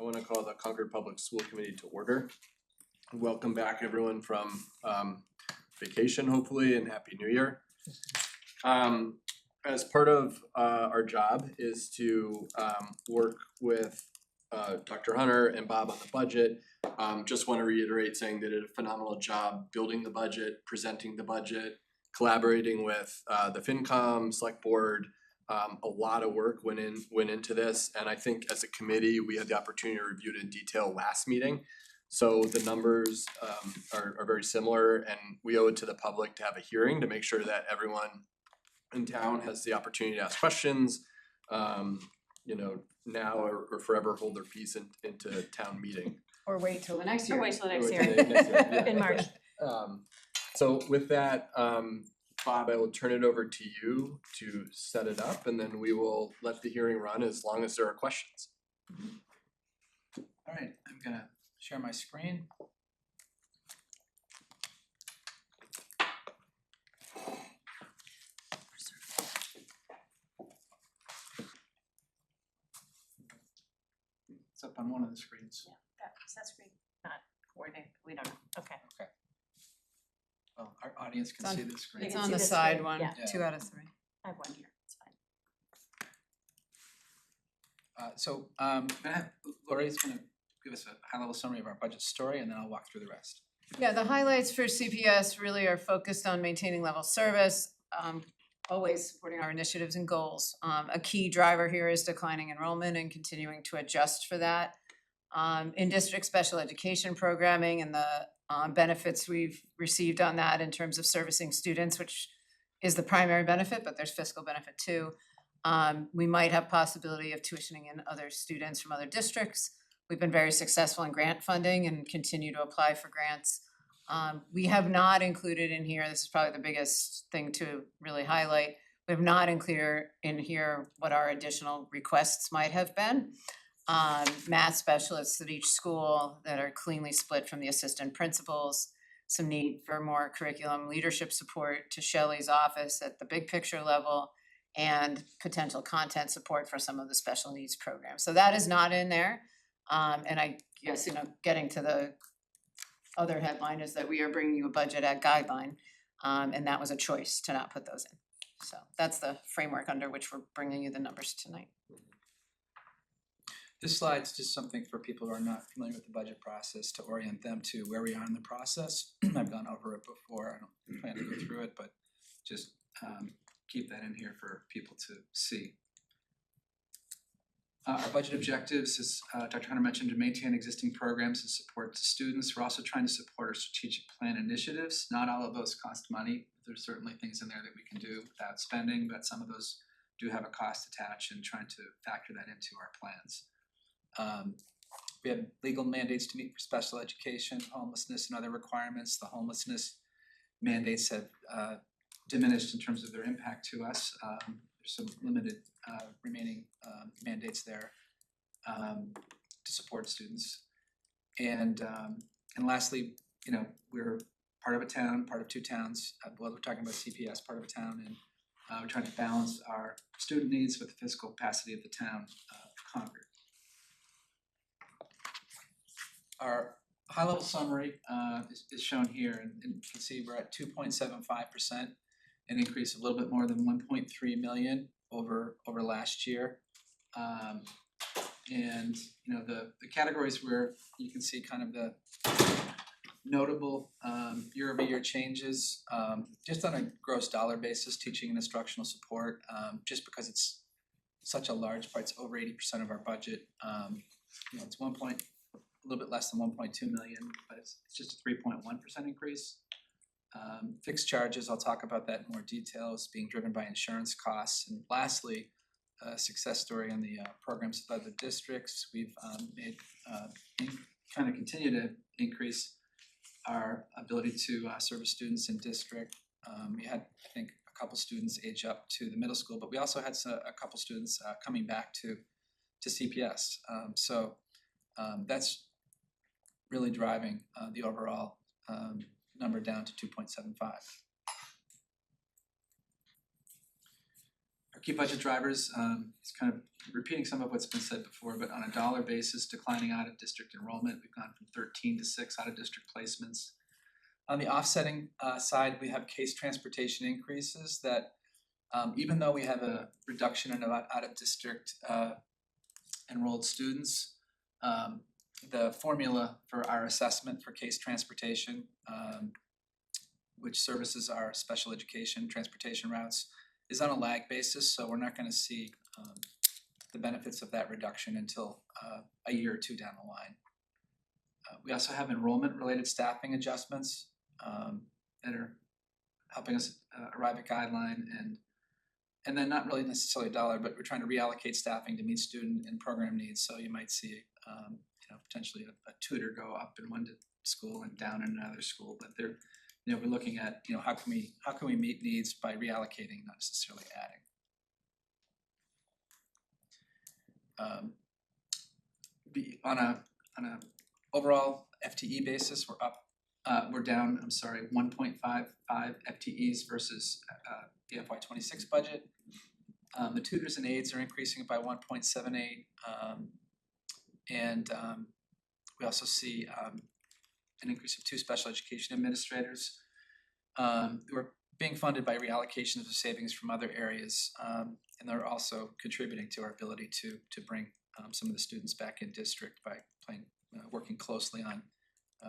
want to call the Concord Public School Committee to order. Welcome back everyone from vacation hopefully, and Happy New Year. As part of our job is to work with Dr. Hunter and Bob on the budget. Just want to reiterate saying they did a phenomenal job building the budget, presenting the budget, collaborating with the FinCom, Select Board. A lot of work went into this, and I think as a committee we had the opportunity to review it in detail last meeting. So the numbers are very similar, and we owe it to the public to have a hearing to make sure that everyone in town has the opportunity to ask questions, now or forever hold their peace into town meeting. Or wait till the next year. Or wait till the next Or year. next year, yeah. In March. So with that, Bob, I will turn it over to you to set it up, and then we will let the hearing run as long as there are questions. All right, I'm gonna share my screen. It's up on one of the screens. That's great. Not coordinated, we don't know, okay. Well, our audience can It's see on- the screen. It's can on see the the side screen, one, yeah. 2 out of 3. I have one here, it's fine. I'm gonna have, Lori's gonna give us a high-level summary of our budget story, and then I'll walk through the rest. Yeah, the highlights for CPS really are focused on maintaining level service, always supporting our initiatives and goals. A key driver here is declining enrollment and continuing to adjust for that. In district special education programming and the benefits we've received on that in terms of servicing students, which is the primary benefit, but there's fiscal benefit too. We might have possibility of tuitioning in other students from other districts. We've been very successful in grant funding and continue to apply for grants. We have not included in here, this is probably the biggest thing to really highlight, we have not included in here what our additional requests might have been. Math specialists at each school that are cleanly split from the assistant principals, some need for more curriculum leadership support to Shelley's office at the big picture level, and potential content support for some of the special needs programs. So that is not in there. And I guess, getting to the other headline is that we are bringing you a budget at guideline, and that was a choice to not put those in. So that's the framework under which we're bringing you the numbers tonight. This slide's just something for people who are not familiar with the budget process to orient them to where we are in the process. I've gone over it before, I don't plan to go through it, but just keep that in here for people to see. Our budget objectives, as Dr. Hunter mentioned, to maintain existing programs and support to students. We're also trying to support our strategic plan initiatives. Not all of those cost money. There's certainly things in there that we can do without spending, but some of those do have a cost attached, and trying to factor that into our plans. We have legal mandates to meet for special education, homelessness, and other requirements. The homelessness mandates have diminished in terms of their impact to us. There's some limited remaining mandates there to support students. And lastly, we're part of a town, part of 2 towns. Well, we're talking about CPS, part of a town, and we're trying to balance our student needs with the fiscal capacity of the town of Concord. Our high-level summary is shown here, and you can see we're at 2.75%, an increase of a little bit more than 1.3 million over last year. And the categories where you can see kind of the notable year-over-year changes, just on a gross dollar basis, teaching and instructional support, just because it's such a large part, it's over 80% of our budget. It's a little bit less than 1.2 million, but it's just a 3.1% increase. Fixed charges, I'll talk about that in more detail, is being driven by insurance costs. And lastly, a success story in the programs of other districts. We've kind of continue to increase our ability to service students in district. We had, I think, a couple students age up to the middle school, but we also had a couple students coming back to CPS. So that's really driving the overall number down to 2.75. Our key budget drivers, it's kind of repeating some of what's been said before, but on a dollar basis, declining out of district enrollment, we've gone from 13 to 6 out of district placements. On the offsetting side, we have case transportation increases that even though we have a reduction in out of district enrolled students, the formula for our assessment for case transportation, which services our special education transportation routes, is on a lag basis, so we're not gonna see the benefits of that reduction until a year or two down the line. We also have enrollment related staffing adjustments that are helping us arrive at guideline, and then not really necessarily a dollar, but we're trying to reallocate staffing to meet student and program needs. So you might see potentially a tutor go up in one school and down in another school, but they're we're looking at how can we meet needs by reallocating, not necessarily adding. On a overall FTE basis, we're down 1.55 FTEs versus the FY26 budget. The tutors and aides are increasing by 1.78, and we also see an increase of 2 special education administrators who are being funded by reallocations of savings from other areas, and they're also contributing to our ability to bring some of the students back in district by working closely on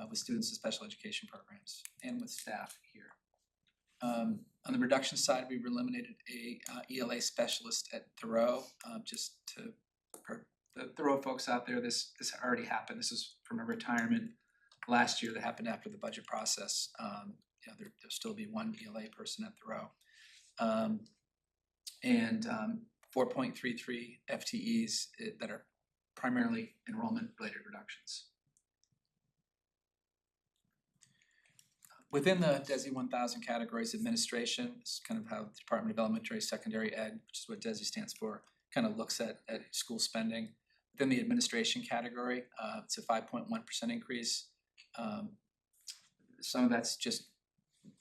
with students in special education programs and with staff here. On the reduction side, we've eliminated a ELA specialist at Thoreau, just for the Thoreau folks out there. This already happened. This is from a retirement last year that happened after the budget process. There'll still be one ELA person at Thoreau, and 4.33 FTEs that are primarily enrollment related reductions. Within the DESI 1000 categories, administration is kind of how the Department of Elementary Secondary Ed, which is what DESI stands for, kind of looks at school spending. Within the administration category, it's a 5.1% increase. Some of that's just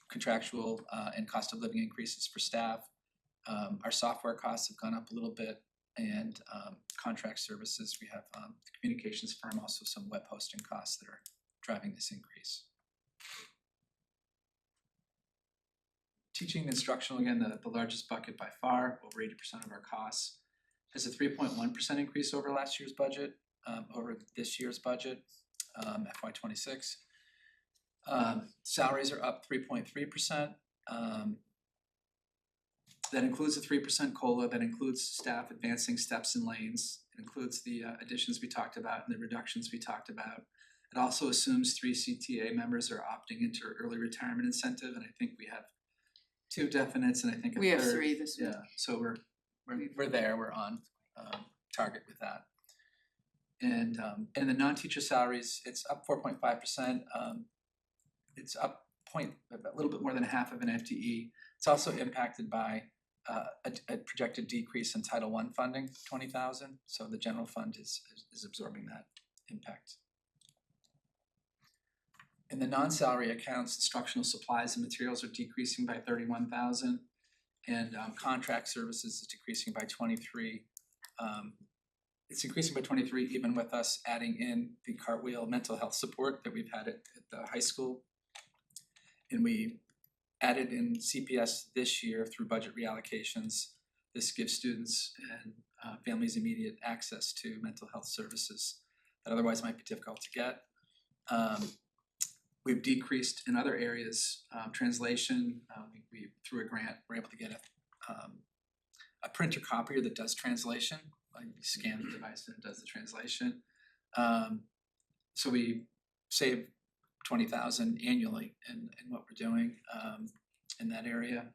contractual and cost of living increases for staff. Our software costs have gone up a little bit, and contract services, we have the communications firm, also some web hosting costs that are driving this increase. Teaching and instructional, again, the largest bucket by far, over 80% of our costs, has a 3.1% increase over last year's budget, over this year's budget, FY26. Salaries are up 3.3%. That includes a 3% COLA, that includes staff advancing steps and lanes, it includes the additions we talked about and the reductions we talked about. It also assumes 3 CTA members are opting into early retirement incentive, and I think we have 2 definites, and I think a We have third. 3 this week. Yeah, so we're there, we're on target with that. And the non-teacher salaries, it's up 4.5%. It's up a little bit more than half of an FTE. It's also impacted by a projected decrease in Title I funding, 20,000. So the general fund is absorbing that impact. In the non-salary accounts, instructional supplies and materials are decreasing by 31,000, and contract services is decreasing by 23. It's increasing by 23 even with us adding in the Cartwheel mental health support that we've had at the high school, and we added in CPS this year through budget reallocations. This gives students and families immediate access to mental health services that otherwise might be difficult to get. We've decreased in other areas, translation. We through a grant were able to get a printer copier that does translation. You scan the device and it does the translation. So we save 20,000 annually in what we're doing in that area.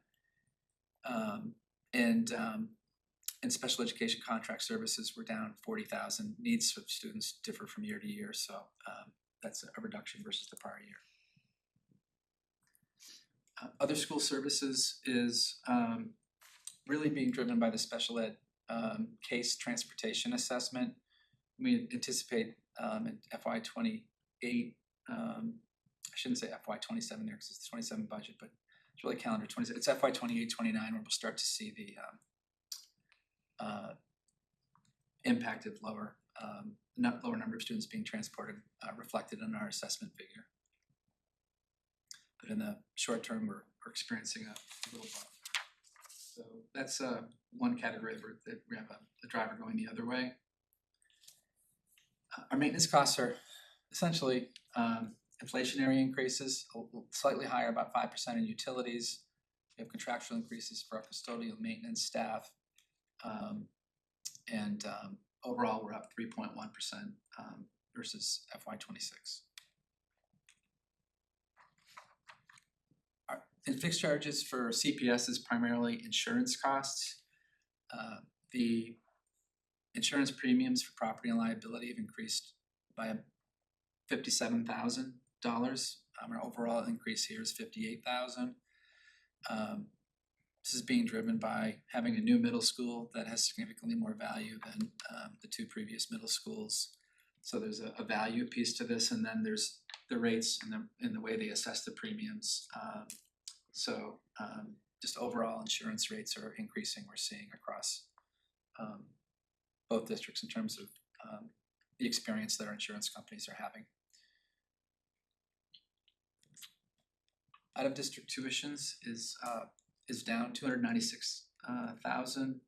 And special education contract services were down 40,000. Needs of students differ from year to year, so that's a reduction versus the prior year. Other school services is really being driven by the special ed case transportation assessment. We anticipate in FY28, I shouldn't say FY27 there because it's the 27 budget, but it's really calendar 27. It's FY28-29 where we'll start to see impact of lower number of students being transported reflected in our assessment figure. But in the short term, we're experiencing a little bump. So that's one category that we have a driver going the other way. Our maintenance costs are essentially inflationary increases, slightly higher, about 5% in utilities. We have contractual increases for our custodial maintenance staff. And overall, we're up 3.1% versus FY26. And fixed charges for CPS is primarily insurance costs. The insurance premiums for property and liability have increased by $57,000. Our overall increase here is $58,000. This is being driven by having a new middle school that has significantly more value than the two previous middle schools. So there's a value piece to this, and then there's the rates and the way they assess the premiums. Just overall insurance rates are increasing, we're seeing across both districts in terms of the experience that our insurance companies are having. Out of district tuitions is down $296,000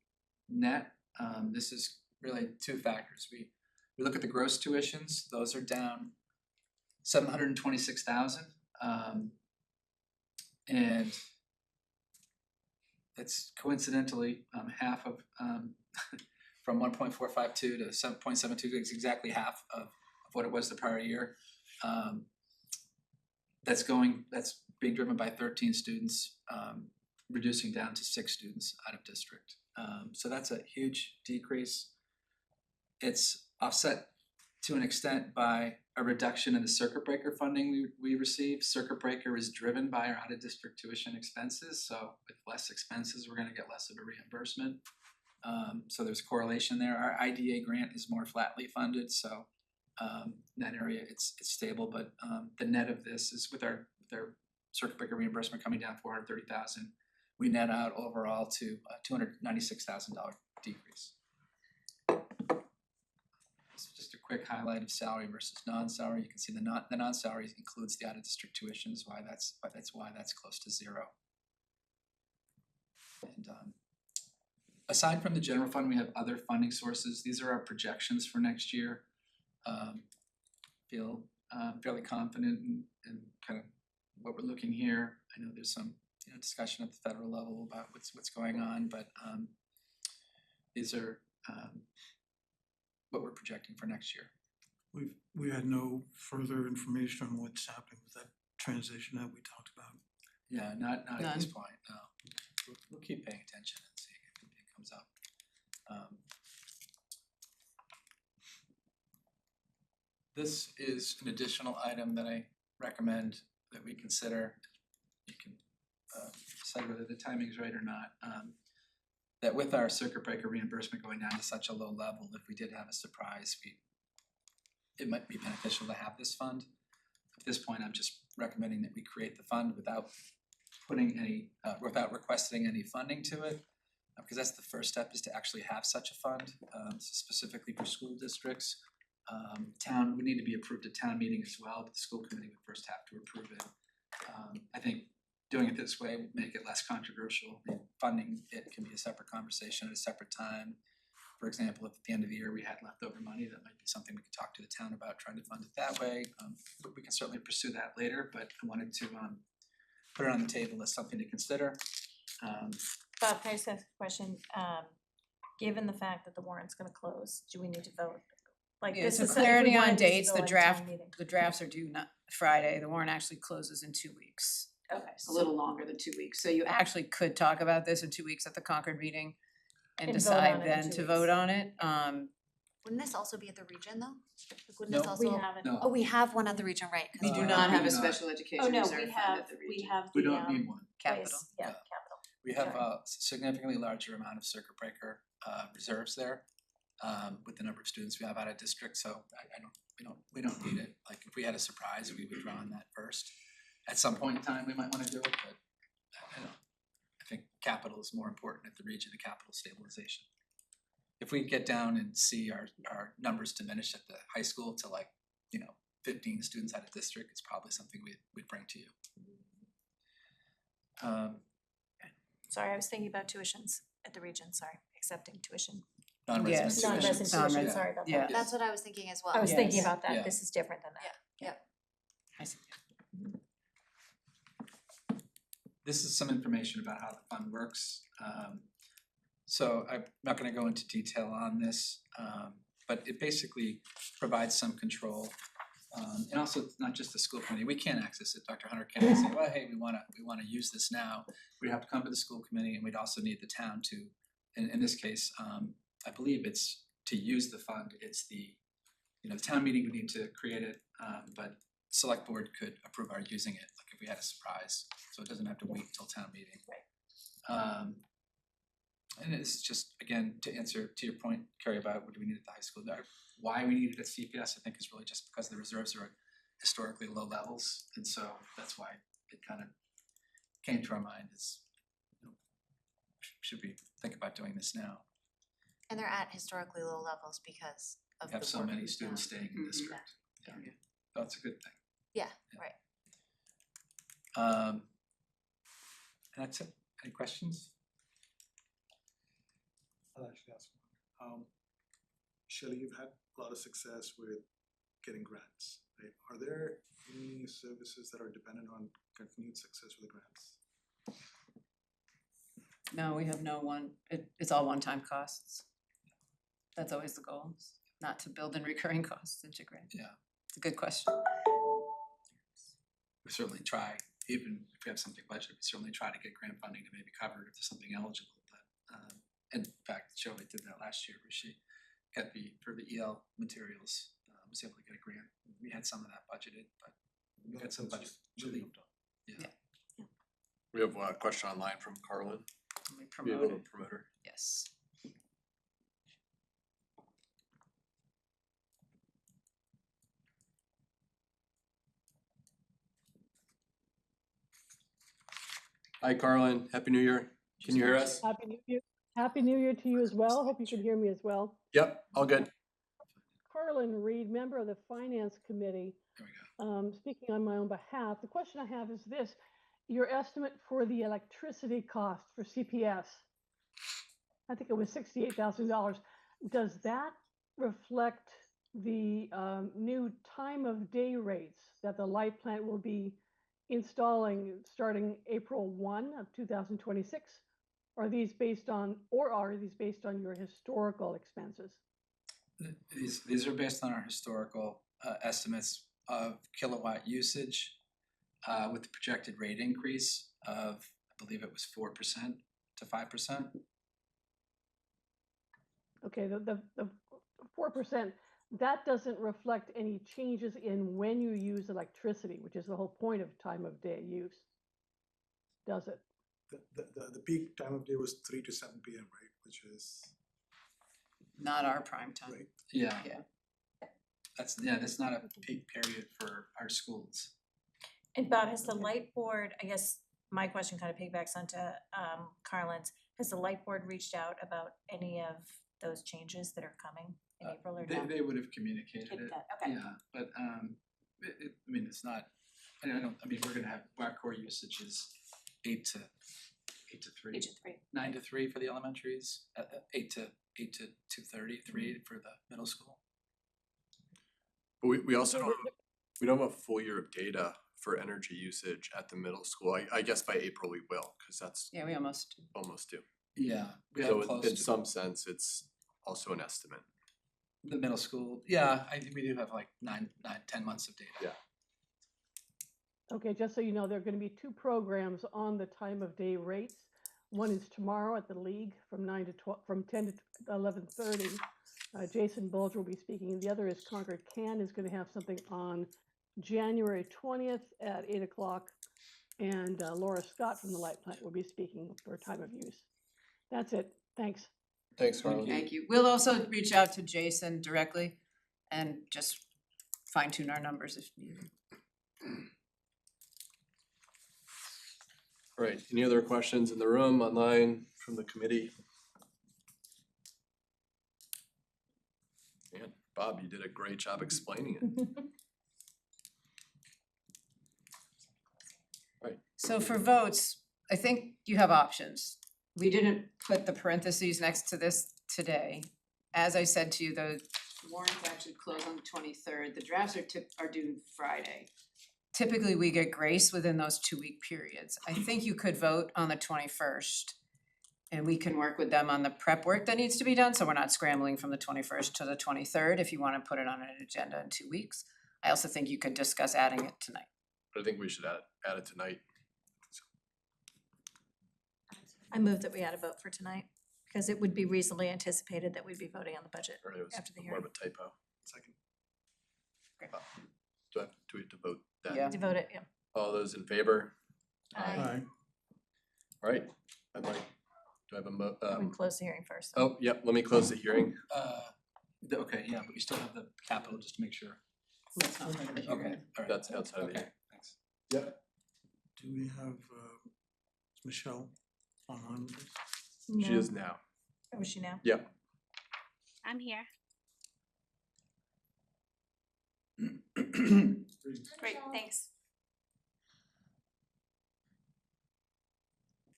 net. This is really two factors. We look at the gross tuitions; those are down $726,000, and it's coincidentally half of from 1.452 to 7.72 is exactly half of what it was the prior year. That's being driven by 13 students, reducing down to 6 students out of district. So that's a huge decrease. It's offset to an extent by a reduction in the circuit breaker funding we receive. Circuit breaker is driven by our out of district tuition expenses, so with less expenses we're going to get less of a reimbursement. So there's correlation there. Our IDA grant is more flatly funded, so in that area it's stable, but the net of this is with our circuit breaker reimbursement coming down $430,000, we net out overall to a $296,000 decrease. So just a quick highlight of salary versus non-salary. You can see the non-salary includes the out-of-district tuitions. Why that's close to zero. And aside from the general fund, we have other funding sources. These are our projections for next year. Feel fairly confident in kind of what we're looking here. I know there's some discussion at the federal level about what's going on, but these are what we're projecting for next year. We had no further information on what's happening with that transition that we talked about. Yeah, not at None. this point, no. We'll keep paying attention and see if anything comes up. This is an additional item that I recommend that we consider. You can decide whether the timing is right or not. That with our circuit breaker reimbursement going down to such a low level, if we did have a surprise, it might be beneficial to have this fund. At this point, I'm just recommending that we create the fund without requesting any funding to it, because that's the first step, is to actually have such a fund, specifically for school districts. Town would need to be approved at town meeting as well, but the school committee would first have to approve it. I think doing it this way would make it less controversial. Funding it can be a separate conversation at a separate time. For example, if at the end of the year we had leftover money, that might be something we could talk to the town about, trying to fund it that way. But we can certainly pursue that later, but I wanted to put it on the table as something to consider. Bob, can I just ask a question? Given the fact that the warrant's gonna close, do we need to vote? Like Yeah, this so is, if we clarity wanted on this to dates, go the on town draft, meeting. the drafts are due not Friday, the warrant actually closes in 2 weeks. Okay, A little longer than 2 weeks, so you actually could talk about this in 2 weeks at the Concord meeting and And vote decide on it in then 2 to weeks. vote on it. Wouldn't this also be at the region though? Like, wouldn't No. this also? we haven't. No. Oh, we have one at the region, right? 'Cause We do Uh, not we have a do not. special education Oh, no, reserve we fund have, at the we region. have We the don't need one. Capital. place, yeah, capital. We have Sorry. a significantly larger amount of circuit breaker reserves there with the number of students we have out of district, so we don't need it. Like if we had a surprise, we would draw on that first. At some point in time, we might wanna do it, but I think capital is more important at the region, the capital stabilization. if we get down and see our numbers diminish at the high school to like, 15 students out of district, it's probably something we'd bring to you. Sorry, I was thinking about tuitions at the region, sorry, accepting tuition. Non-resident Yes. tuition. Non-resident tuition, Non-resident, sorry about yeah. that. That's what I was thinking as well. I was thinking Yes. about Yeah. that, this is different than that. I see. This is some information about how the fund works. So I'm not gonna go into detail on this, but it basically provides some control. And also, it's not just the school committee, we can't access it, Dr. Hunter can't say, well, hey, we wanna use this now. We'd have to come to the school committee and we'd also need the town to, in this case, I believe it's to use the fund, it's the town meeting would need to create it, but select board could approve our using it, like if we had a surprise, so it doesn't have to wait until town meeting. Right. And it's just, again, to answer to your point, Carrie, about what do we need at the high school, why we need it at CPS, I think is really just because the reserves are at historically low levels, and so that's why it kind of came to our mind is, should we think about doing this now? And they're at historically low levels because of We the have so work many we've students done. staying in district, yeah, that's a good thing. Yeah, right. And that's it, any questions? I'll actually ask one. Shelley, you've had a lot of success with getting grants, right? Are there any services that are dependent on continued success with the grants? No, we have no one, it's all one-time costs. That's always the goal, is not to build in recurring costs into grant. Yeah. It's a good question. We certainly try, even if we have something budgeted, we certainly try to get grant funding to maybe cover it if there's something eligible, but in fact, Shelley did that last year where she got for the EL materials, was able to get a grant. We had some of that budgeted, but we got some budget relief. Yeah. We have a question online from Carlin. We Be able promote to it, promote her. yes. Hi Carlin, Happy New Year. Can you hear us? Happy New Year. Happy New Year to you as well. Hope you can hear me as well. Yep, all good. Carlin Reed, member of the Finance Committee. There we go. Speaking on my own behalf, the question I have is this. Your estimate for the electricity cost for CPS, I think it was $68,000. Does that reflect the new time of day rates that the light plant will be installing starting April 1 of 2026? Are these based on your historical expenses? These are based on our historical estimates of kilowatt usage with the projected rate increase of, I believe it was 4% to 5%. Okay, the 4%, that doesn't reflect any changes in when you use electricity, which is the whole point of time of day use, does it? The peak time of day was 3 to 7 p.m., right? Which is, Not our prime time. Right. Yeah. Yeah. That's not a peak period for our schools. And Bob, has the light board, I guess my question kind of piggybacks onto Carlin's, has the light board reached out about any of those changes that are coming in April or no? They would have communicated it, Okay. yeah, but I mean, it's not, I mean, we're gonna have, our core usage is 8 to 3. Each of three. 9 to 3 for the elementaries, 8 to 2:30, 3 for the middle school. But we also don't have a full year of data for energy usage at the middle school. I guess by April we will, cause that's Yeah, we almost, almost due. Yeah, we So have close in to some sense, it's also an estimate. the middle school. Yeah, I think we do have like 10 months of data. Yeah. Okay, just so you know, there are going to be 2 programs on the time of day rates. One is tomorrow at the League from 10 to 11:30. Jason Bulger will be speaking, and the other is Concord Can is going to have something on January 20th at 8 o'clock, and Laura Scott from the Light Plant will be speaking for time of use. That's it. Thanks. Thanks, Thank Carlin. thank you. We'll also reach out to Jason directly and just fine tune our numbers if needed. All right, any other questions in the room, online, from the committee? Man, Bob, you did a great job explaining it. So for votes, I think you have options. We didn't put the parentheses next to this today. As I said to you, the warrants actually close on the 23rd. The drafts are due Friday. Typically, we get grace within those 2-week periods. I think you could vote on the 21st. And we can work with them on the prep work that needs to be done, so we're not scrambling from the 21st to the 23rd if you wanna put it on an agenda in 2 weeks. I also think you could discuss adding it tonight. I think we should add it tonight. I move that we had a vote for tonight, because it would be reasonably anticipated that we'd be voting on the budget Or it was after the more of hearing. a typo. Second. Do we have to vote that? Yeah. To vote it, yeah. All those in favor? Aye. Alright, I'd like, do I have a We close the hearing first. oh, yep, let me close the hearing. Okay, yeah, but we still have the capital, just to make sure. That's not part of the hearing. Okay, alright. That's outside of the Okay, hearing. thanks. Yep. Do we have, is Michelle online with us? She is now. Or was she now? Yep. I'm here. Great, thanks.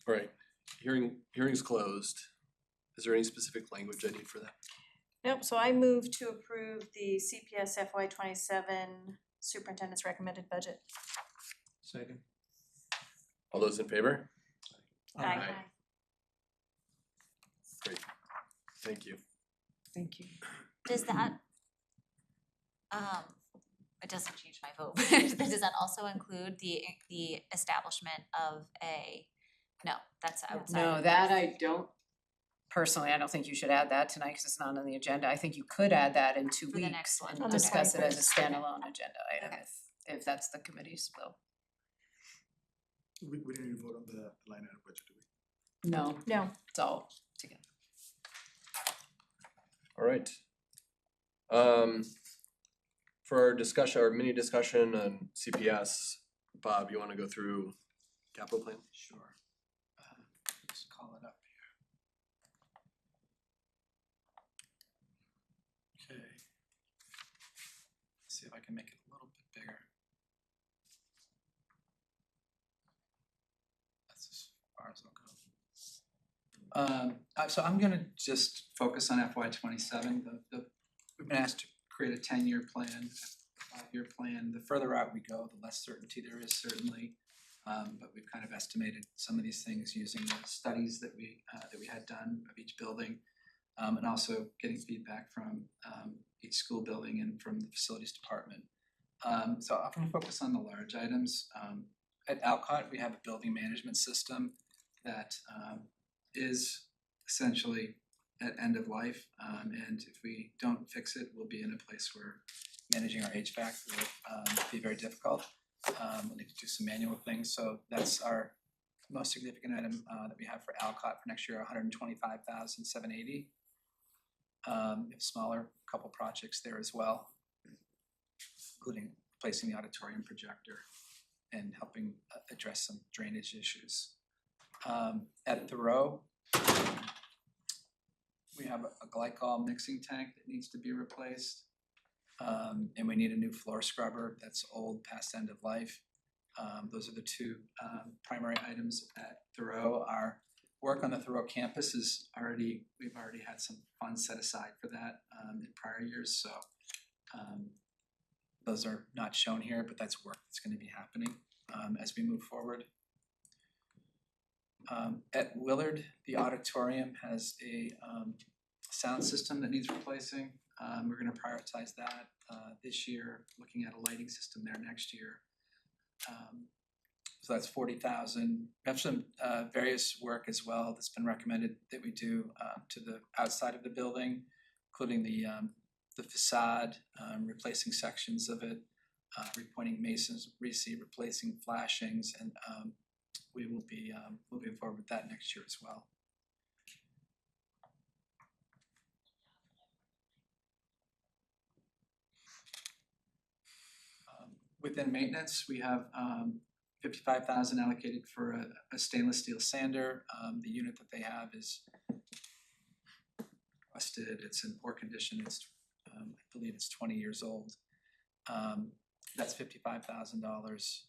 Alright, hearing's closed. Is there any specific language I need for that? Nope, so I move to approve the CPS FY 27 superintendent's recommended budget. Second. All those in favor? Aye. Great, thank you. Thank you. Does that, it doesn't change my vote, but does that also include the establishment of a, no, that's outside No, of that this. I don't, personally, I don't think you should add that tonight because it's not on the agenda. I think you could add that in 2 For the weeks next one. and On the discuss it as a 21st. standalone agenda item Okay. if that's the committee's will. We didn't even vote on the line item budget, do we? No, No, it's all together. Alright. For our discussion, our mini discussion on CPS, Bob, you wanna go through capital plan? Sure. Just call it up here. Okay. See if I can make it a little bit bigger. That's as far as I'll go. So I'm gonna just focus on FY 27. We've been asked to create a 10-year plan, a 5-year plan. The further out we go, the less certainty there is certainly. But we've kind of estimated some of these things using the studies that we had done of each building, and also getting feedback from each school building and from the facilities department. So I'm gonna focus on the large items. At Alcott, we have a building management system that is essentially at end of life, and if we don't fix it, we'll be in a place where managing our HVAC will be very difficult. We'll need to do some manual things, so that's our most significant item that we have for Alcott for next year, $125,780. We have smaller couple projects there as well, including replacing the auditorium projector and helping address some drainage issues. At Thoreau, we have a glycol mixing tank that needs to be replaced. And we need a new floor scrubber that's old, past end of life. Those are the two primary items at Thoreau. Our work on the Thoreau campus we've already had some funds set aside for that in prior years, so those are not shown here, but that's work that's gonna be happening as we move forward. At Willard, the auditorium has a sound system that needs replacing. We're gonna prioritize that this year, looking at a lighting system there next year. So that's 40,000. We have some various work as well that's been recommended that we do to the outside of the building, including the facade, replacing sections of it, repointing masons, replacing flashings, and we will be moving forward with that next year as well. Within maintenance, we have 55,000 allocated for a stainless steel sander. The unit that they have is rusted, it's in poor condition, it's I believe it's 20 years old. That's $55,000.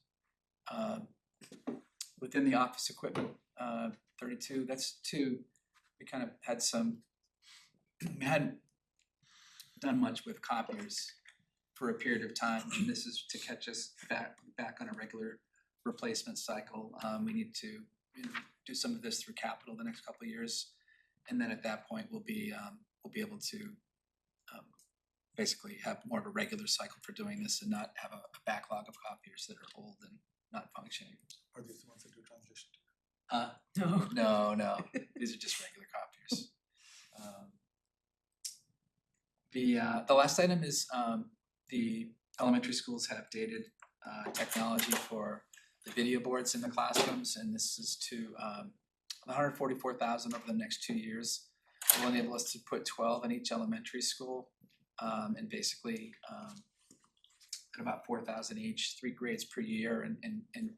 Within the office equipment, 32, that's two. We kind of had some, we hadn't done much with copiers for a period of time, and this is to catch us back on a regular replacement cycle. We need to do some of this through capital the next couple of years, and then at that point we'll be able to basically have more of a regular cycle for doing this and not have a backlog of copiers that are old and not functioning. Are these the ones that do transition? No, these are just regular copiers. The last item is the elementary schools have dated technology for the video boards in the classrooms, and this is to $144,000 over the next 2 years. It will enable us to put 12 in each elementary school, and basically at about $4,000 each, 3 grades per year, and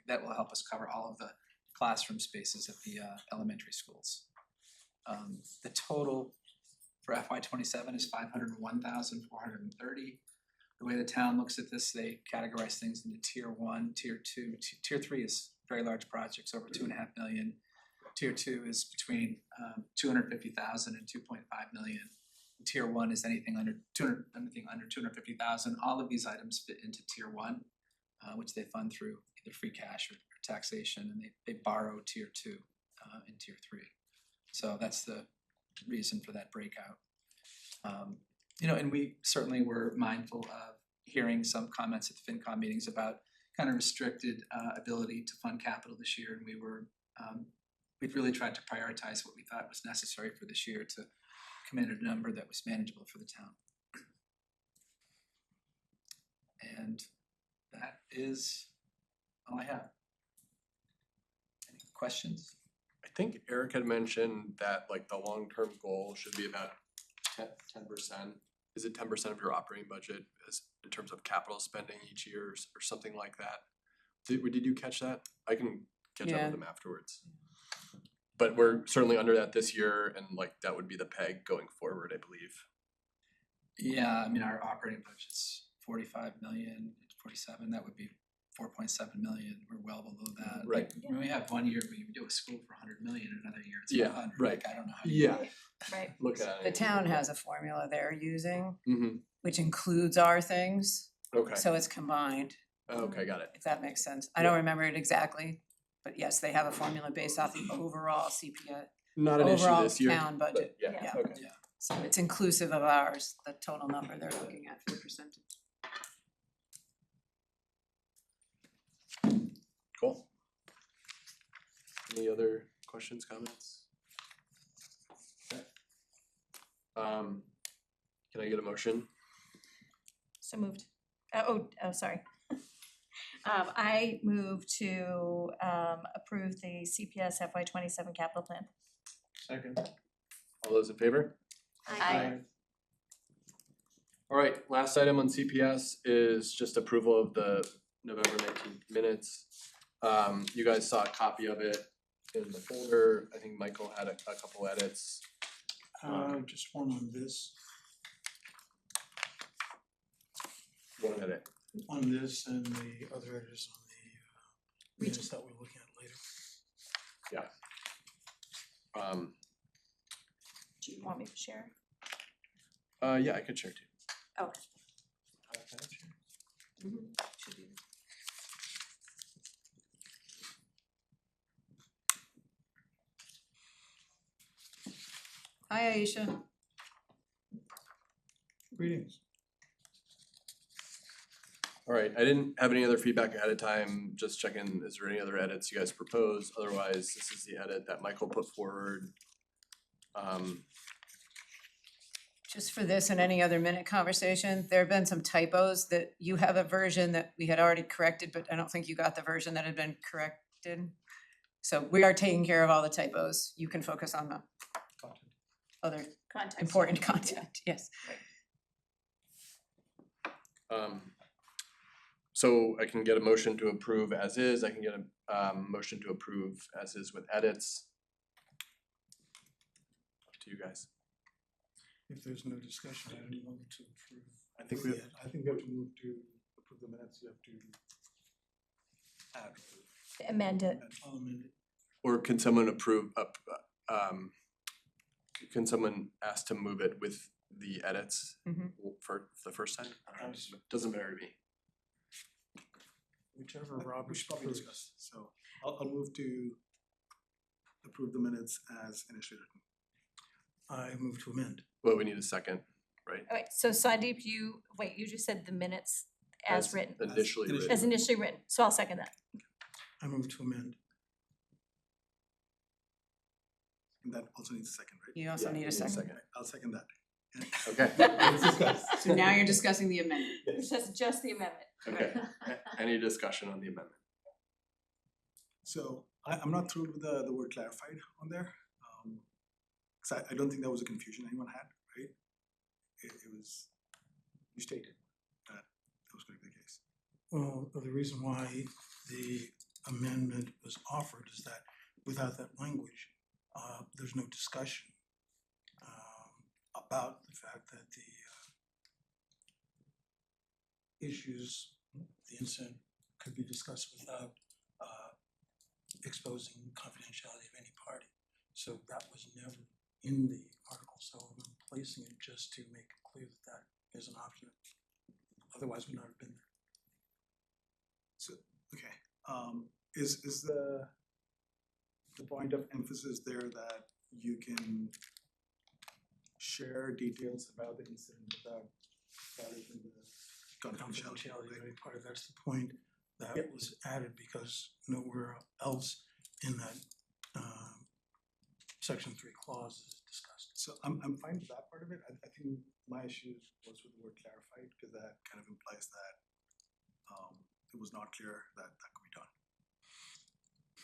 that will help us cover all of the classroom spaces at the elementary schools. The total for FY27 is $501,430. The way the town looks at this, they categorize things into tier 1, tier 2, tier 3 is very large projects over $2.5 million. Tier 2 is between $250,000 and $2.5 million. Tier 1 is anything under $250,000. All of these items fit into tier 1, which they fund through either free cash or taxation, and they borrow tier 2 and tier 3. So that's the reason for that breakout. And we certainly were mindful of hearing some comments at the FinCom meetings about kind of restricted ability to fund capital this year, and we've really tried to prioritize what we thought was necessary for this year to come in at a number that was manageable for the town. And that is all I have. Any questions? I think Eric had mentioned that like the long-term goal should be about 10%. Is it 10% of your operating budget as in terms of capital spending each year or something like that? Did you catch that? I can catch up Yeah. with them afterwards. But we're certainly under that this year, and like that would be the peg going forward, I believe. Yeah, I mean, our operating budget's 45 million, 47, that would be 4.7 million. We're well below that. Right. Like, when we have 1 year where you do a school for 100 million, another year it's Yeah, 500. right. Like, I don't know how Yeah, Right. look at it. The town has a formula they're using, Mm-hmm, which includes our things, okay, so it's combined, okay, got it. if that makes sense. I don't remember it exactly, but yes, they have a formula based off the overall CPI, Not an issue overall this year, town but budget. yeah, Yeah. okay. So it's inclusive of ours, the total number they're looking at for the percentage. Cool. Any other questions, comments? Okay. Can I get a motion? So moved. Sorry. I move to approve the CPS FY27 capital plan. Second. All those in favor? Aye. All right, last item on CPS is just approval of the November 19th minutes. You guys saw a copy of it in the folder. I think Michael had a couple edits. Just one on this, One edit. on this and the other editors on the minutes that we're looking at later. Do you want me to share? Yeah, I could share too. Oh. Hi, Aisha. Greetings. All right, I didn't have any other feedback ahead of time, just checking, is there any other edits you guys propose? Otherwise, this is the edit that Michael put forward. Just for this and any other minute conversation, there have been some typos that you have a version that we had already corrected, but I don't think you got the version that had been corrected. So we are taking care of all the typos. You can focus on the other Context. important content, yes. So I can get a motion to approve as is, I can get a motion to approve as is with edits. Up to you guys. If there's no discussion, I don't move to approve. I think we, I think we have to move to approve the minutes, you have to add. Amend it. I'll amend it. or can someone approve, can someone ask to move it with the edits Mhm. for the first time? I don't know, doesn't matter to me. Whichever We Robert should probably prefers. discuss, so I'll move to approve the minutes as initially written. I move to amend. Well, we need a second, right? Okay, so Sandeep, you just said the minutes as written, Initially As written. as initially written, so I'll second that. I move to amend. And that also needs a second, right? You also Yeah, need we a second. I'll second that. Okay, Let's discuss. So now you're discussing the amendment. It's just the amendment. okay. Any discussion on the amendment? So I'm not thrilled with the word clarified on there. Cause I don't think that was a confusion anyone had, right? It was, you stated that was gonna be the case. Well, the reason why the amendment was offered is that without that language, there's no discussion about the fact that the issues, the incident could be discussed without exposing confidentiality of any party. So that was never in the article, so I'm placing it just to make it clear that that is an option. Otherwise, would not have been there. So, okay, is the point of emphasis there that you can share details about the incident without violating the confidentiality, Confidentiality of right? any party, that's the point that was added because nowhere else in that section 3 clause is discussed. So I'm fine with that part of it. I think my issue was with the word clarified, because that kind of implies that it was not clear that that could be done.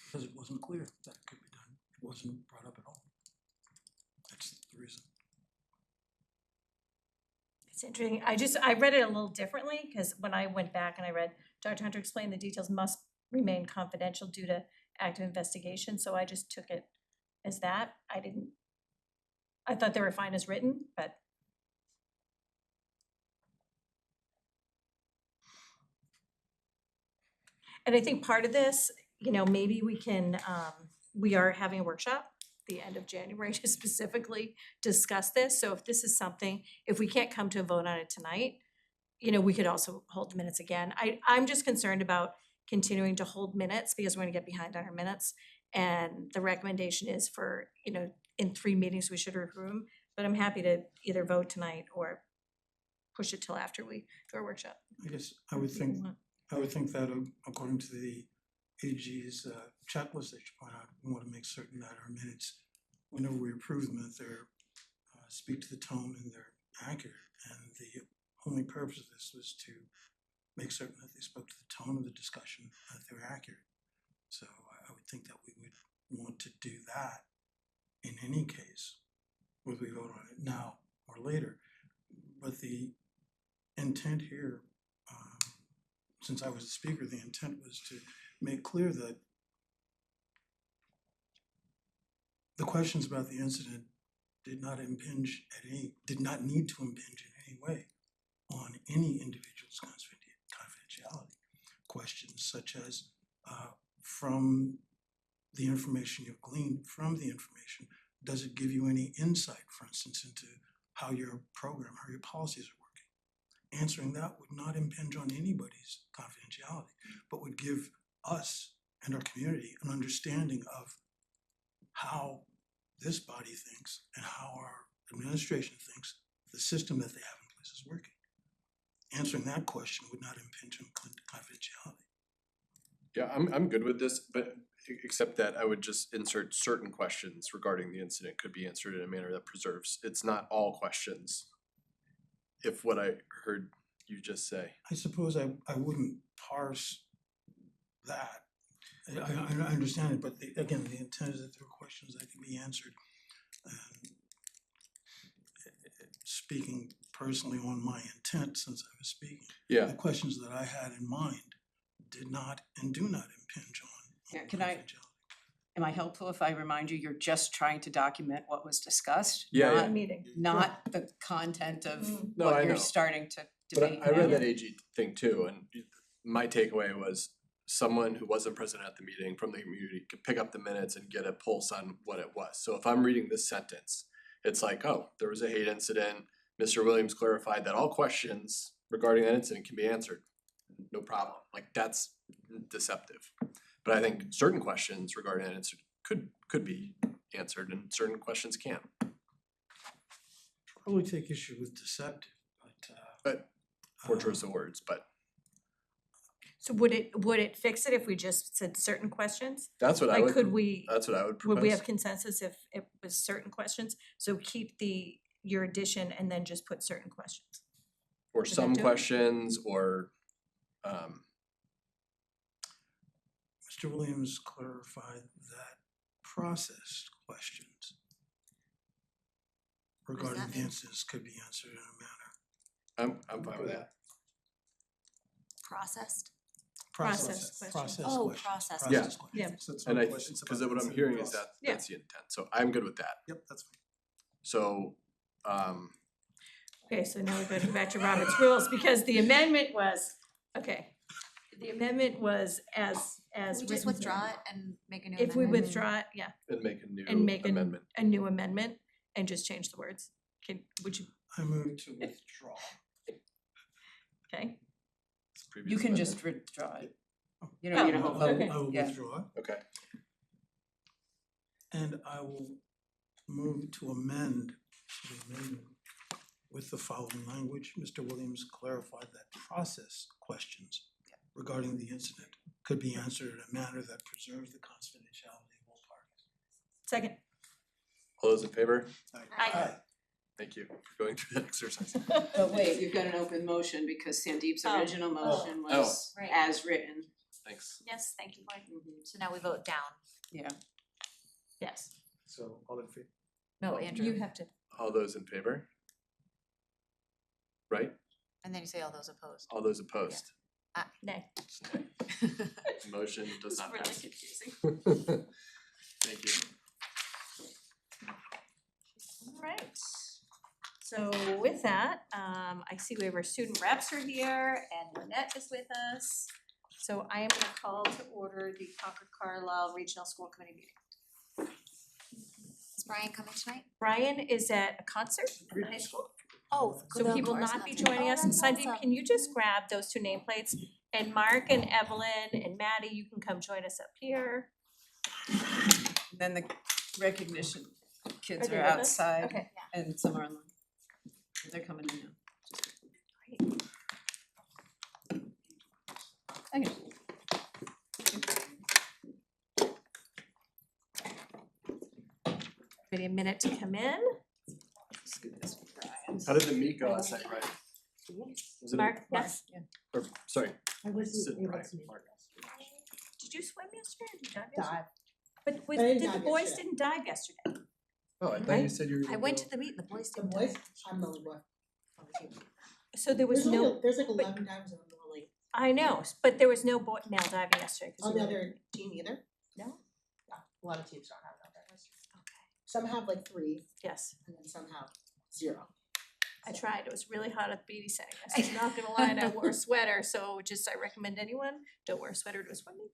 Because it wasn't clear that it could be done. It wasn't brought up at all. That's the reason. It's interesting, I read it a little differently, because when I went back and I read, Dr. Hunter explained the details must remain confidential due to active investigation, so I just took it as that. I thought they were fine as written, but and I think part of this, maybe we can, we are having a workshop the end of January to specifically discuss this, so if this is something, if we can't come to a vote on it tonight, we could also hold the minutes again. I'm just concerned about continuing to hold minutes because we're gonna get behind on our minutes. And the recommendation is for, in 3 meetings, we should approve them, but I'm happy to either vote tonight or push it till after we do our workshop. I guess I would think that according to the AG's checklist that you point out, we want to make certain that our minutes, whenever we approve them, that they're speak to the tone and they're accurate. And the only purpose of this was to make certain that they spoke to the tone of the discussion, that they were accurate. So I would think that we would want to do that in any case, whether we vote on it now or later. But the intent here, since I was the speaker, the intent was to make clear that the questions about the incident did not need to impinge in any way on any individual's confidentiality. Questions such as, from the information you've gleaned from the information, does it give you any insight, for instance, into how your program, how your policies are working? Answering that would not impinge on anybody's confidentiality, but would give us and our community an understanding of how this body thinks and how our administration thinks the system that they have in place is working. Answering that question would not impinge on confidentiality. Yeah, I'm good with this, but except that I would just insert certain questions regarding the incident could be answered in a manner that preserves, it's not all questions. If what I heard you just say. I suppose I wouldn't parse that. I understand it, but again, the intent is that there are questions that can be answered. Speaking personally on my intent since I was speaking, Yeah. the questions that I had in mind did not and do not impinge on Yeah, can I- confidentiality. am I helpful if I remind you, you're just trying to document what was discussed? Yeah, not- yeah. Meeting. Not the content of No, I what you're know. starting to But debate I read now. that AG thing too, and my takeaway was someone who wasn't present at the meeting from the community could pick up the minutes and get a pulse on what it was. So if I'm reading this sentence, it's like, oh, there was a hate incident. Mr. Williams clarified that all questions regarding that incident can be answered. No problem. Like, that's deceptive. But I think certain questions regarding that incident could be answered and certain questions can't. Probably take issue with deceptive, But poor choice of words, but So would it fix it if we just said certain questions? that's what I Like, would, could we, that's what I would propose. would we have consensus if it was certain questions? So keep your addition and then just put certain questions. Or Would that some do it? questions or Mr. Williams clarified that process questions regarding that the mean? incidents could be answered in a manner. I'm fine with that. Processed? Process questions. Process Oh, questions. process Yeah. Process questions. Yeah. So it's And not I, questions cause about what I'm incident hearing is cost. that that's the intent, so I'm good with that. Yep, that's fine. So, Okay, so now we're going back to Robert's rules because the amendment was, the amendment was as Can we just written. withdraw it and make a new If we amendment? withdraw it, yeah, and make a new and make amendment. a new amendment and just change the words. Would you, I move to withdraw. okay? It's previous You can amendment. just withdraw it. You don't need a Oh, whole okay. vote. I will Yeah. withdraw it, Okay, and I will move to amend the amendment with the following language. Mr. Williams clarified that process questions regarding the incident could be answered in a manner that preserves the confidentiality of all parties. Second. all those in favor? Aye. Thank you for going through that exercise. But wait, you've got an open motion because Sandeep's Oh. original motion Oh. was Right. as written. Thanks. Yes, thank you, Lloyd. So now we vote down. Yeah. Yes. So all in favor? No, Andrew. You have to. All those in favor? Right? And then you say all those opposed. All those opposed? Nay. Motion does It's not really pass. confusing. Thank you. Alright. So with that, I see we have our student reps are here and Lynette is with us. So I am gonna call to order the Concord Carlisle Regional School Committee meeting. Is Brian coming tonight? Brian is at a concert in high school, Oh, so he will not be joining us. And Sandeep, can you just grab those two nameplates? And Mark and Evelyn and Maddie, you can come join us up here. Then the recognition kids Are they are with us? outside Okay. and some are online. They're coming in now. Okay. Maybe a minute to come in. Let's do this with Brian. How did the meet go last night, Brian? Was it a- Mark, yes? Or, sorry. I wasn't Sid, able Brian, to make Mark. Did you swim yesterday? Did you dive yesterday? dive. But I didn't did the dive boys yesterday. didn't dive yesterday? Oh, I thought Right? you said you were I gonna went go- to the meet and the boys The didn't. boys, I'm the only one on the team. So there was no, There's like 11 times and I'm the only, I know, but there was no boy, male diving yesterday. 'cause on we the were- other team either. No? Yeah, a lot of teams don't have that. Okay, Some have like 3 yes, and then some have 0. I tried. It was really hot at the beauty center. I'm not gonna lie, and I wore a sweater, so just I recommend anyone, don't wear a sweater to swimming.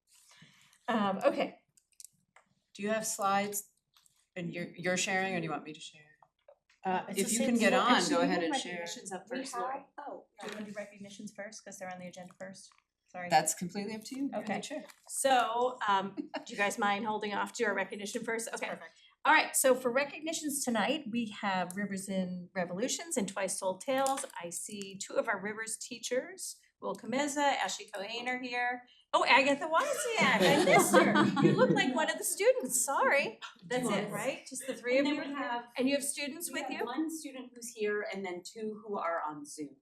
Okay, Do you have slides and you're sharing or do you want me to share? it's If the you same can get floor. on, Actually, go we ahead have and share. recognitions up We first, Lori. have- Oh, do you wanna do recognitions first, cause they're on the agenda first? Sorry. That's completely up to you. You're the Okay. chair. So, do you guys mind holding off to our recognition first? Okay. Perfect. All right, so for recognitions tonight, we have Rivers in Revolutions and Twice Told Tales. I see 2 of our Rivers teachers, Will Kameza, Ashley Cohen are here. Oh, Agatha Wozniak, I missed her. You look like one of the students, sorry. That's it, Yes. right? Just the 3 of And you? then we have- And you have students We with have you? one student who's here and then 2 who are on Zoom.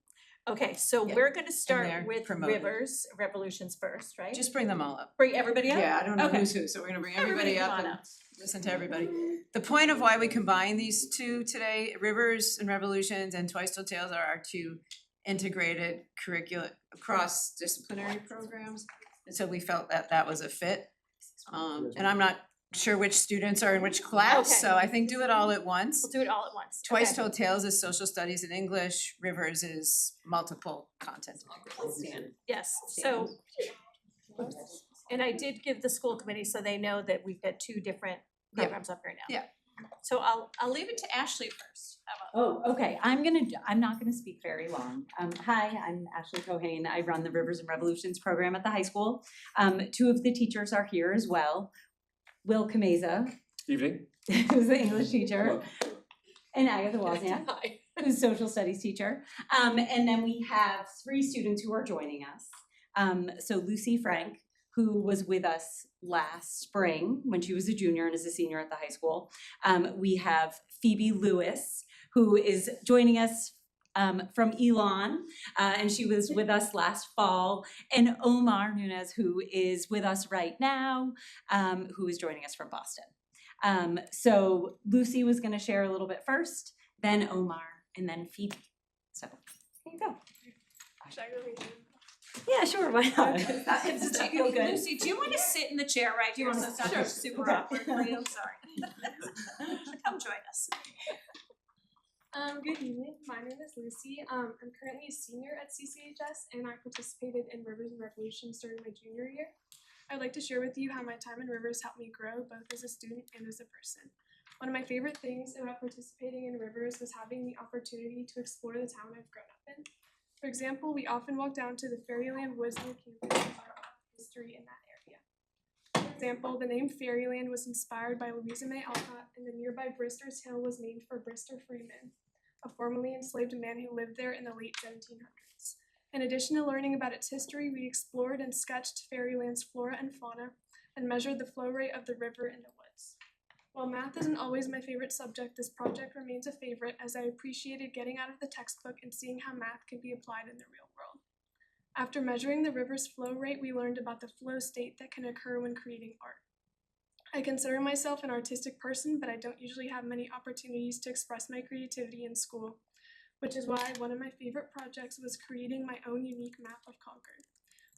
Okay, so Yeah, we're gonna they're start with promoted. Rivers Revolutions first, right? Just bring them all up. bring everybody up? Yeah, I don't know Okay. who's who, so we're gonna bring Everybody everybody come up on and up. listen to everybody. The point of why we combine these two today, Rivers and Revolutions and Twice Told Tales are our 2 integrated curricula cross-disciplinary programs. And so we felt that that was a fit. And I'm not sure which students are in which class, Okay. so I think do it all at once. We'll do it all at once. Twice Okay. Told Tales is social studies and English, Rivers is multiple content. Yes, so. And I did give the school committee, so they know that we've got two different Yeah. programs up here now. Yeah. So I'll leave it to Ashley first. How about- Oh, okay, I'm not gonna speak very long. Hi, I'm Ashley Cohane, I run the Rivers and Revolutions program at the high school. Two of the teachers are here as well. Will Kameza, Evening. who's the English teacher, and Agatha Wozniak, who's social studies teacher. And then we have three students who are joining us. So Lucy Frank, who was with us last spring when she was a junior and is a senior at the high school. We have Phoebe Lewis, who is joining us from Elon, and she was with us last fall, and Omar Nunez, who is with us right now, who is joining us from Boston. So Lucy was gonna share a little bit first, then Omar, and then Phoebe. So, here you go. Should I go read it? Yeah, sure, why not? Does that feel good? Lucy, do you want to sit in the chair right here so it's not super Okay. awkward for you? Sorry. Come join us. Good evening. My name is Lucy. I'm currently a senior at CCHS and I participated in Rivers and Revolutions during my junior year. I'd like to share with you how my time in Rivers helped me grow both as a student and as a person. One of my favorite things about participating in Rivers was having the opportunity to explore the town I've grown up in. For example, we often walk down to the Fairyland Woods near campus and learn about the history in that area. For example, the name Fairyland was inspired by Louisa May Alcott, and the nearby Brister's Hill was named for Brister Freeman, a formerly enslaved man who lived there in the late 1700s. In addition to learning about its history, we explored and sketched Fairyland's flora and fauna, and measured the flow rate of the river in the woods. While math isn't always my favorite subject, this project remains a favorite as I appreciated getting out of the textbook and seeing how math can be applied in the real world. After measuring the river's flow rate, we learned about the flow state that can occur when creating art. I consider myself an artistic person, but I don't usually have many opportunities to express my creativity in school, which is why one of my favorite projects was creating my own unique map of Concord.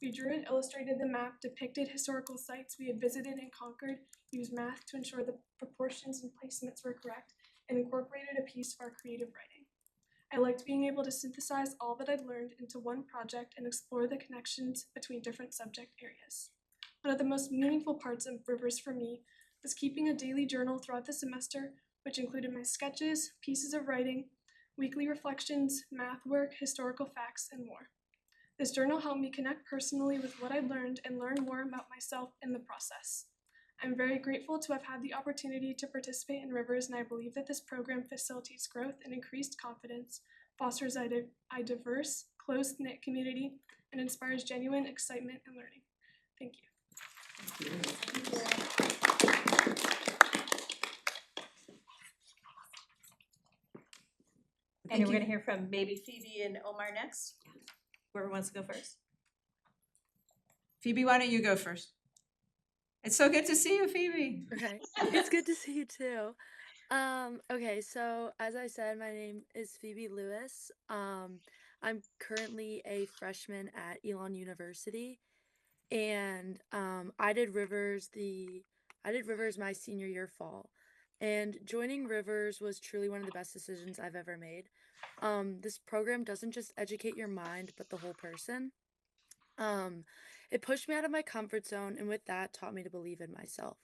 We drew and illustrated the map, depicted historical sites we had visited in Concord, used math to ensure the proportions and placements were correct, and incorporated a piece of our creative writing. I liked being able to synthesize all that I'd learned into one project and explore the connections between different subject areas. One of the most meaningful parts of Rivers for me was keeping a daily journal throughout the semester, which included my sketches, pieces of writing, weekly reflections, math work, historical facts, and more. This journal helped me connect personally with what I'd learned and learn more about myself in the process. I'm very grateful to have had the opportunity to participate in Rivers, and I believe that this program facilitates growth and increased confidence, fosters a diverse, close-knit community, and inspires genuine excitement and learning. Thank you. And we're gonna hear from maybe Phoebe and Omar next. Whoever wants to go first. Phoebe, why don't you go first? It's so good to see you, Phoebe. Okay, it's good to see you too. Okay, so as I said, my name is Phoebe Lewis. I'm currently a freshman at Elon University, and I did Rivers my senior year fall, and joining Rivers was truly one of the best decisions I've ever made. This program doesn't just educate your mind, but the whole person. It pushed me out of my comfort zone, and with that, taught me to believe in myself.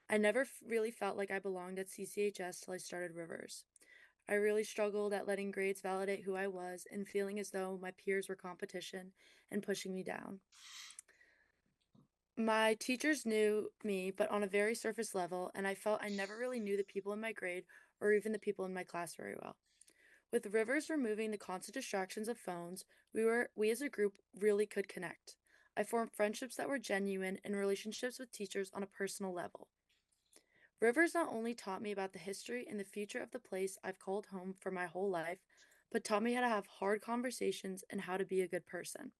I never really felt like I belonged at CCHS till I started Rivers. I really struggled at letting grades validate who I was and feeling as though my peers were competition and pushing me down. My teachers knew me, but on a very surface level, and I felt I never really knew the people in my grade or even the people in my class very well. With Rivers removing the constant distractions of phones, we as a group really could connect. I formed friendships that were genuine and relationships with teachers on a personal level. Rivers not only taught me about the history and the future of the place I've called home for my whole life, but taught me how to have hard conversations and how to be a good person.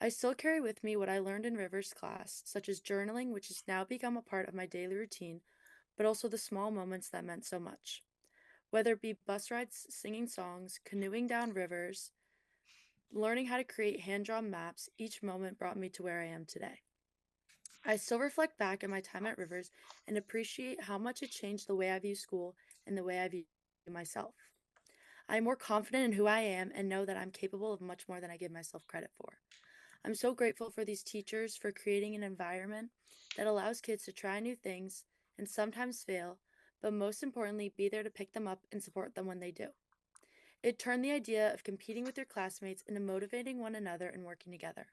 I still carry with me what I learned in Rivers class, such as journaling, which has now become a part of my daily routine, but also the small moments that meant so much. Whether it be bus rides, singing songs, canoeing down rivers, learning how to create hand-drawn maps, each moment brought me to where I am today. I still reflect back on my time at Rivers and appreciate how much it changed the way I view school and the way I view myself. I am more confident in who I am and know that I'm capable of much more than I give myself credit for. I'm so grateful for these teachers for creating an environment that allows kids to try new things and sometimes fail, but most importantly, be there to pick them up and support them when they do. It turned the idea of competing with your classmates into motivating one another and working together.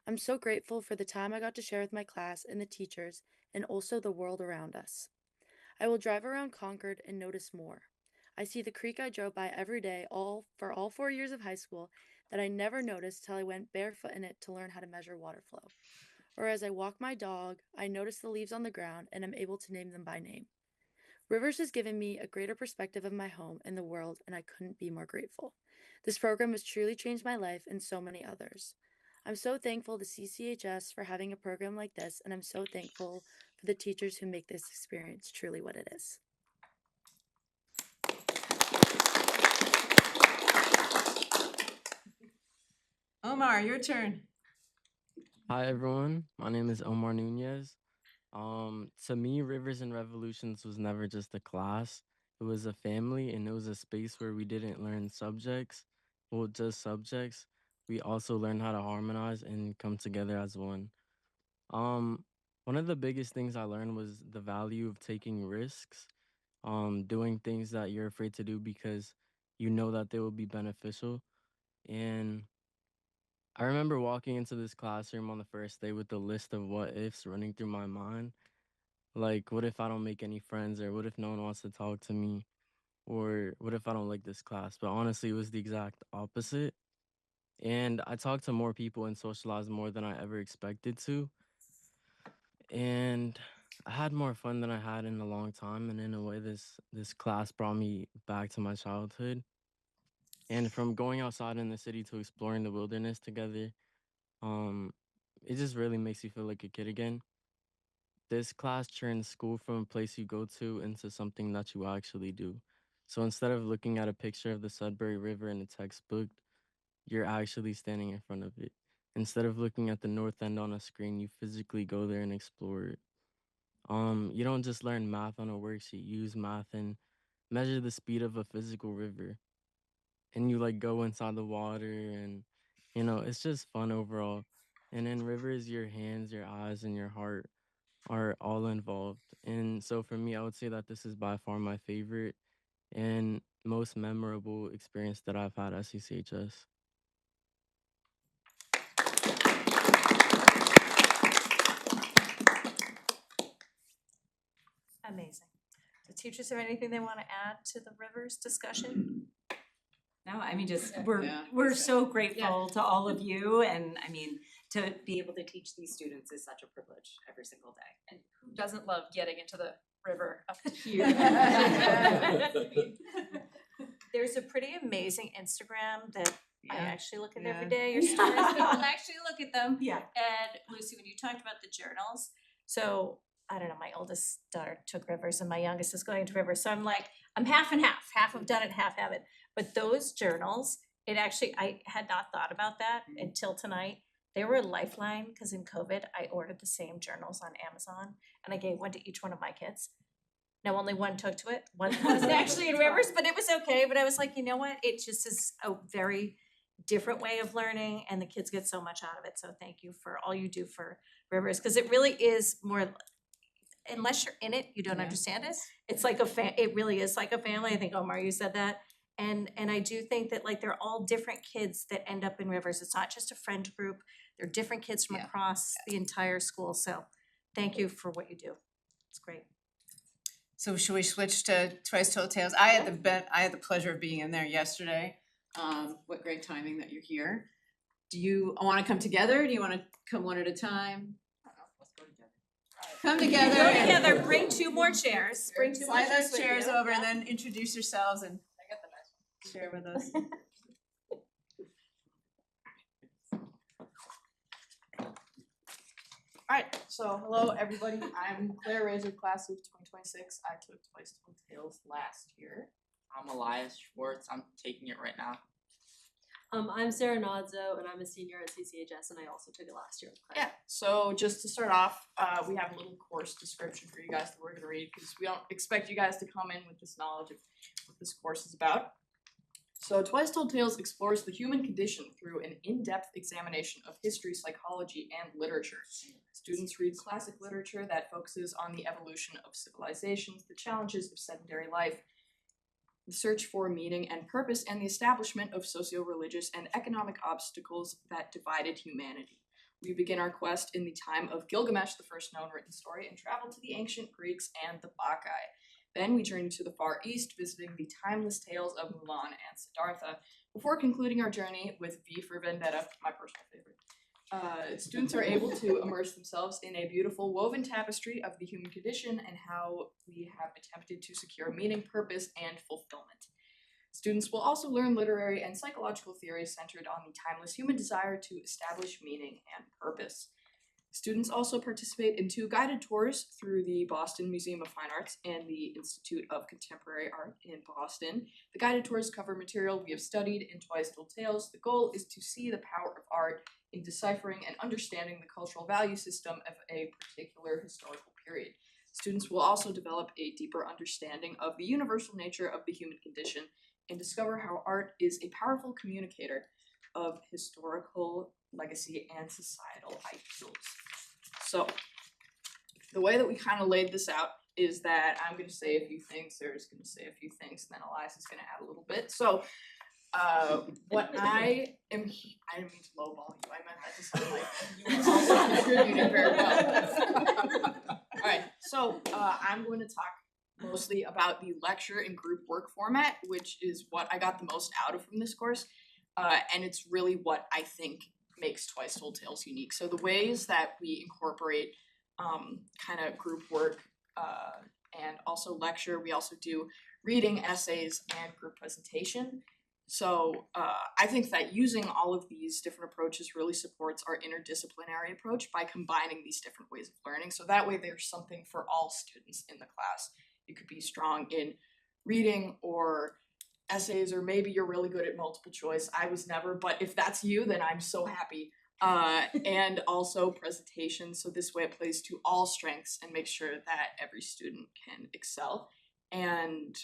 I'm so grateful for the time I got to share with my class and the teachers, and also the world around us. I will drive around Concord and notice more. I see the creek I drove by every day for all 4 years of high school that I never noticed till I went barefoot in it to learn how to measure water flow. Or as I walk my dog, I notice the leaves on the ground and am able to name them by name. Rivers has given me a greater perspective of my home and the world, and I couldn't be more grateful. This program has truly changed my life and so many others. I'm so thankful to CCHS for having a program like this, and I'm so thankful for the teachers who make this experience truly what it is. Omar, your turn. Hi everyone, my name is Omar Nunez. To me, Rivers and Revolutions was never just a class. It was a family, and it was a space where we didn't learn subjects, well, just subjects. We also learned how to harmonize and come together as one. Um, One of the biggest things I learned was the value of taking risks, doing things that you're afraid to do because you know that they will be beneficial. And I remember walking into this classroom on the first day with the list of what ifs running through my mind. Like, what if I don't make any friends? Or what if no one wants to talk to me? Or what if I don't like this class? But honestly, it was the exact opposite. And I talked to more people and socialized more than I ever expected to. And I had more fun than I had in a long time. And in a way, this class brought me back to my childhood. And from going outside in the city to exploring the wilderness together, um, it just really makes you feel like a kid again. This class turns school from a place you go to into something that you actually do. So instead of looking at a picture of the Sudbury River in a textbook, you're actually standing in front of it. Instead of looking at the north end on a screen, you physically go there and explore it. You don't just learn math on a worksheet, you use math and measure the speed of a physical river. And you like go inside the water and it's just fun overall. And in rivers, your hands, your eyes, and your heart are all involved. And so for me, I would say that this is by far my favorite and most memorable experience that I've had at CCHS. Amazing. Do teachers have anything they want to add to the Rivers discussion? No, I mean, just Yeah, we're that's so grateful to all of you, and I mean, to be able to teach these students is such a privilege every single day. And who doesn't love getting into the river up to here? There's a pretty amazing Instagram that I Yeah. actually look at every Yeah. day. Your stories, I'll actually look at them. yeah. And Lucy, when you talked about the journals, So I don't know, my oldest daughter took Rivers and my youngest is going to Rivers. So I'm like, I'm half and half. Half have done it, half haven't. But those journals, it actually, I had not thought about that until tonight. They were a lifeline because in COVID, I ordered the same journals on Amazon and I gave one to each one of my kids. Now only one took to it. One wasn't actually in Rivers, but it was okay. But I was like, you know what? It just is a very different way of learning and the kids get so much out of it. So thank you for all you do for Rivers because it really is more, unless you're in it, you don't Yeah. understand it. It's like it really is like a family. I think Omar, you said that. And I do think that like they're all different kids that end up in Rivers. It's not just a friend group. They're different kids from Yeah. across the entire school. So thank you for what you do. It's great. So should we switch to Twice Told Tales? I had the pleasure of being in there yesterday. What great timing that you're here. Do you want to come together? Do you want to come one at a time? Let's go together. Come together. Go and together, bring two more chairs. Bring two more slide chairs those with chairs you. over and then introduce yourselves and share with us. Alright, so hello everybody, I'm Claire Razor, class of 2026. I took Twice Told Tales last year. I'm Elias Schwartz. I'm taking it right now. I'm Sarah Nadzo, and I'm a senior at CCHS, and I also took it last year. Yeah, so just to start off, we have a little course description for you guys that we're gonna read, because we don't expect you guys to come in with this knowledge of what this course is about. So Twice Told Tales explores the human condition through an in-depth examination of history, psychology, and literature. Students read classic literature that focuses on the evolution of civilizations, the challenges of sedentary life, the search for meaning and purpose, and the establishment of socio-religious and economic obstacles that divided humanity. We begin our quest in the time of Gilgamesh, the first known written story, and travel to the ancient Greeks and the Bacchae. Then we journey to the Far East, visiting the timeless tales of Mulan and Siddhartha, before concluding our journey with V for Vendetta, my personal favorite. Students are able to immerse themselves in a beautiful woven tapestry of the human condition and how we have attempted to secure meaning, purpose, and fulfillment. Students will also learn literary and psychological theories centered on the timeless human desire to establish meaning and purpose. Students also participate in 2 guided tours through the Boston Museum of Fine Arts and the Institute of Contemporary Art in Boston. The guided tours cover material we have studied in Twice Told Tales. The goal is to see the power of art in deciphering and understanding the cultural value system of a particular historical period. Students will also develop a deeper understanding of the universal nature of the human condition and discover how art is a powerful communicator of historical legacy and societal ideals. So, the way that we kind of laid this out is that I'm going to say a few things, Sarah's going to say a few things, and then Elias is going to add a little bit. So, what I didn't mean to lowball you, I meant that to sound like you were also contributing very well. Alright, so I'm going to talk mostly about the lecture and group work format, which is what I got the most out of from this course, and it's really what I think makes Twice Told Tales unique. So the ways that we incorporate kind of group work and also lecture, we also do reading, essays, and group presentation. So I think that using all of these different approaches really supports our interdisciplinary approach by combining these different ways of learning. So that way there's something for all students in the class. You could be strong in reading or essays, or maybe you're really good at multiple choice. I was never, but if that's you, then I'm so happy. And also presentation. So this way it plays to all strengths and makes sure that every student can excel. And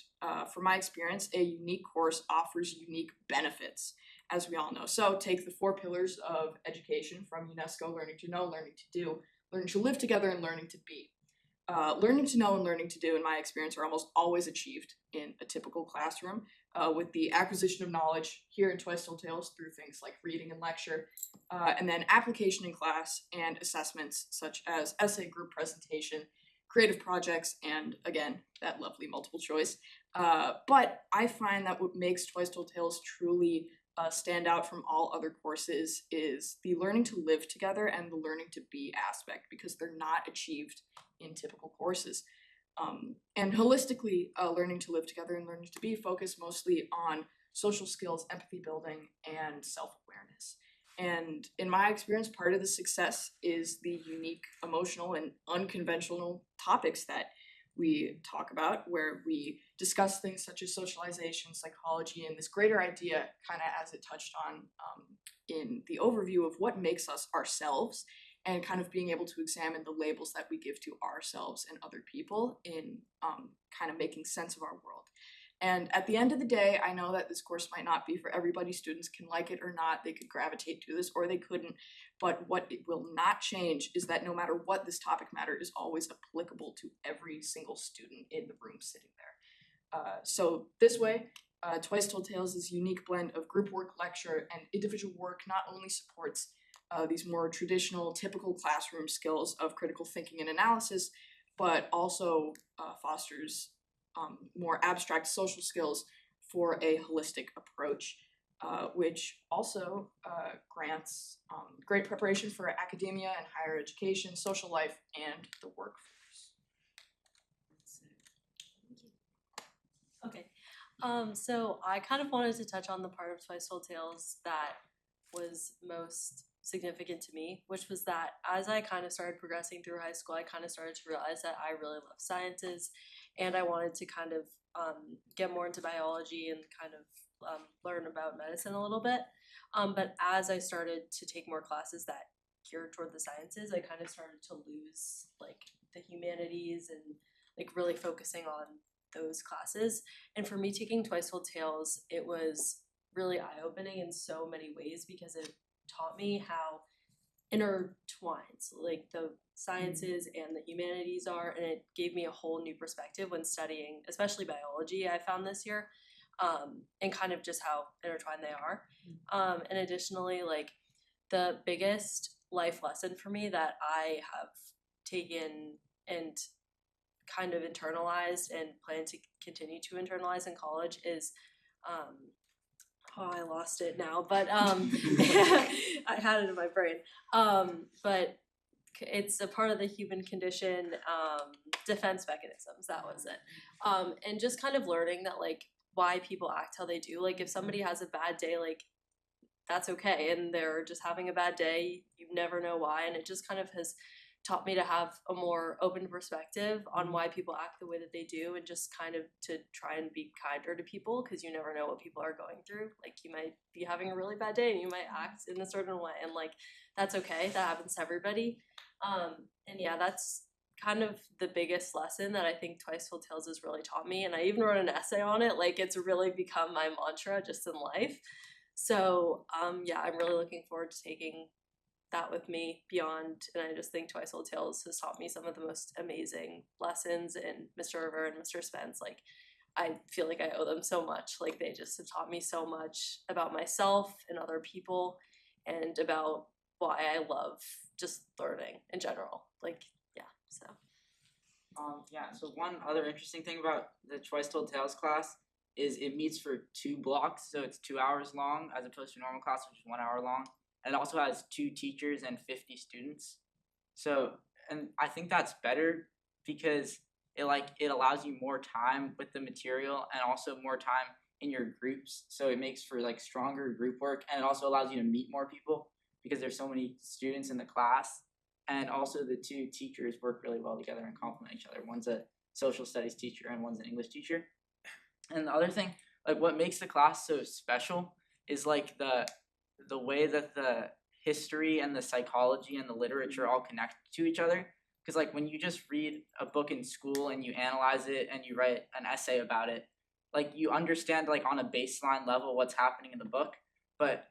from my experience, a unique course offers unique benefits, as we all know. So take the 4 pillars of education from UNESCO: learning to know, learning to do, learning to live together, and learning to be. Learning to know and learning to do, in my experience, are almost always achieved in a typical classroom with the acquisition of knowledge here in Twice Told Tales through things like reading and lecture, and then application in class and assessments such as essay, group presentation, creative projects, and again, that lovely multiple choice. But I find that what makes Twice Told Tales truly stand out from all other courses is the learning to live together and the learning to be aspect, because they're not achieved in typical courses. And holistically, learning to live together and learning to be focus mostly on social skills, empathy building, and self-awareness. And in my experience, part of the success is the unique, emotional, and unconventional topics that we talk about, where we discuss things such as socialization, psychology, and this greater idea, kind of as it touched on in the overview of what makes us ourselves, and kind of being able to examine the labels that we give to ourselves and other people in kind of making sense of our world. And at the end of the day, I know that this course might not be for everybody. Students can like it or not. They could gravitate to this or they couldn't. But what it will not change is that no matter what this topic matter is always applicable to every single student in the room sitting there. So this way, Twice Told Tales is a unique blend of group work, lecture, and individual work not only supports these more traditional, typical classroom skills of critical thinking and analysis, but also fosters more abstract social skills for a holistic approach, which also grants great preparation for academia and higher education, social life, and the workforce. Okay, so I kind of wanted to touch on the part of Twice Told Tales that was most significant to me, which was that as I kind of started progressing through high school, I kind of started to realize that I really love sciences, and I wanted to kind of get more into biology and kind of learn about medicine a little bit. But as I started to take more classes that geared toward the sciences, I kind of started to lose like the humanities and like really focusing on those classes. And for me, taking Twice Told Tales, it was really eye-opening in so many ways because it taught me how intertwined like the sciences and the humanities are, and it gave me a whole new perspective when studying, especially biology, I found this year, and kind of just how intertwined they are. And additionally, like the biggest life lesson for me that I have taken and kind of internalized and plan to continue to internalize in college is I lost it now, but I had it in my brain. But it's a part of the human condition, defense mechanisms, that was it. And just kind of learning that like why people act how they do. Like if somebody has a bad day, like that's okay, and they're just having a bad day, you never know why, and it just kind of has taught me to have a more open perspective on why people act the way that they do, and just kind of to try and be kinder to people, because you never know what people are going through. Like you might be having a really bad day and you might act in a certain way, and like that's okay, that happens to everybody. And yeah, that's kind of the biggest lesson that I think Twice Told Tales has really taught me, and I even wrote an essay on it. Like it's really become my mantra just in life. So yeah, I'm really looking forward to taking that with me beyond, and I just think Twice Told Tales has taught me some of the most amazing lessons, and Mr. River and Mr. Spence, like I feel like I owe them so much. Like they just have taught me so much about myself and other people, and about why I love just learning in general. Like yeah, so Yeah, so one other interesting thing about the Twice Told Tales class is it meets for 2 blocks, so it's 2 hours long as opposed to a normal class, which is 1 hour long. And it also has 2 teachers and 50 students. So, and I think that's better because it allows you more time with the material and also more time in your groups. So it makes for like stronger group work, and it also allows you to meet more people because there's so many students in the class. And also the 2 teachers work really well together and complement each other. One's a social studies teacher and one's an English teacher. And the other thing, like what makes the class so special is like the way that the history and the psychology and the literature all connect to each other. Because like when you just read a book in school and you analyze it and you write an essay about it, like you understand like on a baseline level what's happening in the book. But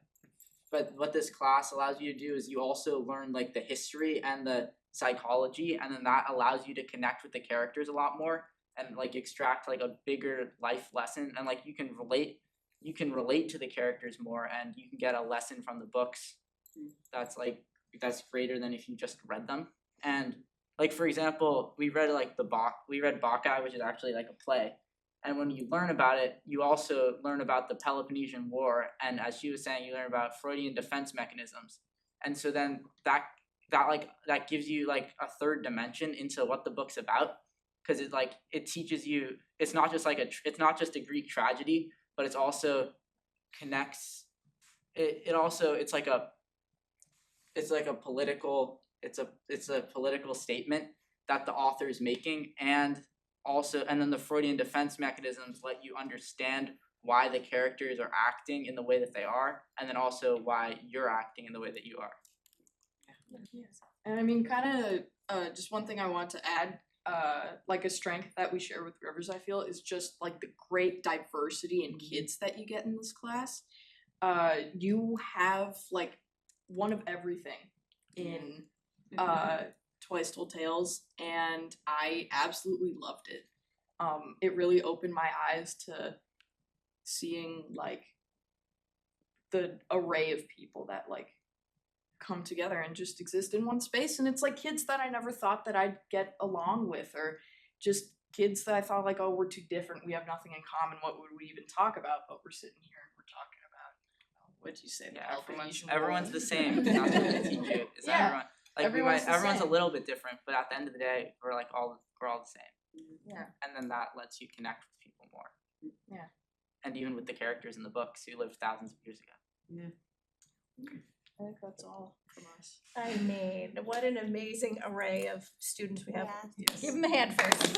what this class allows you to do is you also learn like the history and the psychology, and then that allows you to connect with the characters a lot more and like extract like a bigger life lesson, and like you can relate to the characters more, and you can get a lesson from the books that's greater than if you just read them. And like for example, we read Bacchae, which is actually like a play. And when you learn about it, you also learn about the Peloponnesian War, and as she was saying, you learn about Freudian defense mechanisms. And so then that gives you like a third dimension into what the book's about, because it teaches you it's not just a Greek tragedy, but it's also connects. It's a political statement that the author is making, and then the Freudian defense mechanisms let you understand why the characters are acting in the way that they are, and then also why you're acting in the way that you are. And I mean, kind of just one thing I want to add, like a strength that we share with Rivers, I feel, is just like the great diversity in kids that you get in this class. You have like one of everything in Twice Told Tales, and I absolutely loved it. It really opened my eyes to seeing like the array of people that like come together and just exist in one space, and it's like kids that I never thought that I'd get along with, or just kids that I thought like, oh, we're too different, we have nothing in common, what would we even talk about? But we're sitting here and we're talking about, what'd you say? Yeah, everyone's the same. That's what they teach you. Is Yeah, everyone's everyone's a little bit different, but at the end of the day, we're all the same. Yeah. And then that lets you connect with people more. Yeah. And even with the characters in the books who lived thousands of years ago. Yeah. I think that's all from us. I mean, what an amazing array of students we have. Yeah. Yes. Give them a hand first.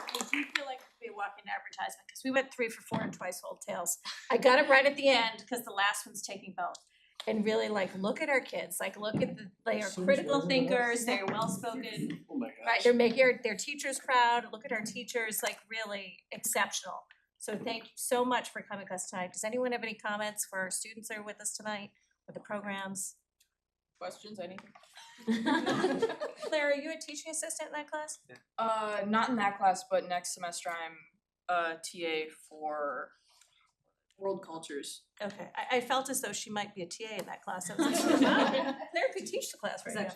I do feel like we be a walking advertisement, because we went 3 for 4 in Twice Old Tales. I got it right at the end, because the last one's taking both. And really, like, look at our kids, like, look at they are critical thinkers, they're well-spoken, Oh my gosh. right, they're making their teachers proud, look at our teachers, like, really exceptional. So thank you so much for coming with us tonight. Does anyone have any comments for our students that are with us tonight, or the programs? Questions, anything? Claire, are you a teaching assistant in that class? Not in that class, but next semester I'm a TA for world cultures. Okay, I felt as though she might be a TA in that class. I was like, wow, Claire could teach the class right now.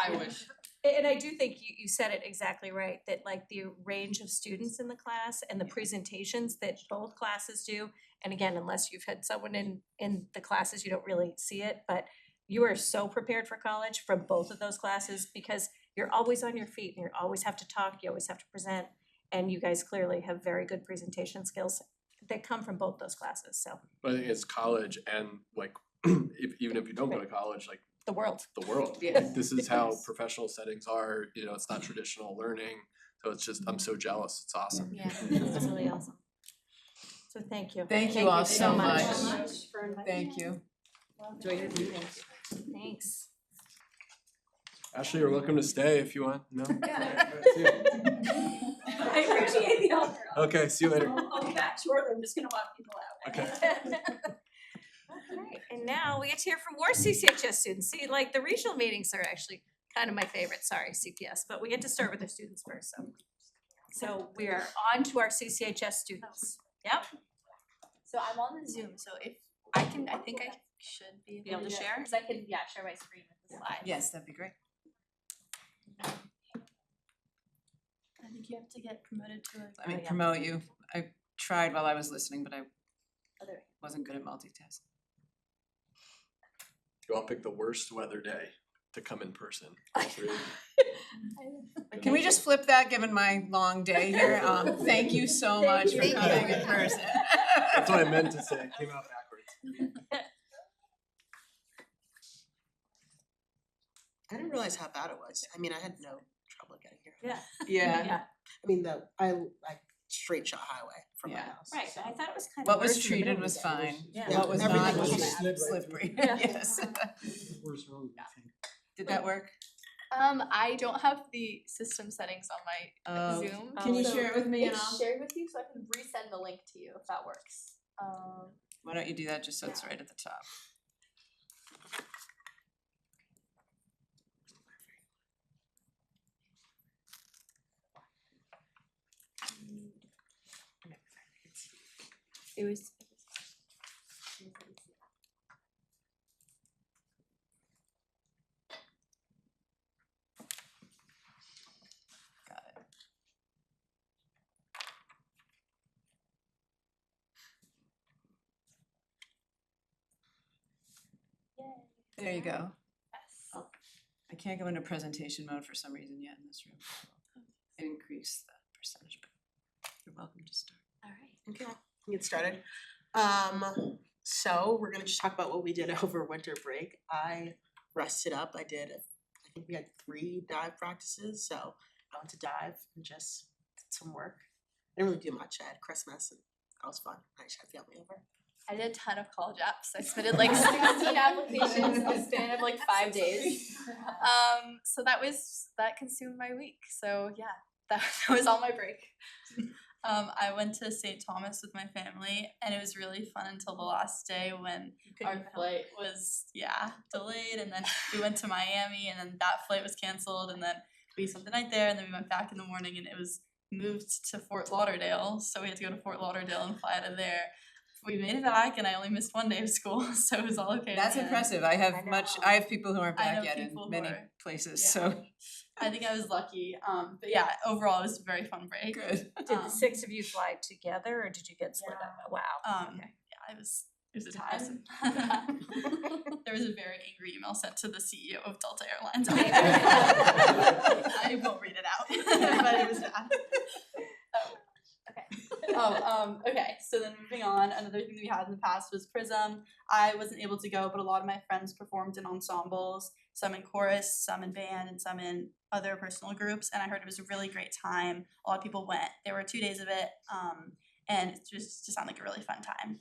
I wish. And I do think you said it exactly right, that like the range of students in the class and the presentations that both classes do, and again, unless you've had someone in the classes, you don't really see it, but you are so prepared for college from both of those classes, because you're always on your feet and you always have to talk, you always have to present, and you guys clearly have very good presentation skills that come from both those classes, so. But I think it's college and like, even if you don't go to college, like The world. the world. Yeah. Like, this is how professional settings are, you know, it's not traditional learning. So it's just, I'm so jealous. It's awesome. Yeah, that's really awesome. So thank you. Thank you all so much. for inviting Thank us. you. Enjoy your meeting. Thanks. Ashley, you're welcome to stay if you want. No? I appreciate the offer. Okay, see you later. I'll be back shortly, I'm just gonna walk people out. Okay. Alright, and now we get to hear from more CCHS students. See, like, the regional meetings are actually kind of my favorite, sorry, CPS, but we get to start with the students first, so. So we are on to our CCHS students. Yep. So I'm on the Zoom, so if I can, I think I should be able to share, cause I can, share my screen with the slides. Yes, that'd be great. I think you have to get promoted to a. Let me promote you. I tried while I was listening, but I Other. wasn't good at multitasking. You all pick the worst weather day to come in person. Can we just flip that, given my long day here? Thank you so much for coming in person. That's what I meant to say. It came out backwards. I didn't realize how bad it was. I mean, I had no trouble getting here. Yeah. Yeah. I mean, I straight shot highway from my Yeah. house. Right, but I thought it was kind of. What was worse in the treated middle was of the day. fine. Yeah. What was Everything not was was bad. slippery. Yeah. Yes. Worse early, I think. Did that work? I don't have the system settings on my Zoom. Can you so share it with me and it's I'll? shared with you, so I can resend the link to you if that works. Why don't you do that just so it's right at the top? It was. Got it. There you go. Oh, I can't go into presentation mode for some reason yet in this room. Increase the percentage, but you're welcome to start. Okay, we can get started. So we're gonna just talk about what we did over winter break. I rested up. I think we had 3 dive practices, so I went to dive and just did some work. I didn't really do much. I had Christmas and that was fun. I just had family over. I did a ton of college apps. I submitted like 16 applications in the span of like 5 days. So that consumed my week. So yeah, that was all my break. I went to St. Thomas with my family, and it was really fun until the last day when our flight was delayed, and then we went to Miami, and then that flight was canceled, and then we spent the night there, and then we went back in the morning, and it was moved to Fort Lauderdale, so we had to go to Fort Lauderdale and fly out of there. We made it back, and I only missed 1 day of school, so it was all okay. That's impressive. I have people who aren't I back know yet in people who many are- places, so. I think I was lucky. But yeah, overall it was a very fun break. Good. Did the 6 of you fly together, or did you get split up? Wow. Okay. Yeah, it was a time. There was a very angry email sent to the CEO of Delta Airlines. I won't read it out, but it was bad. Okay, so then moving on, another thing we had in the past was Prism. I wasn't able to go, but a lot of my friends performed in ensembles, some in chorus, some in band, and some in other personal groups, and I heard it was a really great time. A lot of people went. There were 2 days of it, and it just sounded like a really fun time.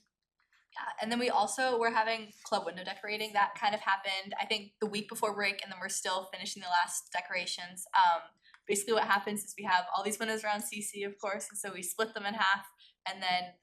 Yeah, and then we also were having club window decorating. That kind of happened, I think, the week before break, and then we're still finishing the last decorations. Basically what happens is we have all these windows around CC, of course, and so we split them in half, and then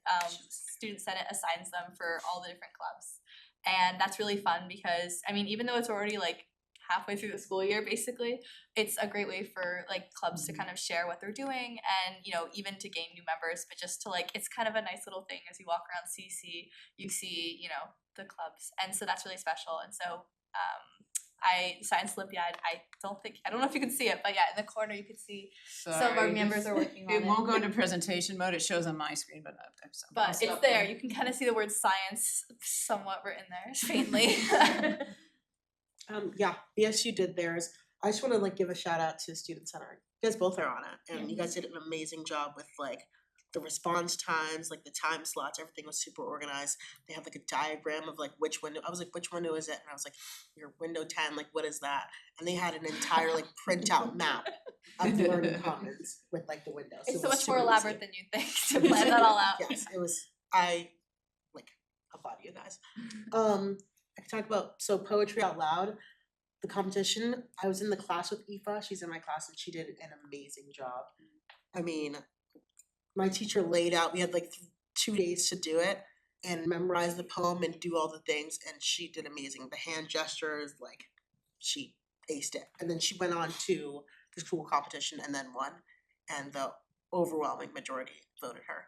Student Senate assigns them for all the different clubs. And that's really fun because, I mean, even though it's already like halfway through the school year, basically, it's a great way for like clubs to kind of share what they're doing and, you know, even to gain new members, but just to like, it's kind of a nice little thing as you walk around CC, you see, you know, the clubs. And so that's really special. And so, Science Olympiad, I don't know if you can see it, but yeah, in the corner you can see some of our Sorry, members are working on it. It won't go into presentation mode, it shows on my screen, but I'll But stop it's there, you can kind of see the word science somewhat written there, faintly. Yeah, BSU did theirs. I just wanna like give a shout out to Student Center. You guys both are on it and you guys did an amazing job with like the response times, like the time slots, everything was super organized. They have like a diagram of like which window, I was like, which window is it? And I was like, your window 10, like what is that? And they had an entire like printout map of the learning commons with like the windows. It's It so was much more super elaborate easy. than you think to plan that all out. Yes, it was, I like applaud you guys. I can talk about, so poetry out loud, the competition, I was in the class with Aoife, she's in my class and she did an amazing job. I mean, my teacher laid out, we had like 2 days to do it and memorize the poem and do all the things and she did amazing. The hand gestures, like she aced it. And then she went on to the school competition and then won. And the overwhelming majority voted her.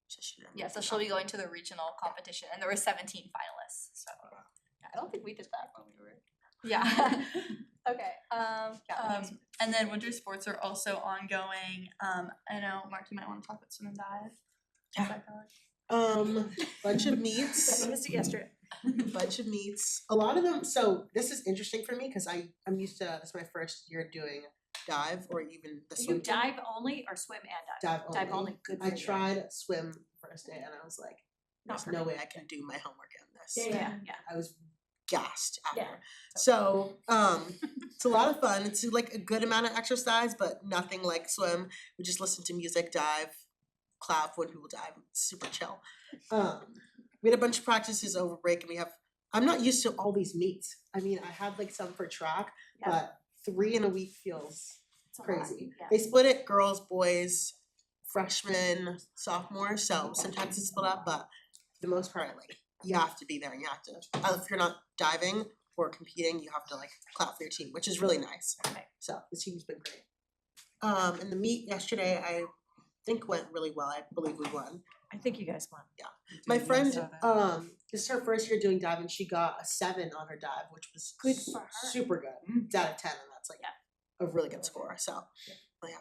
So she did an Yeah, so amazing she'll be job. going to the regional competition, and there were 17 finalists, so. Yeah, I don't think we did that when we were. Yeah. Okay, and then winter sports are also ongoing. I know, Mark, you might wanna talk about swim and dive. How's that going? Bunch of meets. I missed it yesterday. Bunch of meets. A lot of them, so this is interesting for me because I'm used to, this is my first year doing dive or even the You swim team. dive only or swim and dive? Dive only. only, good for I you. tried swim first day and I was like, Not there's for no me. way I can do my homework in this. Yeah. I was gassed after. Yeah. So, it's a lot of fun. It's like a good amount of exercise, but nothing like swim. We just listen to music, dive, clap when people dive, super chill. We had a bunch of practices over break and I'm not used to all these meets. I mean, I had like some for track, but 3 in a week feels crazy. They split it girls, boys, freshmen, sophomores, so sometimes it's split up, but for the most part, like, you have to be there and you have to, if you're not diving or competing, you have to like clap for your team, which is really nice. So the team's been great. And the meet yesterday, I think went really well. I believe we won. I think you guys won. Yeah. My friend, this is her first year doing dive and she got a 7 on her dive, which was Good for her. super good. It's out of 10 and that's like a really good score. So yeah.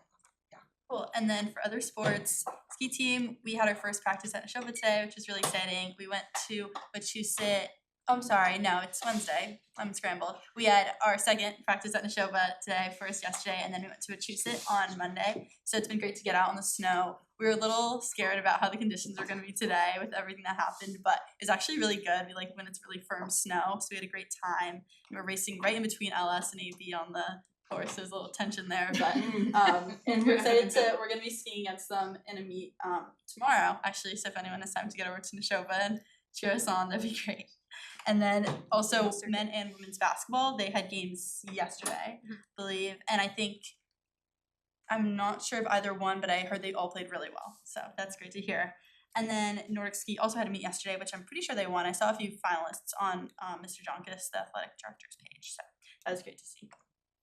Cool, and then for other sports, ski team, we had our first practice at Neshoba today, which was really exciting. We went to Wachusett, I'm sorry, no, it's Wednesday, I'm scrambled. We had our second practice at Neshoba today, first yesterday, and then we went to Wachusett on Monday. So it's been great to get out on the snow. We were a little scared about how the conditions are gonna be today with everything that happened, but it's actually really good. We like when it's really firm snow, so we had a great time. We were racing right in between LS and AB on the course, there's a little tension there, but and we're gonna be skiing against them in a meet tomorrow, actually, so if anyone has time to get over to Neshoba and cheer us on, that'd be great. And then also men and women's basketball, they had games yesterday, I believe, and I think, I'm not sure if either won, but I heard they all played really well, so that's great to hear. And then Nordic Ski also had a meet yesterday, which I'm pretty sure they won. I saw a few finalists on Mr. Jonkus, the athletic director's page, so that was great to see.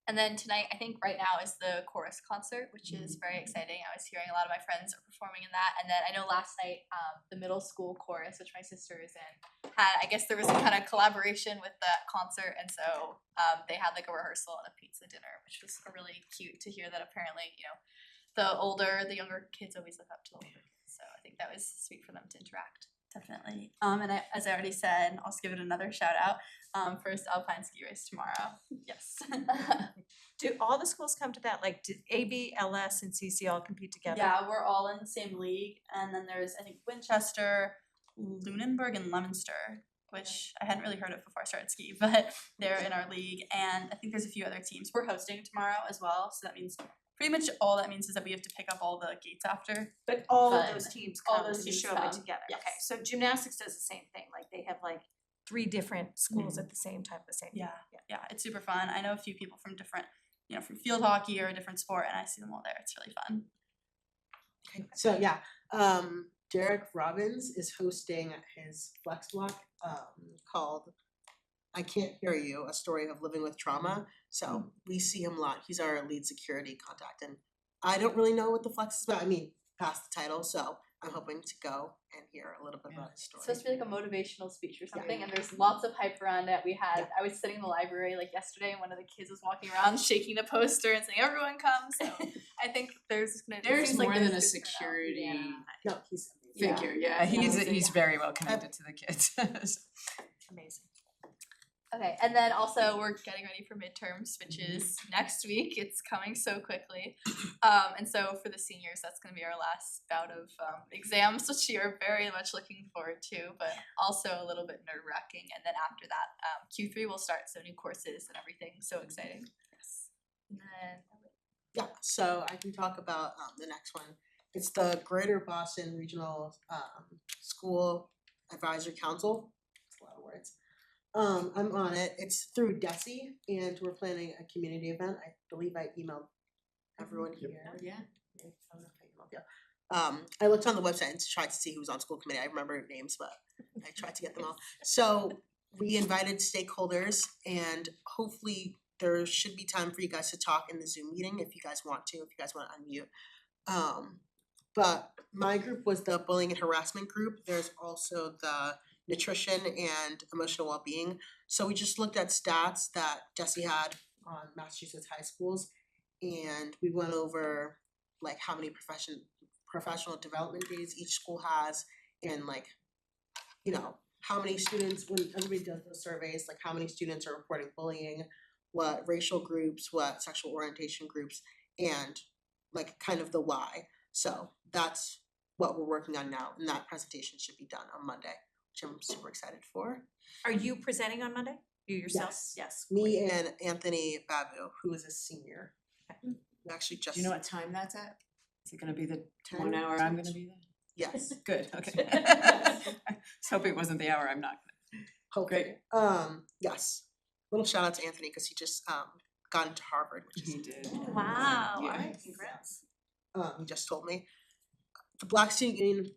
And then tonight, I think right now is the chorus concert, which is very exciting. I was hearing a lot of my friends are performing in that. And then I know last night, the middle school chorus, which my sister is in, I guess there was some kind of collaboration with that concert. And so they had like a rehearsal and a pizza dinner, which was really cute to hear that apparently, you know, the younger kids always look up to the older kids. So I think that was sweet for them to interact. definitely. And as I already said, I'll just give it another shout out. First Alpine ski race tomorrow. Yes. Do all the schools come to that? Like, do AB, LS, and CC all compete together? Yeah, we're all in the same league, and then there's I think Winchester, Lunenburg, and Leominster, which I hadn't really heard of before I started ski, but they're in our league, and I think there's a few other teams. We're hosting tomorrow as well, so that means pretty much all that means is that we have to pick up all the gates after. But all of But those teams all come those to the teams show it come, together. yes. Okay, so gymnastics does the same thing. Like they have like 3 different schools at the same time, the same. Yeah, yeah, it's super fun. I know a few people from different, from field hockey or a different sport, and I see them all there. It's really fun. So yeah, Derek Robbins is hosting his Flex Block called I Can't Hear You, a story of living with trauma. So we see him a lot. He's our lead security contact, and I don't really know what the Flex is about. I mean, past the title, so I'm hoping to go and hear a little bit about his story. It's supposed to be like a motivational speech or something, and there's lots of hype around it. I was sitting in the library like yesterday, and one of the kids was walking around shaking the poster and saying, "Everyone come!" So I think there's There's more than a there's good security turnout. No, he's figure, yeah, he's very well connected to the kids. Amazing. Okay, and then also we're getting ready for midterms, which is next week. It's coming so quickly. And so for the seniors, that's gonna be our last bout of exams, which we are very much looking forward to, but also a little bit nerve wracking. And then after that, Q3 will start, so new courses and everything, so exciting. Yes. And then Yeah, so I can talk about the next one. It's the Greater Boston Regional School Advisory Council. It's a lot of words. I'm on it. It's through DESE, and we're planning a community event. I believe I emailed everyone here. Yeah. I don't know if I emailed you. I looked on the website and tried to see who was on school committee. I remember names, but I tried to get them all. So we invited stakeholders, and hopefully there should be time for you guys to talk in the Zoom meeting if you guys want to, if you guys want to unmute. But my group was the bullying and harassment group. There's also the nutrition and emotional well-being. So we just looked at stats that DESE had on Massachusetts high schools, and we went over like how many professional development days each school has, and like, how many students, when everybody does those surveys, like how many students are reporting bullying, what racial groups, what sexual orientation groups, and like kind of the why. So that's what we're working on now, and that presentation should be done on Monday, which I'm super excited for. Are you presenting on Monday? You yourself? Yes. Me and Anthony Babu, who is a senior. We actually just. Do you know what time that's at? Is it gonna be the 1 hour I'm gonna be there? Yes. Good, okay. I was hoping it wasn't the hour I'm not gonna. Hopefully. Yes. Little shout out to Anthony because he just got into Harvard, which is. He did. Wow. Yeah. Alright, congrats. He just told me. The Black Student Union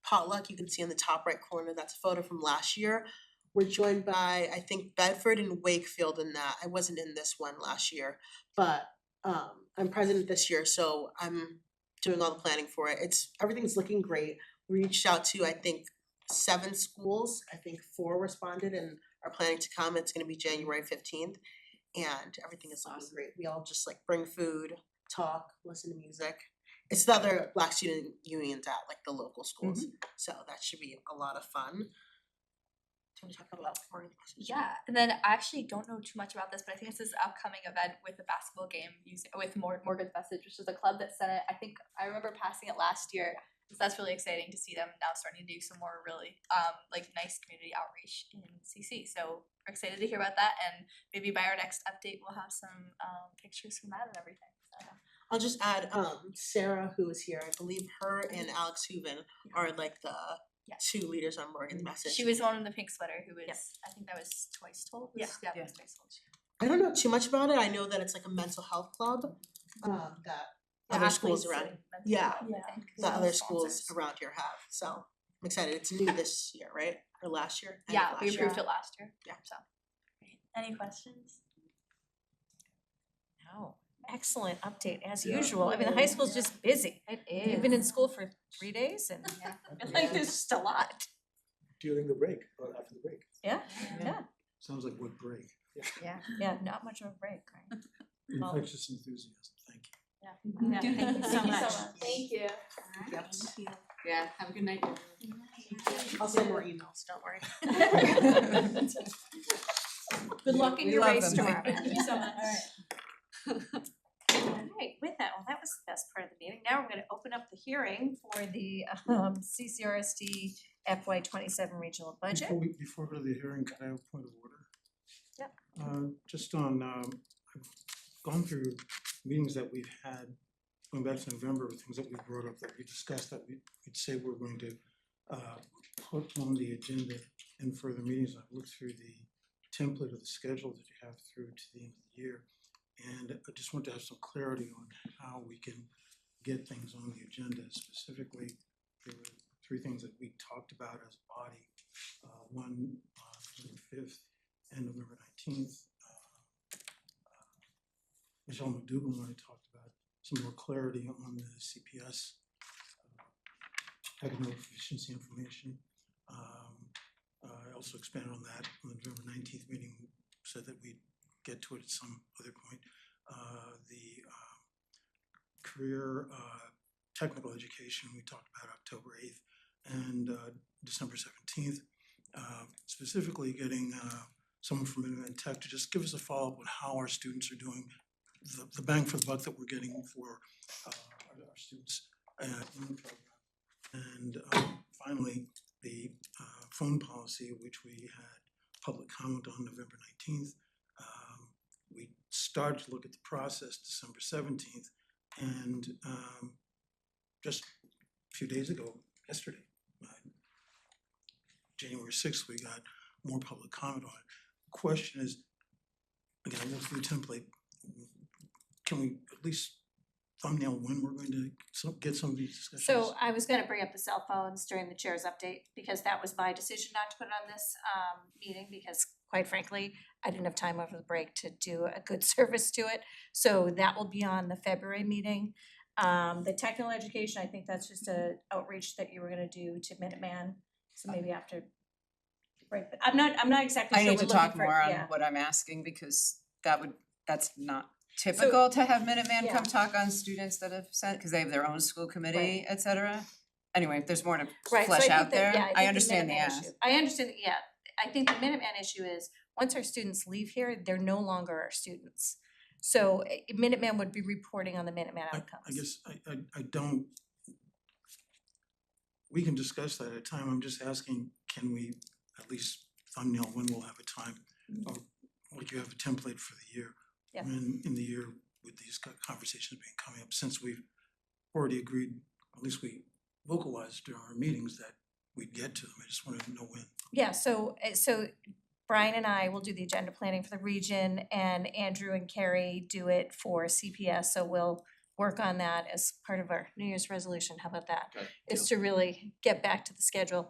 potluck, you can see in the top right corner, that's a photo from last year. We're joined by, I think, Bedford and Wakefield in that. I wasn't in this one last year, but I'm president this year, so I'm doing all the planning for it. Everything's looking great. We reached out to, I think, 7 schools. I think 4 responded and are planning to come. It's gonna be January 15th, and everything is looking great. We all just like bring food, talk, listen to music. It's the other Black Student Unions at like the local schools, so that should be a lot of fun. Do you want to talk about more? Yeah, and then I actually don't know too much about this, but I think it's this upcoming event with the basketball game with Morgan's Message, which is a club that sent it. I think I remember passing it last year, so that's really exciting to see them now starting to do some more really like nice community outreach in CC. So we're excited to hear about that, and maybe by our next update we'll have some pictures from that and everything. So. I'll just add Sarah, who is here. I believe her and Alex Hooven are like the 2 leaders on Morgan's Message. She was the one in the pink sweater who was, I think that was Twice Told. Yeah. That was Twice Told. I don't know too much about it. I know that it's like a mental health club that other schools around. That other schools around here have. So I'm excited. It's new this year, right? Or last year? Yeah, we approved it last year. Yeah. So, great. Any questions? No. Excellent update as usual. I mean, the high school's just busy. It is. You've been in school for 3 days and I feel like there's just a lot. During the break or after the break. Yeah. Sounds like what break. Yeah, not much of a break, right? Well- Infectious enthusiasm, thank you. Yeah, thank you so much. Thank you. Yeah, have a good night. I'll send more emails, don't worry. Good luck in We your love race them. tomorrow. Thank you so much. Alright, with that, well, that was the best part of the meeting. Now we're gonna open up the hearing for the CCRSD FY 27 regional budget. Before we go to the hearing, could I have a point of order? Yep. Just on, I've gone through meetings that we've had, going back to November, things that we brought up, that we discussed, that we'd say we're going to put on the agenda in further meetings. I've looked through the template of the schedule that you have through to the end of the year. And I just want to have some clarity on how we can get things on the agenda. Specifically, there were 3 things that we talked about as a body. One on November 5th and November 19th. Michelle McDougall and I talked about some more clarity on the CPS economic efficiency information. I also expanded on that on the November 19th meeting, said that we'd get to it at some other point. The career technical education, we talked about October 8th and December 17th. Specifically getting someone from Minuteman Tech to just give us a follow-up on how our students are doing, the bang for the buck that we're getting for our students in the program. And finally, the phone policy, which we had public comment on November 19th. We started to look at the process December 17th, and just a few days ago, yesterday, January 6th, we got more public comment on it. The question is, again, I looked through the template, can we at least thumbnail when we're going to get some of these discussions? So I was gonna bring up the cell phones during the chair's update, because that was my decision not to put it on this meeting, because quite frankly, I didn't have time over the break to do a good service to it. So that will be on the February meeting. The technical education, I think that's just a outreach that you were gonna do to Minuteman, so maybe after break, but I'm not exactly I sure need we're to looking talk for, more on yeah. what I'm asking, because that's not typical to have Minuteman yeah. come talk on students that have sent, because they have their own school committee, et cetera. Anyway, if there's more to Right, so I flesh think out that, there, yeah, I think understand the Minuteman ask. issue. I understand, yeah, I think the Minuteman issue is, once our students leave here, they're no longer our students. So Minuteman would be reporting on the Minuteman outcomes. I guess I don't, we can discuss that at a time, I'm just asking, can we at least thumbnail when we'll have a time? Or like you have a template for the year, Yeah. when in the year with these conversations being coming up, since we've already agreed, at least we vocalized during our meetings that we'd get to them, I just wanted to know when. Yeah, so Brian and I will do the agenda planning for the region, and Andrew and Carrie do it for CPS, so we'll work on that as part of our New Year's resolution, how about that? Okay, Is to really get back to the schedule.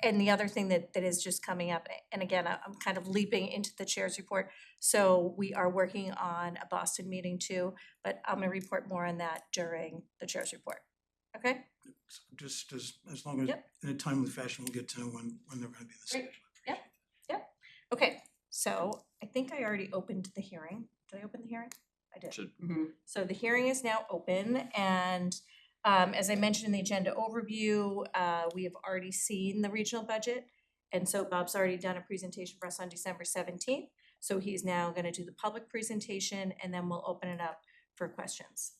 And the other thing that is just coming up, and again, I'm kind of leaping into the chair's report, so we are working on a Boston meeting too, but I'm gonna report more on that during the chair's report, okay? So just as long as Yep. in a timely fashion, we'll get to know when they're gonna be in the schedule. Great. Okay, so I think I already opened the hearing. Did I open the hearing? I did. Should. So the hearing is now open, and as I mentioned in the agenda overview, we have already seen the regional budget. And so Bob's already done a presentation for us on December 17th. So he's now gonna do the public presentation, and then we'll open it up for questions.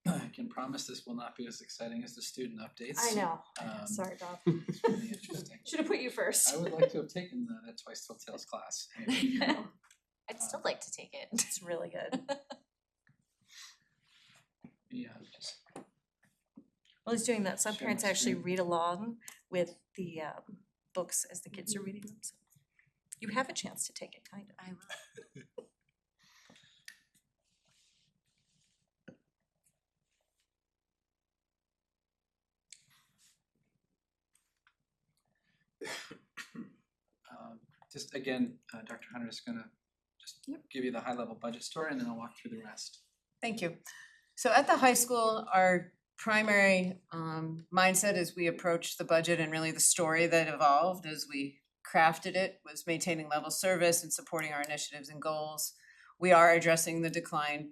I can promise this will not be as exciting as the student updates. I know, sorry, Bob. It's really interesting. Should have put you first. I would like to have taken that Twice Told Tales class. I'd still like to take it. It's really good. Yeah, just Well, he's doing that. Some Share parents my actually screen. read along with the books as the kids are reading them, so you have a chance to take it, kind of. I will. just again, Dr. Hunter is gonna just give you the high level budget story and then I'll walk through the rest. Thank you. So at the high school, our primary mindset as we approached the budget, and really the story that evolved as we crafted it, was maintaining level service and supporting our initiatives and goals. We are addressing the declined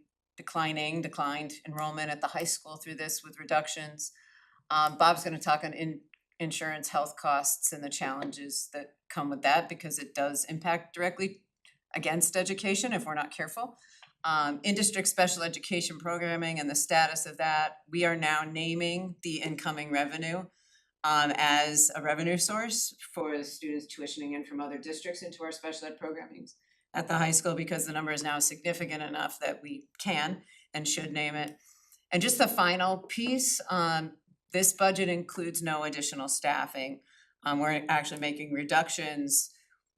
enrollment at the high school through this with reductions. Bob's gonna talk on insurance, health costs and the challenges that come with that because it does impact directly against education if we're not careful. In-district special education programming and the status of that, we are now naming the incoming revenue as a revenue source for the students tuitioning in from other districts into our special ed programming at the high school because the number is now significant enough that we can and should name it. And just the final piece, this budget includes no additional staffing. We're actually making reductions.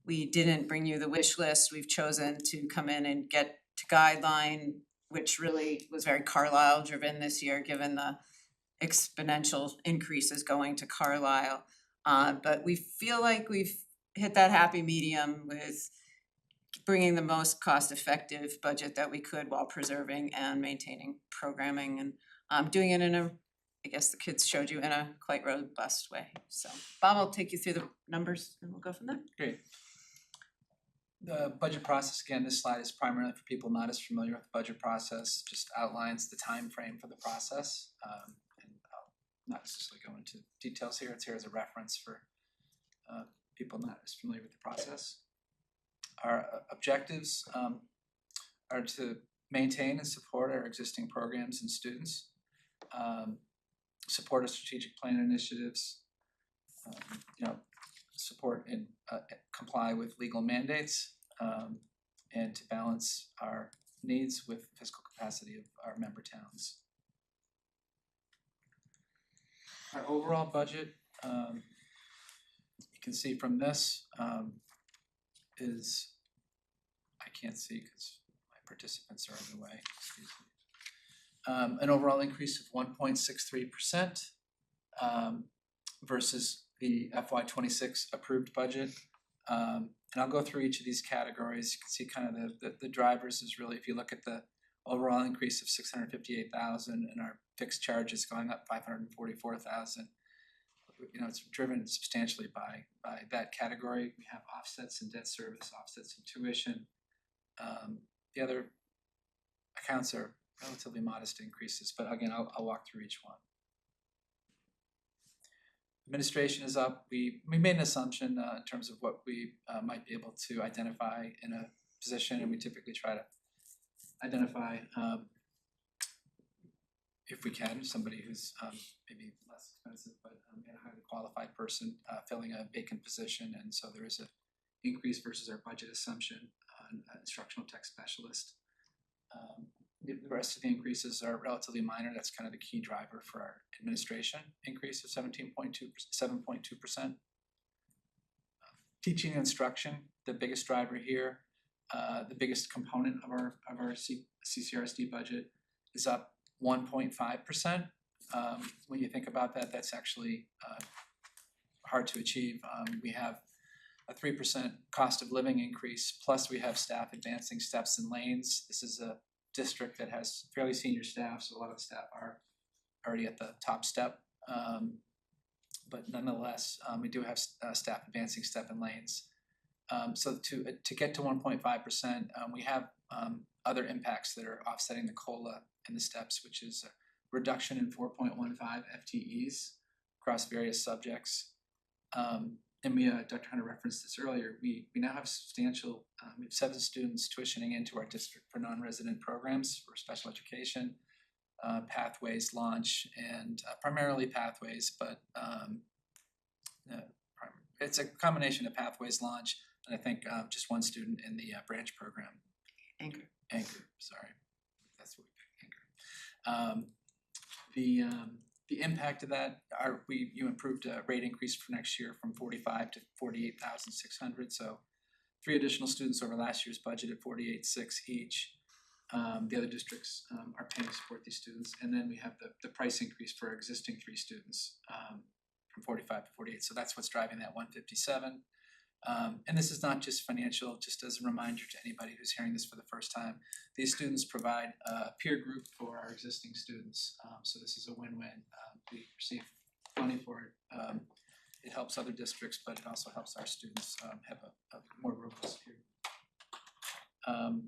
We didn't bring you the wish list. We've chosen to come in and get to guideline, which really was very Carlisle driven this year, given the exponential increases going to Carlisle. But we feel like we've hit that happy medium with bringing the most cost-effective budget that we could while preserving and maintaining programming and doing it in a, I guess the kids showed you, in a quite robust way. So Bob will take you through the numbers and we'll go from there. Great. The budget process, again, this slide is primarily for people not as familiar with the budget process, just outlines the time frame for the process. And I'll not necessarily go into details here, it's here as a reference for people not as familiar with the process. Our objectives are to maintain and support our existing programs and students, support our strategic plan initiatives, support and comply with legal mandates, and to balance our needs with fiscal capacity of our member towns. Our overall budget, you can see from this, is, I can't see because my participants are in the way, excuse me. An overall increase of 1.63% versus the FY26 approved budget. And I'll go through each of these categories. You can see kind of the drivers is really, if you look at the overall increase of 658,000 and our fixed charges going up 544,000. It's driven substantially by that category. We have offsets in debt service, offsets in tuition. The other accounts are relatively modest increases, but again, I'll walk through each one. Administration is up. We made an assumption in terms of what we might be able to identify in a position, and we typically try to identify, if we can, somebody who's maybe less expensive, but a highly qualified person filling a vacant position, and so there is an increase versus our budget assumption on an instructional tech specialist. The rest of the increases are relatively minor. That's kind of the key driver for our administration increase of 7.2%. Teaching and instruction, the biggest driver here, the biggest component of our CCRSD budget is up 1.5%. When you think about that, that's actually hard to achieve. We have a 3% cost of living increase, plus we have staff advancing steps and lanes. This is a district that has fairly senior staff, so a lot of the staff are already at the top step. But nonetheless, we do have staff advancing step and lanes. So to get to 1.5%, we have other impacts that are offsetting the COLA and the steps, which is a reduction in 4.15 FTEs across various subjects. And Dr. Hunter referenced this earlier, we now have substantial, we have 7 students tuitioning into our district for non-resident programs for special education, Pathways launch, and primarily Pathways, but it's a combination of Pathways launch, and I think just one student in the branch program. Anchor, sorry, that's what we picked, Anchor. The impact of that are you improved a rate increase for next year from 45 to 48,600, so 3 additional students over last year's budget at 48,600 each. The other districts are paying to support these students, and then we have the price increase for our existing 3 students from 45 to 48, so that's what's driving that 157. And this is not just financial, just as a reminder to anybody who's hearing this for the first time, these students provide a peer group for our existing students, so this is a win-win. We receive money for it. It helps other districts, but it also helps our students have a more robust peer group.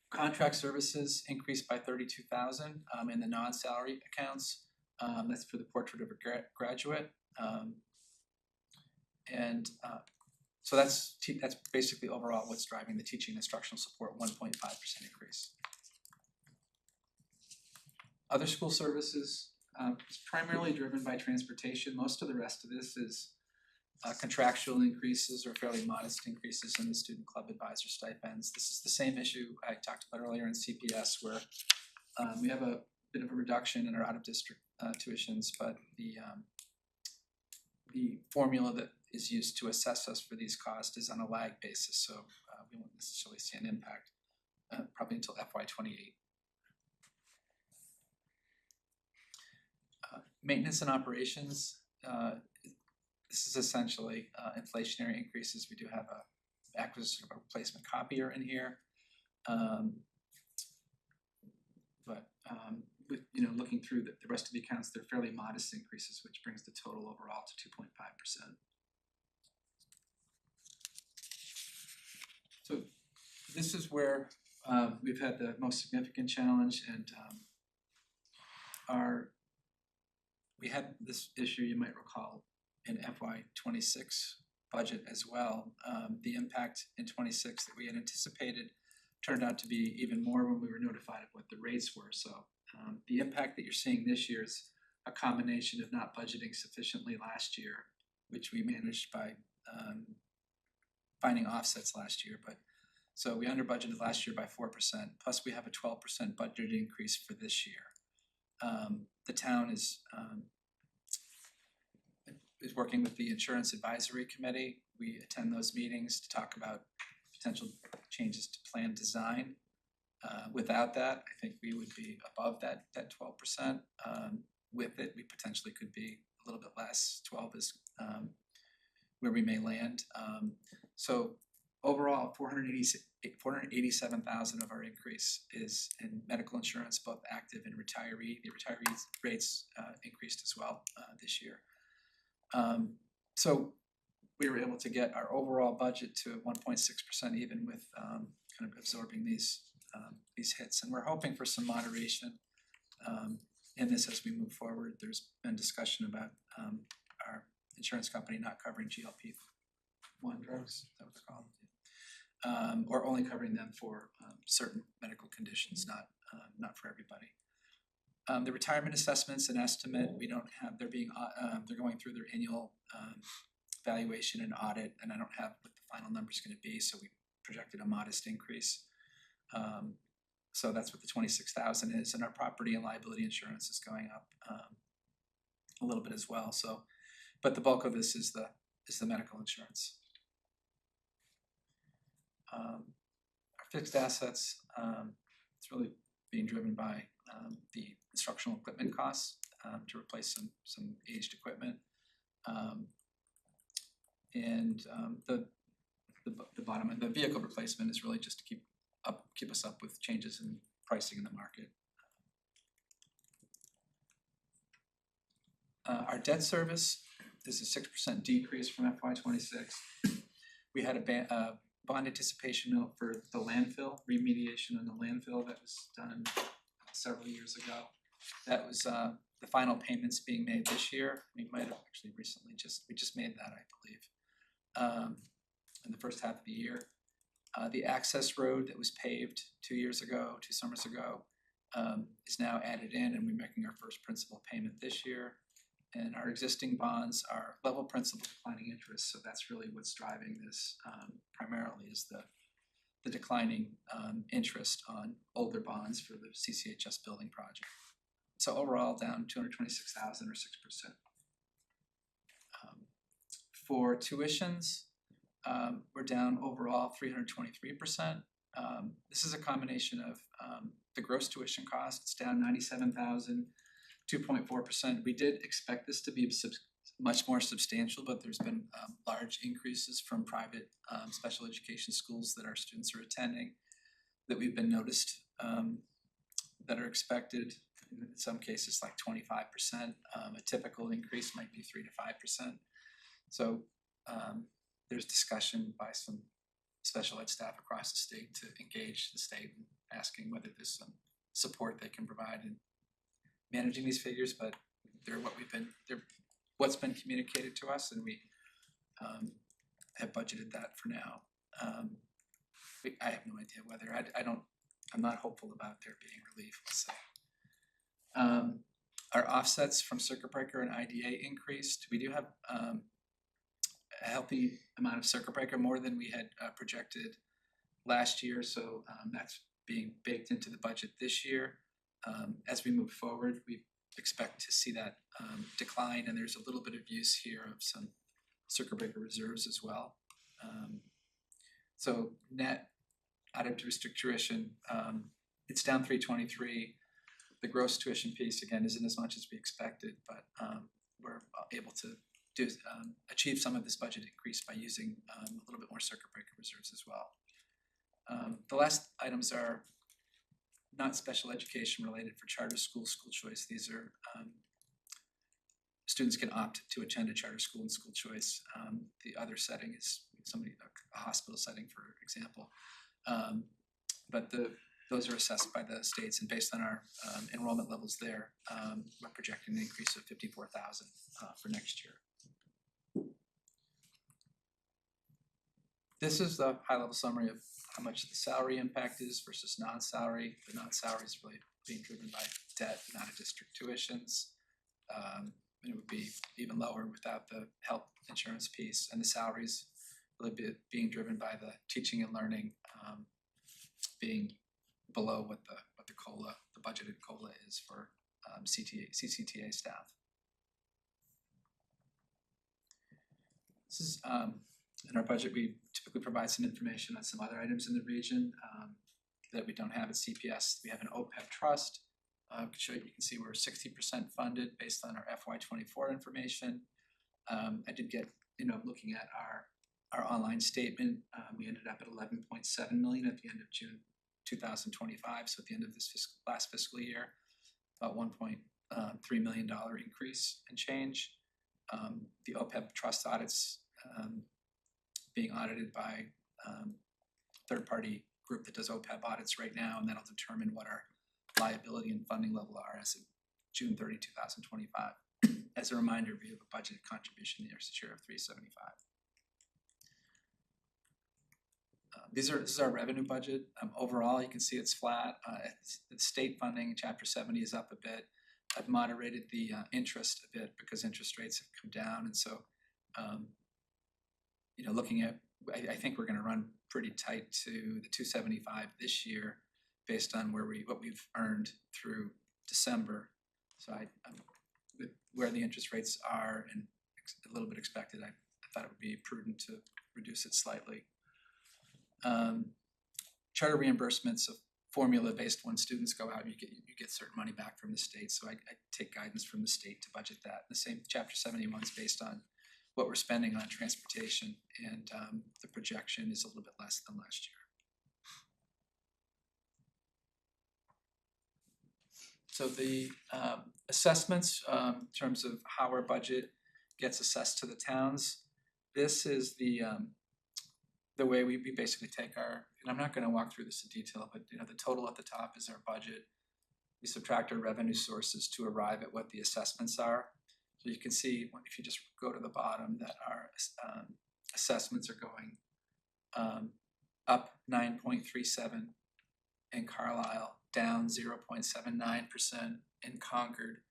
Contract services increased by 32,000 in the non-salary accounts. That's for the portrait of a graduate. So that's basically overall what's driving the teaching instructional support 1.5% increase. Other school services is primarily driven by transportation. Most of the rest of this is contractual increases or fairly modest increases in the student club advisor stipends. This is the same issue I talked about earlier in CPS, where we have a bit of a reduction in our out-of-district tuitions, but the formula that is used to assess us for these costs is on a lag basis, so we won't necessarily see an impact probably until FY28. Maintenance and operations, this is essentially inflationary increases. We do have a acquisition of a replacement copier in here. With looking through the rest of the accounts, they're fairly modest increases, which brings the total overall to 2.5%. So this is where we've had the most significant challenge, and we had this issue, you might recall, in FY26 budget as well. The impact in 26 that we had anticipated turned out to be even more when we were notified of what the rates were. So the impact that you're seeing this year is a combination of not budgeting sufficiently last year, which we managed by finding offsets last year. But so we under budgeted last year by 4%, plus we have a 12% budget increase for this year. The town is working with the Insurance Advisory Committee. We attend those meetings to talk about potential changes to plan design. Without that, I think we would be above that 12%. With it, we potentially could be a little bit less. 12 is where we may land. So overall, 487,000 of our increase is in medical insurance, both active and retiree. The retiree rates increased as well this year. So we were able to get our overall budget to 1.6% even with kind of absorbing these hits, and we're hoping for some moderation in this as we move forward. There's been discussion about our insurance company not covering GLP-1 drugs, that what they're called, or only covering them for certain medical conditions, not for everybody. The retirement assessments and estimate, we don't have, they're going through their annual valuation and audit, and I don't have what the final number is going to be, so we projected a modest increase. So that's what the 26,000 is, and our property and liability insurance is going up a little bit as well. So, but the bulk of this is the medical insurance. Our fixed assets, it's really being driven by the instructional equipment costs to replace some aged equipment, and the bottom end, the vehicle replacement is really just to keep us up with changes in pricing in the market. Our debt service is a 6% decrease from FY26. We had a bond anticipation note for the landfill, remediation in the landfill that was done several years ago. That was the final payments being made this year. We might have actually recently we just made that, I believe, in the first half of the year. The access road that was paved 2 summers ago, is now added in, and we're making our first principal payment this year. And our existing bonds are level principal declining interest, so that's really what's driving this primarily is the declining interest on older bonds for the CCHS building project. So overall down 226,000 or 6%. For tuitions, we're down overall 323%. This is a combination of the gross tuition cost. It's down 97,000, 2.4%. We did expect this to be much more substantial, but there's been large increases from private special education schools that our students are attending that we've been noticed that are expected. In some cases, like 25%. A typical increase might be 3 to 5%. So there's discussion by some special ed staff across the state to engage the state in asking whether there's some support they can provide in managing these figures, but they're what's been communicated to us, and we have budgeted that for now. I have no idea whether, I'm not hopeful about there being relief, let's say. Our offsets from circuit breaker and IDA increased. We do have a healthy amount of circuit breaker, more than we had projected last year, so that's being baked into the budget this year. As we move forward, we expect to see that decline, and there's a little bit of use here of some circuit breaker reserves as well. So net out of restrict tuition, it's down 323. The gross tuition piece again isn't as much as we expected, but we're able to achieve some of this budget increase by using a little bit more circuit breaker reserves as well. The last items are not special education related for charter school choice. These are students can opt to attend a charter school and school choice. The other setting is a hospital setting, for example. But those are assessed by the states, and based on our enrollment levels there, we're projecting an increase of 54,000 for next year. This is the high-level summary of how much the salary impact is versus non-salary. The non-salary is really being driven by debt and out-of-district tuitions. And it would be even lower without the health insurance piece, and the salaries really being driven by the teaching and learning being below what the COLA, the budgeted COLA is for CCTA staff. This is in our budget, we typically provide some information on some other items in the region that we don't have at CPS. We have an OPEB trust. You can see we're 60% funded based on our FY24 information. I did get, looking at our online statement, we ended up at 11.7 million at the end of June 2025. So at the end of this last fiscal year, about $1.3 million increase in change. The OPEB trust audits being audited by third-party group that does OPEB audits right now, and that'll determine what our liability and funding level are as of June 30, 2025. As a reminder, we have a budgeted contribution this year of $375. This is our revenue budget. Overall, you can see it's flat. The state funding, Chapter 70, is up a bit. I've moderated the interest a bit because interest rates have come down, and so looking at, I think we're going to run pretty tight to the 275 this year, based on what we've earned through December. So with where the interest rates are and a little bit expected, I thought it would be prudent to reduce it slightly. Charter reimbursements, a formula based when students go out, you get certain money back from the state. So I take guidance from the state to budget that. The same Chapter 71 is based on what we're spending on transportation, and the projection is a little bit less than last year. So the assessments, in terms of how our budget gets assessed to the towns, this is the way we basically take our, and I'm not going to walk through this in detail, but the total at the top is our budget. We subtract our revenue sources to arrive at what the assessments are. So you can see, if you just go to the bottom, that our assessments are going up 9.37 in Carlisle, down 0.79% in Concord.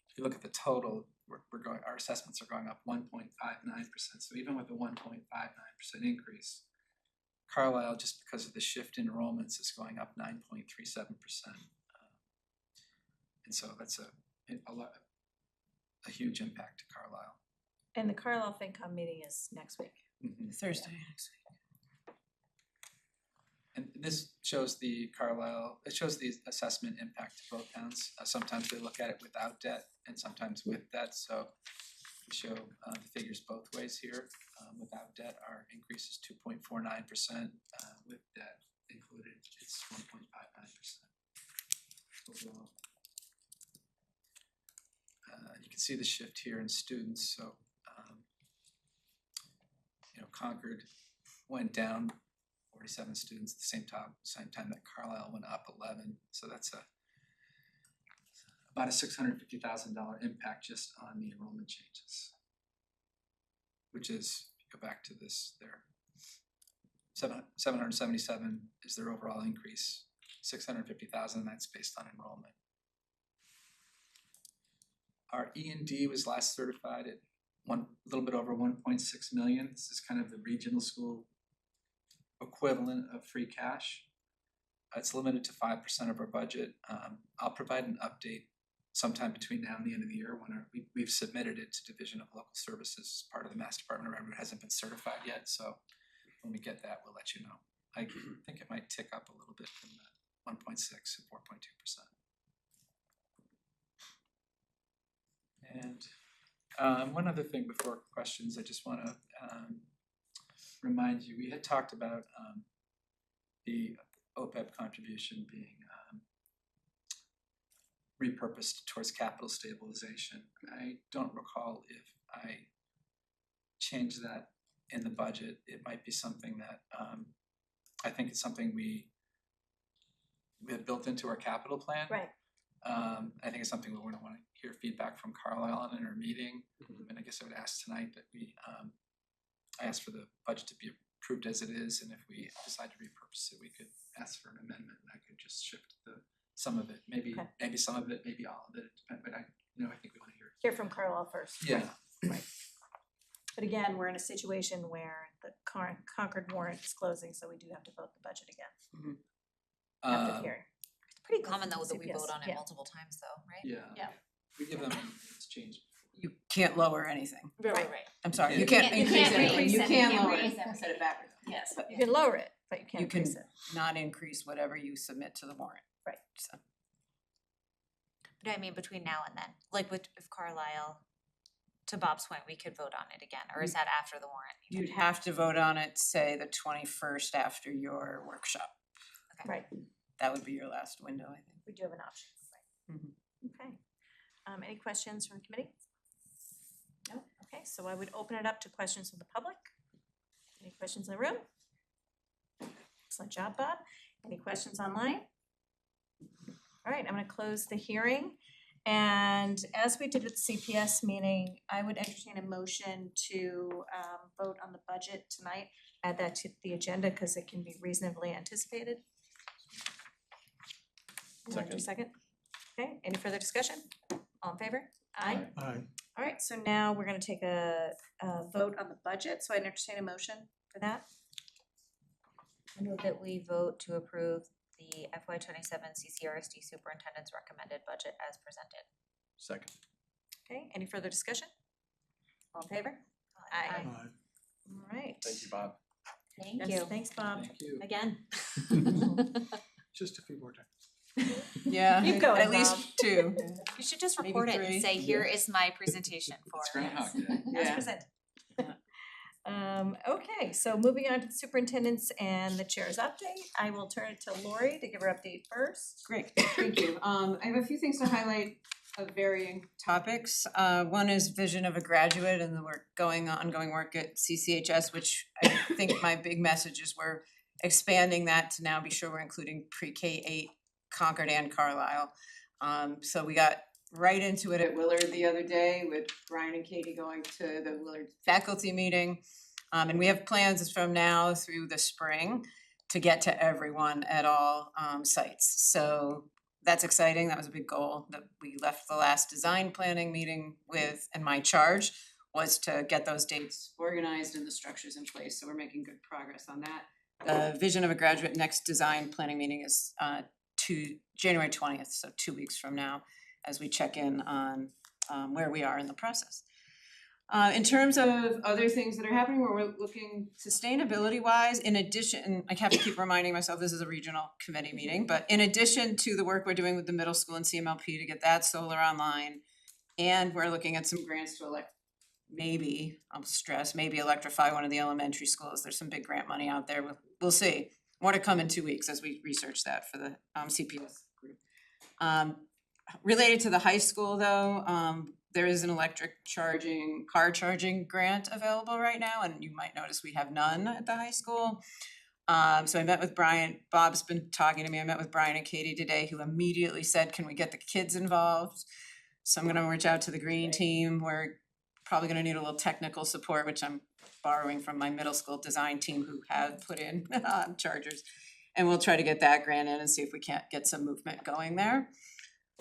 If you look at the total, our assessments are going up 1.59%. So even with a 1.59% increase, Carlisle, just because of the shift in enrollments, is going up 9.37%. And so that's a huge impact to Carlisle. And the Carlisle FinCom meeting is next week. Mm-hmm. Thursday next week. And this shows the assessment impact to both towns. Sometimes they look at it without debt and sometimes with debt. So we show the figures both ways here. Without debt, our increase is 2.49%. With debt included, it's 1.59% overall. You can see the shift here in students. So, Concord went down 47 students at the same time that Carlisle went up 11. So that's a about a $650,000 impact just on the enrollment changes. Which is, if you go back to this, there, 777 is their overall increase, 650,000, that's based on enrollment. Our E&D was last certified at a little bit over 1.6 million. This is kind of the regional school equivalent of free cash. It's limited to 5% of our budget. I'll provide an update sometime between now and the end of the year when we've submitted it to Division of Local Services as part of the Mass Department of Revenue. It hasn't been certified yet, so when we get that, we'll let you know. I think it might tick up a little bit from the 1.6 and 4.2%. And one other thing before questions, I just want to remind you, we had talked about the OPEB contribution being repurposed towards capital stabilization. I don't recall if I changed that in the budget. It might be something that I think it's something we have built into our capital plan. Right. I think it's something we're going to want to hear feedback from Carlisle on in our meeting. And I guess I would ask tonight that I ask for the budget to be approved as it is, and if we decide to repurpose it, we could ask for an amendment and I could just shift some of it, maybe some of it, maybe all of it, but I think we want to hear from Carlisle first. Yeah. Right. But again, we're in a situation where the Concord warrant is closing, so we do have to vote the budget again. After the hearing. It's pretty common though that we CPS, vote on it yeah. multiple times though, right? Yeah. We give them it's changed. You can't lower anything. Right. I'm sorry, you You can't can't increase raise anything, it. you You can can't lower raise it, everything. set it backwards. Yes. You can lower it, but you can't You can increase it. not increase whatever you submit to the warrant. Right. So, But I mean, between now and then, like with if Carlisle, to Bob's point, we could vote on it again, or is that after the warrant? you'd have to vote on it, say, the 21st after your workshop. Okay. Right, That would be your last window, I think. we do have an option, right? Okay. Any questions from the committee? No? Okay, so I would open it up to questions from the public. Any questions in the room? Excellent job, Bob. Any questions online? All right, I'm gonna close the hearing. And as we did at the CPS meeting, I would entertain a motion to vote on the budget tonight. Add that to the agenda because it can be reasonably anticipated. Second? Okay, any further discussion? All in favor? Aye. Aye. All right, so now we're gonna take a vote on the budget, so I entertain a motion for that. I move that we vote to approve the FY27 CCRSD superintendent's recommended budget as presented. Second. Okay, any further discussion? All in favor? Aye. All right. Thank you, Bob. Thank Yes, you. thanks, Bob. Thank you. Again. Just a few more times. Yeah, Keep going, at least Bob. 2. You should just Maybe record it 3. and say, here is my presentation for. It's Groundhog Day. As Yeah. presented. Okay, so moving on to the superintendent's and the chair's update, I will turn it to Lori to give her update first. Great, thank you. I have a few things to highlight of varying topics. One is vision of a graduate and the ongoing work at CCHS, which I think my big message is we're expanding that to now be sure we're including pre-K-8 Concord and Carlisle. So we got right into it at Willard the other day with Brian and Katie going to the Willard faculty meeting. And we have plans from now through the spring to get to everyone at all sites. So that's exciting. That was a big goal that we left the last design planning meeting with, and my charge was to get those dates organized and the structures in place. So we're making good progress on that. The vision of a graduate next design planning meeting is to January 20th, so 2 weeks from now, as we check in on where we are in the process. In terms of other things that are happening where we're looking sustainability wise, in addition, I have to keep reminding myself this is a regional committee meeting, but in addition to the work we're doing with the middle school and CMLP to get that solar online, and we're looking at some grants to maybe electrify one of the elementary schools. There's some big grant money out there. We'll see. More to come in 2 weeks as we research that for the CPS group. Related to the high school though, there is an electric car charging grant available right now, and you might notice we have none at the high school. So I met with Brian, Bob's been talking to me, I met with Brian and Katie today, who immediately said, can we get the kids involved? So I'm gonna reach out to the green team, we're probably gonna need a little technical support, which I'm borrowing from my middle school design team who have put in chargers. And we'll try to get that grant in and see if we can't get some movement going there.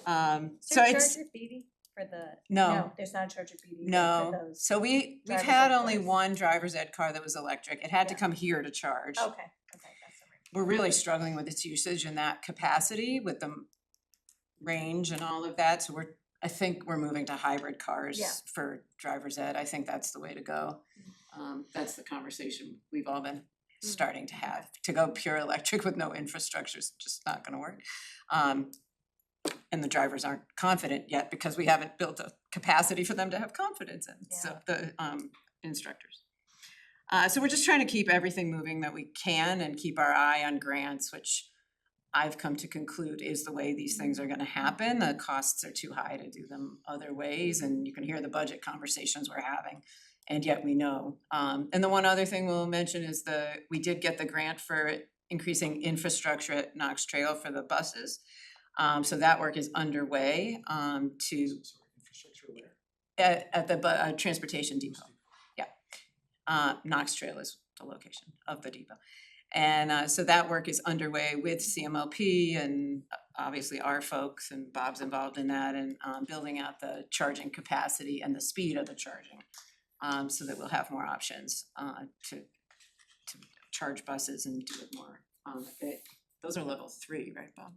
So it's, BD for the? No. There's not a charger BD no, for those. so we've driver's had ed only cars. one driver's ed car that was electric, it had to Yeah. come here to charge. Okay, that's all right. We're really struggling with its usage and that capacity with the range and all of that, so I think we're moving to hybrid cars Yeah. for driver's ed, I think that's the way to go. That's the conversation we've all been starting to have, to go pure electric with no infrastructure is just not gonna work. And the drivers aren't confident yet because we haven't built a capacity for them to have confidence in, so the instructors. So we're just trying to keep everything moving that we can and keep our eye on grants, which I've come to conclude is the way these things are gonna happen. The costs are too high to do them other ways, and you can hear the budget conversations we're having. And yet we know. And the one other thing we'll mention is we did get the grant for increasing infrastructure at Knox Trail for the buses. So that work is underway to Infrastructure where? at the transportation depot. Yeah. Knox Trail is the location of the depot. And so that work is underway with CMLP and obviously our folks, and Bob's involved in that, and building out the charging capacity and the speed of the charging. So that we'll have more options to charge buses and do it more. Those are level 3, right, Bob?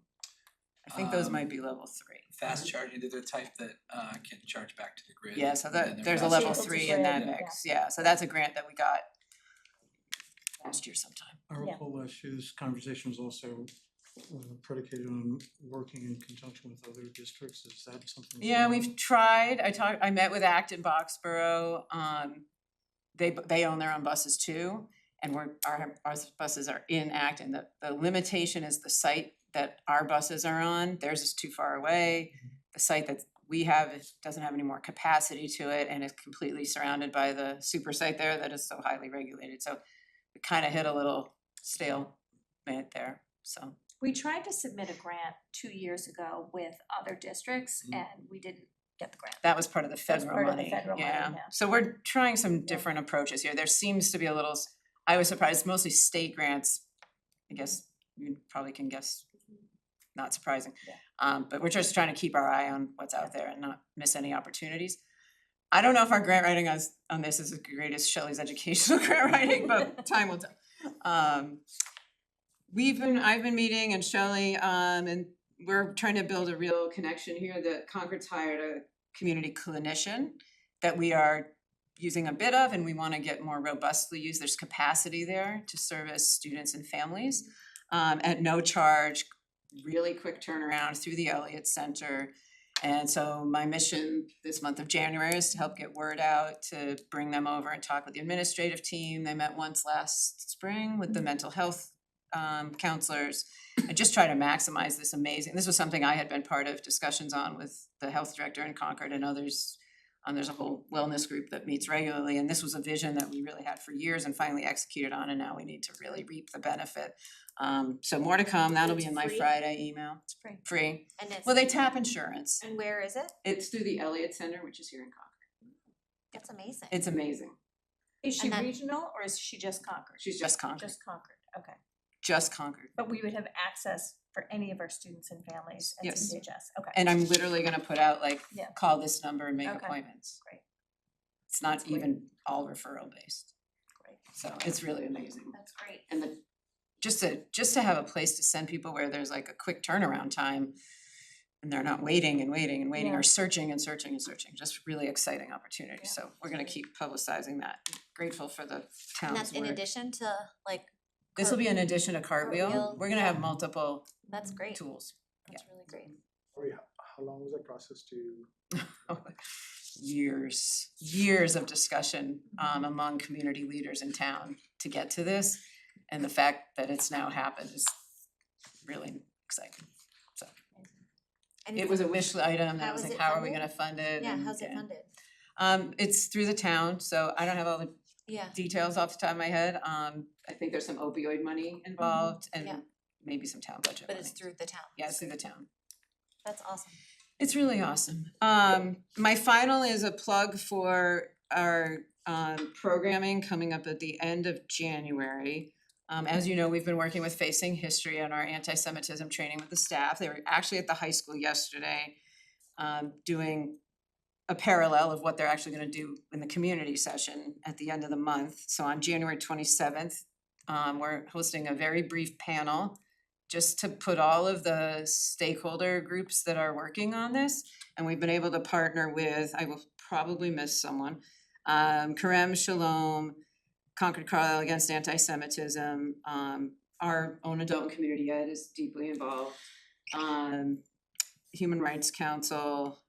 I think those might be level 3. Fast charging, they're the type that can charge back to the grid. Yeah, so and then that they're there's a fast level charging. 3 in that mix, yeah, so that's a grant that we got last year sometime. I recall last year's conversation was also predicated on working in conjunction with other districts, is that something? Yeah, we've tried, I met with Acton Boxborough, they own their own buses too, and our buses are in Acton, the limitation is the site that our buses are on, theirs is too far away. The site that we have doesn't have any more capacity to it and is completely surrounded by the super site there that is so highly regulated, so we kind of hit a little stalemate there, so. We tried to submit a grant 2 years ago with other districts and we didn't get the grant. That was part of the That's federal part of the money, federal money, yeah. yeah. So we're trying some different approaches here. There seems to be a little, I was surprised, mostly state grants. I guess you probably can guess, not surprising. But we're just trying to keep our eye on what's out there and not miss any opportunities. I don't know if our grant writing on this is as great as Shelley's educational grant writing, but time will tell. I've been meeting and Shelley, and we're trying to build a real connection here. That Concord's hired a community clinician that we are using a bit of, and we want to get more robustly used. There's capacity there to service students and families at no charge, really quick turnaround through the Elliott Center. And so my mission this month of January is to help get word out, to bring them over and talk with the administrative team. They met once last spring with the mental health counselors, and just try to maximize this was something I had been part of discussions on with the health director in Concord and others. There's a whole wellness group that meets regularly, and this was a vision that we really had for years and finally executed on, and now we need to really reap the benefit. So more to come, that'll be in my Free? Friday email. It's free. Free. And it's, Well, they tap insurance. and where is it? It's through the Elliott Center, which is here in Concord. That's amazing. It's amazing. Is she And then- regional or is she just Concord? She's just Concord. Just Concord, okay. Just Concord. But we would have access for any of our students and families at Yes. CCHS, okay. And I'm literally gonna put out like, Yeah. call this number and make Okay. appointments. Great. It's not even all referral based. Great. So it's really amazing. That's great. And just to have a place to send people where there's like a quick turnaround time and they're not waiting and waiting and waiting Yeah. or searching and searching and searching, just really exciting opportunity. So we're gonna keep publicizing that. Grateful for the And town's that's in work. addition to like, This will be in addition to Cartwheel. Cartwheel, We're gonna yeah. have multiple that's great. tools. That's really great. Lori, how long was that process to? Years of discussion among community leaders in town to get to this. And the fact that it's now happened is really exciting. So And it is was a wish item, and I How was is like, it how are we funded? gonna fund it? Yeah, And, how's it funded? It's through the town, so I don't have all the Yeah. details off the top of my head. I think there's some opioid money involved Yeah. and maybe some town budget But money. it's through the town. Yeah, it's through the town. That's awesome. It's really awesome. My final is a plug for our programming coming up at the end of January. As you know, we've been working with Facing History on our anti-Semitism training with the staff. They were actually at the high school yesterday, doing a parallel of what they're actually gonna do in the community session at the end of the month. So on January 27th, we're hosting a very brief panel just to put all of the stakeholder groups that are working on this. And we've been able to partner with, I will probably miss someone, Karem Shalom, Concord Carlisle Against Anti-Semitism, our own adult and community ed is deeply involved, Human Rights Council,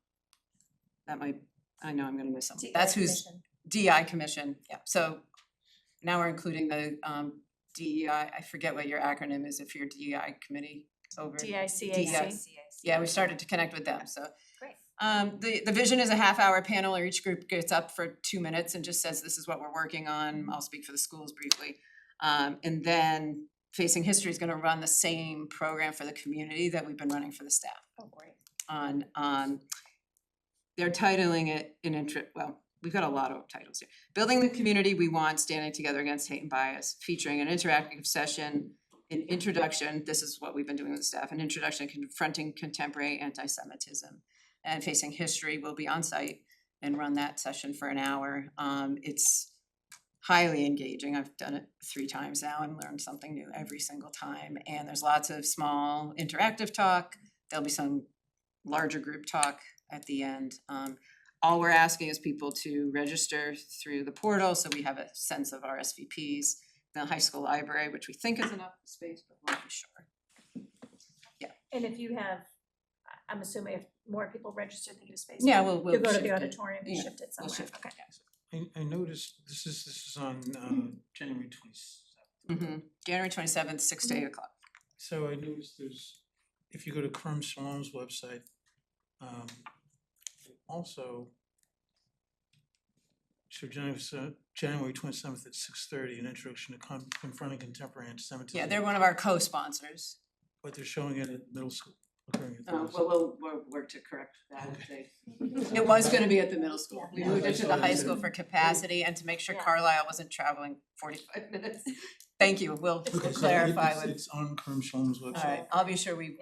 that might, I know I'm gonna miss someone, that's who's, DI Commission, yeah, so now we're including the DEI, I forget what your acronym is if your DEI committee is over. DICAC. Yeah, we started to connect with them, so. Great. The vision is a half-hour panel where each group gets up for 2 minutes and just says, this is what we're working on, I'll speak for the schools briefly. And then Facing History is gonna run the same program for the community that we've been running for the staff. Oh, great. On, they're titling it well, we've got a lot of titles here. Building the community we want, standing together against hate and bias, featuring an interactive session, an introduction, this is what we've been doing with the staff, an introduction to confronting contemporary anti-Semitism. And Facing History will be on site and run that session for an hour. It's highly engaging. I've done it 3 times now and learned something new every single time. And there's lots of small interactive talk. There'll be some larger group talk at the end. All we're asking is people to register through the portal so we have a sense of our SVPs. The high school library, which we think is enough space, but we're not sure. And if you have, I'm assuming if more people register than you have space. Yeah, we'll You'll go to shift the it. auditorium and Yeah, shift it we'll somewhere, shift it, okay. I noticed this is on January 27th. January 27th, 6 to 8 o'clock. So I noticed there's, if you go to Karam Shalom's website, also so January 27th at 6:30, an introduction to confronting contemporary anti-Semitism. Yeah, they're one of our co-sponsors. But they're showing it at middle school, occurring at middle school. Well, we'll work to correct that. It was gonna be at the middle school. We moved it to the high school for capacity and to make sure Carlisle wasn't traveling 45 minutes. Thank you, we'll Okay, so clarify with. it's on Karam Shalom's website. Alright, I'll be sure we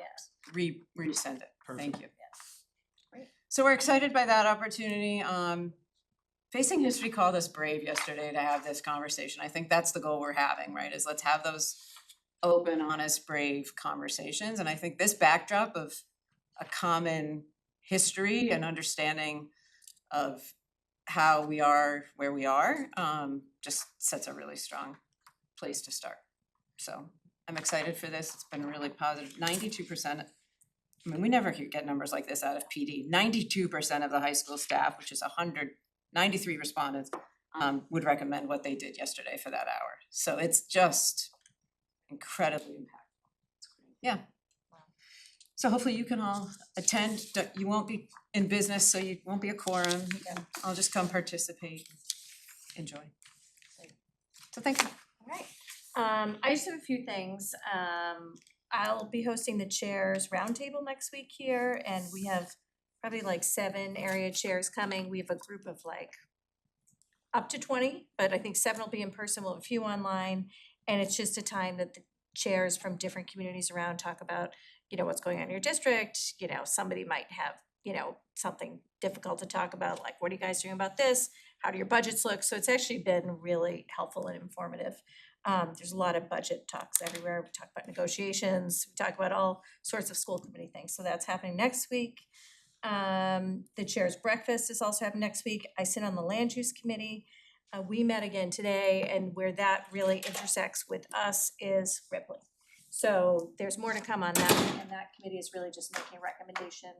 resend it, thank Perfect. you. So we're excited by that opportunity. Facing History called us brave yesterday to have this conversation. I think that's the goal we're having, right, is let's have those open, honest, brave conversations. And I think this backdrop of a common history and understanding of how we are where we are, just sets a really strong place to start. So I'm excited for this. It's been really positive. 92%, I mean, we never get numbers like this out of PD. 92% of the high school staff, which is 193 respondents, would recommend what they did yesterday for that hour. So it's just incredibly impactful. Yeah. So hopefully you can all attend. You won't be in business, so you won't be a quorum. You can all just come participate, enjoy. So thank you. Alright, I just have a few things. I'll be hosting the chairs roundtable next week here, and we have probably like 7 area chairs coming. We have a group of like up to 20, but I think 7 will be in person, we'll have a few online. And it's just a time that the chairs from different communities around talk about, you know, what's going on in your district. You know, somebody might have, you know, something difficult to talk about, like what are you guys doing about this? How do your budgets look? So it's actually been really helpful and informative. There's a lot of budget talks everywhere. We talk about negotiations, we talk about all sorts of school committee things. So that's happening next week. The chair's breakfast is also happening next week. I sit on the land use committee. We met again today, and where that really intersects with us is Ripley. So there's more to come on that, and that committee is really just making a recommendation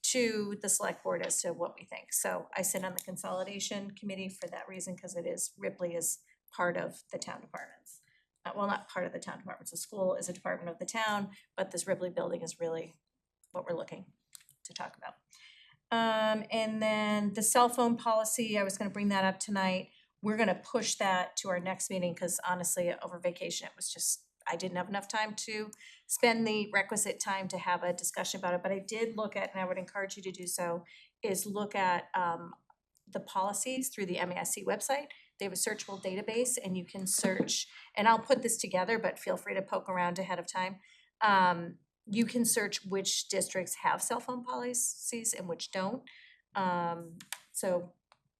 to the select board as to what we think. So I sit on the consolidation committee for that reason, because Ripley is part of the town departments. Well, not part of the town departments, the school is a department of the town, but this Ripley building is really what we're looking to talk about. And then the cell phone policy, I was gonna bring that up tonight. we're gonna push that to our next meeting, cause honestly, over vacation, it was just, I didn't have enough time to spend the requisite time to have a discussion about it, but I did look at, and I would encourage you to do so, is look at the policies through the MASC website. They have a searchable database and you can search, and I'll put this together, but feel free to poke around ahead of time. You can search which districts have cell phone policies and which don't. So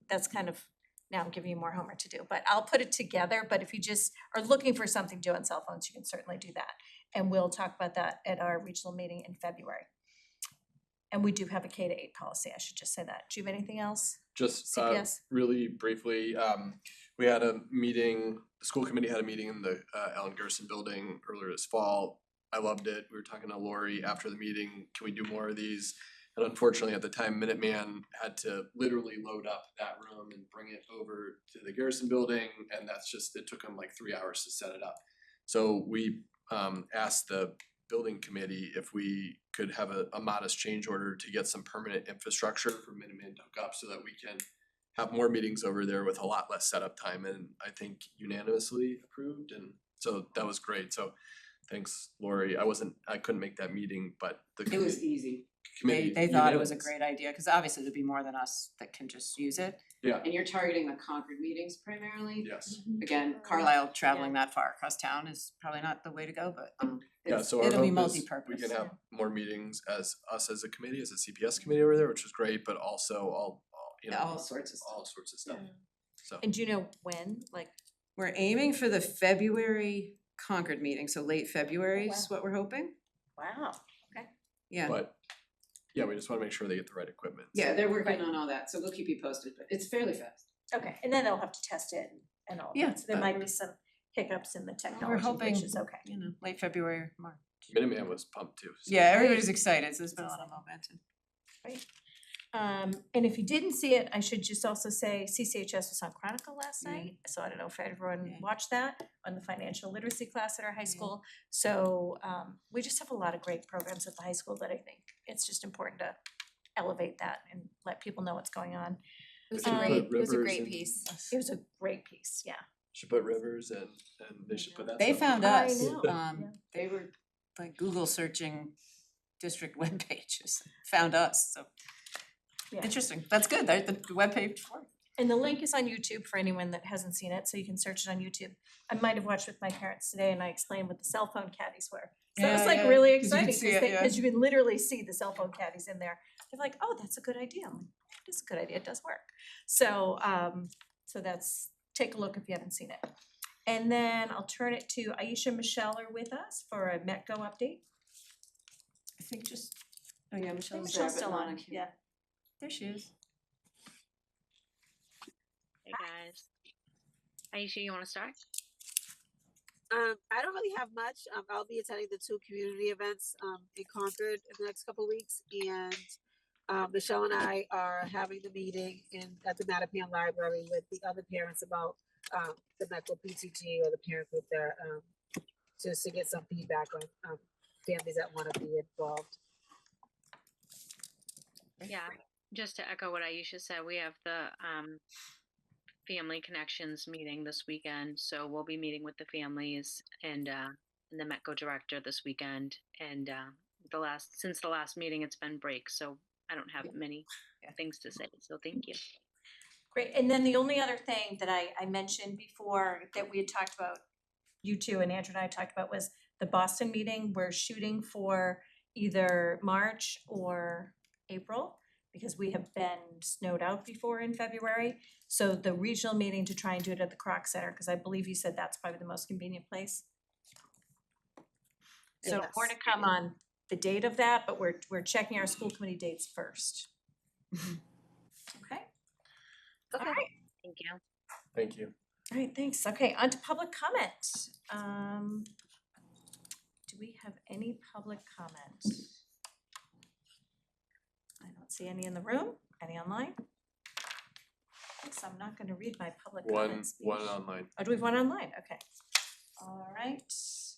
that's kind of, now I'm giving you more homework to do, but I'll put it together. But if you just are looking for something to do on cell phones, you can certainly do that. And we'll talk about that at our regional meeting in February. And we do have a K-8 policy, I should just say that. Do you have anything else? Just CPS? really briefly, we had a meeting, the school committee had a meeting in the Allen Gerson building earlier this fall. I loved it. We were talking to Lori after the meeting, can we do more of these? And unfortunately, at the time, Minuteman had to literally load up that room and bring it over to the Garrison building, and that's just, it took them like 3 hours to set it up. So we asked the building committee if we could have a modest change order to get some permanent infrastructure for Minuteman to hook up so that we can have more meetings over there with a lot less setup time, and I think unanimously approved, and so that was great. So thanks, Lori. I couldn't make that meeting, but the It was easy. committee They thought it was a unanimous. great idea, cause obviously there'd be more than us that can just use it. Yeah. And you're targeting the Concord meetings primarily. Yes. Again, Carlisle traveling that far across town is probably not the way to go, but Yeah, it's, so our it'll be hope is multi-purpose. we can have more meetings as us as a committee, as a CPS committee over there, which is great, but also all you know, All sorts of stuff. all sorts of stuff. So And do you know when, like? We're aiming for the February Concord meeting, so late February is what we're hoping. Wow, okay. Yeah. but yeah, we just wanna make sure they get the right equipment. Yeah, they're working Right. on all that, so we'll keep you posted, but it's fairly fast. Okay, and then they'll have to test it and all Yeah, that, so there but might we're- be some hiccups in the We're technology, hoping, which is okay. you know, late February or March. Minuteman was pumped too. so- Yeah, everybody's excited, so there's been a lot of momentum. And if you didn't see it, I should just also say CCHS was on Chronicle last Yeah. night, so I don't know if everyone Yeah. watched that on the financial literacy class at our high school. So we just have a lot of great programs at the high school that I think it's just important to elevate that and let people know what's going on. It was Should a put great, it was a Rivers great in- piece. It was a great piece, yeah. Should put Rivers and they should put that They stuff found in. I us, know, yeah. they were like Google searching district web pages, found us, so. Yeah. Interesting, that's good, the webpage worked. And the link is on YouTube for anyone that hasn't seen it, so you can search it on YouTube. I might have watched with my parents today and I explained what the cell phone caddies were. So that was Yeah, like yeah, really 'cause you could exciting, see it, yeah. cause you can literally see the cell phone caddies in there. They're like, oh, that's a good idea. I'm like, it is a good idea, it does work. So so that's, take a look if you haven't seen it. And then I'll turn it to Aisha and Michelle are with us for a Metco update. I think just, oh yeah, I think Michelle's there, Michelle's but still not on, here. yeah. There she is. Hey guys. Aisha, you wanna start? I don't really have much. I'll be attending the 2 community events in Concord in the next couple of weeks, and Michelle and I are having the meeting at the Mattapan Library with the other parents about the medical PTG or the parent group there, just to get some feedback on families that want to be involved. Yeah, just to echo what Aisha said, we have the Family Connections meeting this weekend, so we'll be meeting with the families and the METCO director this weekend. And since the last meeting, it's been break, so I don't have many things to say. So thank you. Great, and then the only other thing that I mentioned before that we had talked about, you two and Andrew and I talked about, was the Boston meeting. We're shooting for either March or April, because we have been snowed out before in February. So the regional meeting to try and do it at the Croc Center, because I believe you said that's probably the most convenient place. So Yes. more to come on the date of that, but we're checking our school committee dates first. Okay? All right. Thank you. Thank you. All right, thanks. Okay, on to public comment. Do we have any public comment? I don't see any in the room. Any online? So I'm not gonna read my public comment speech. One online. Oh, do we have one online? Okay. All right,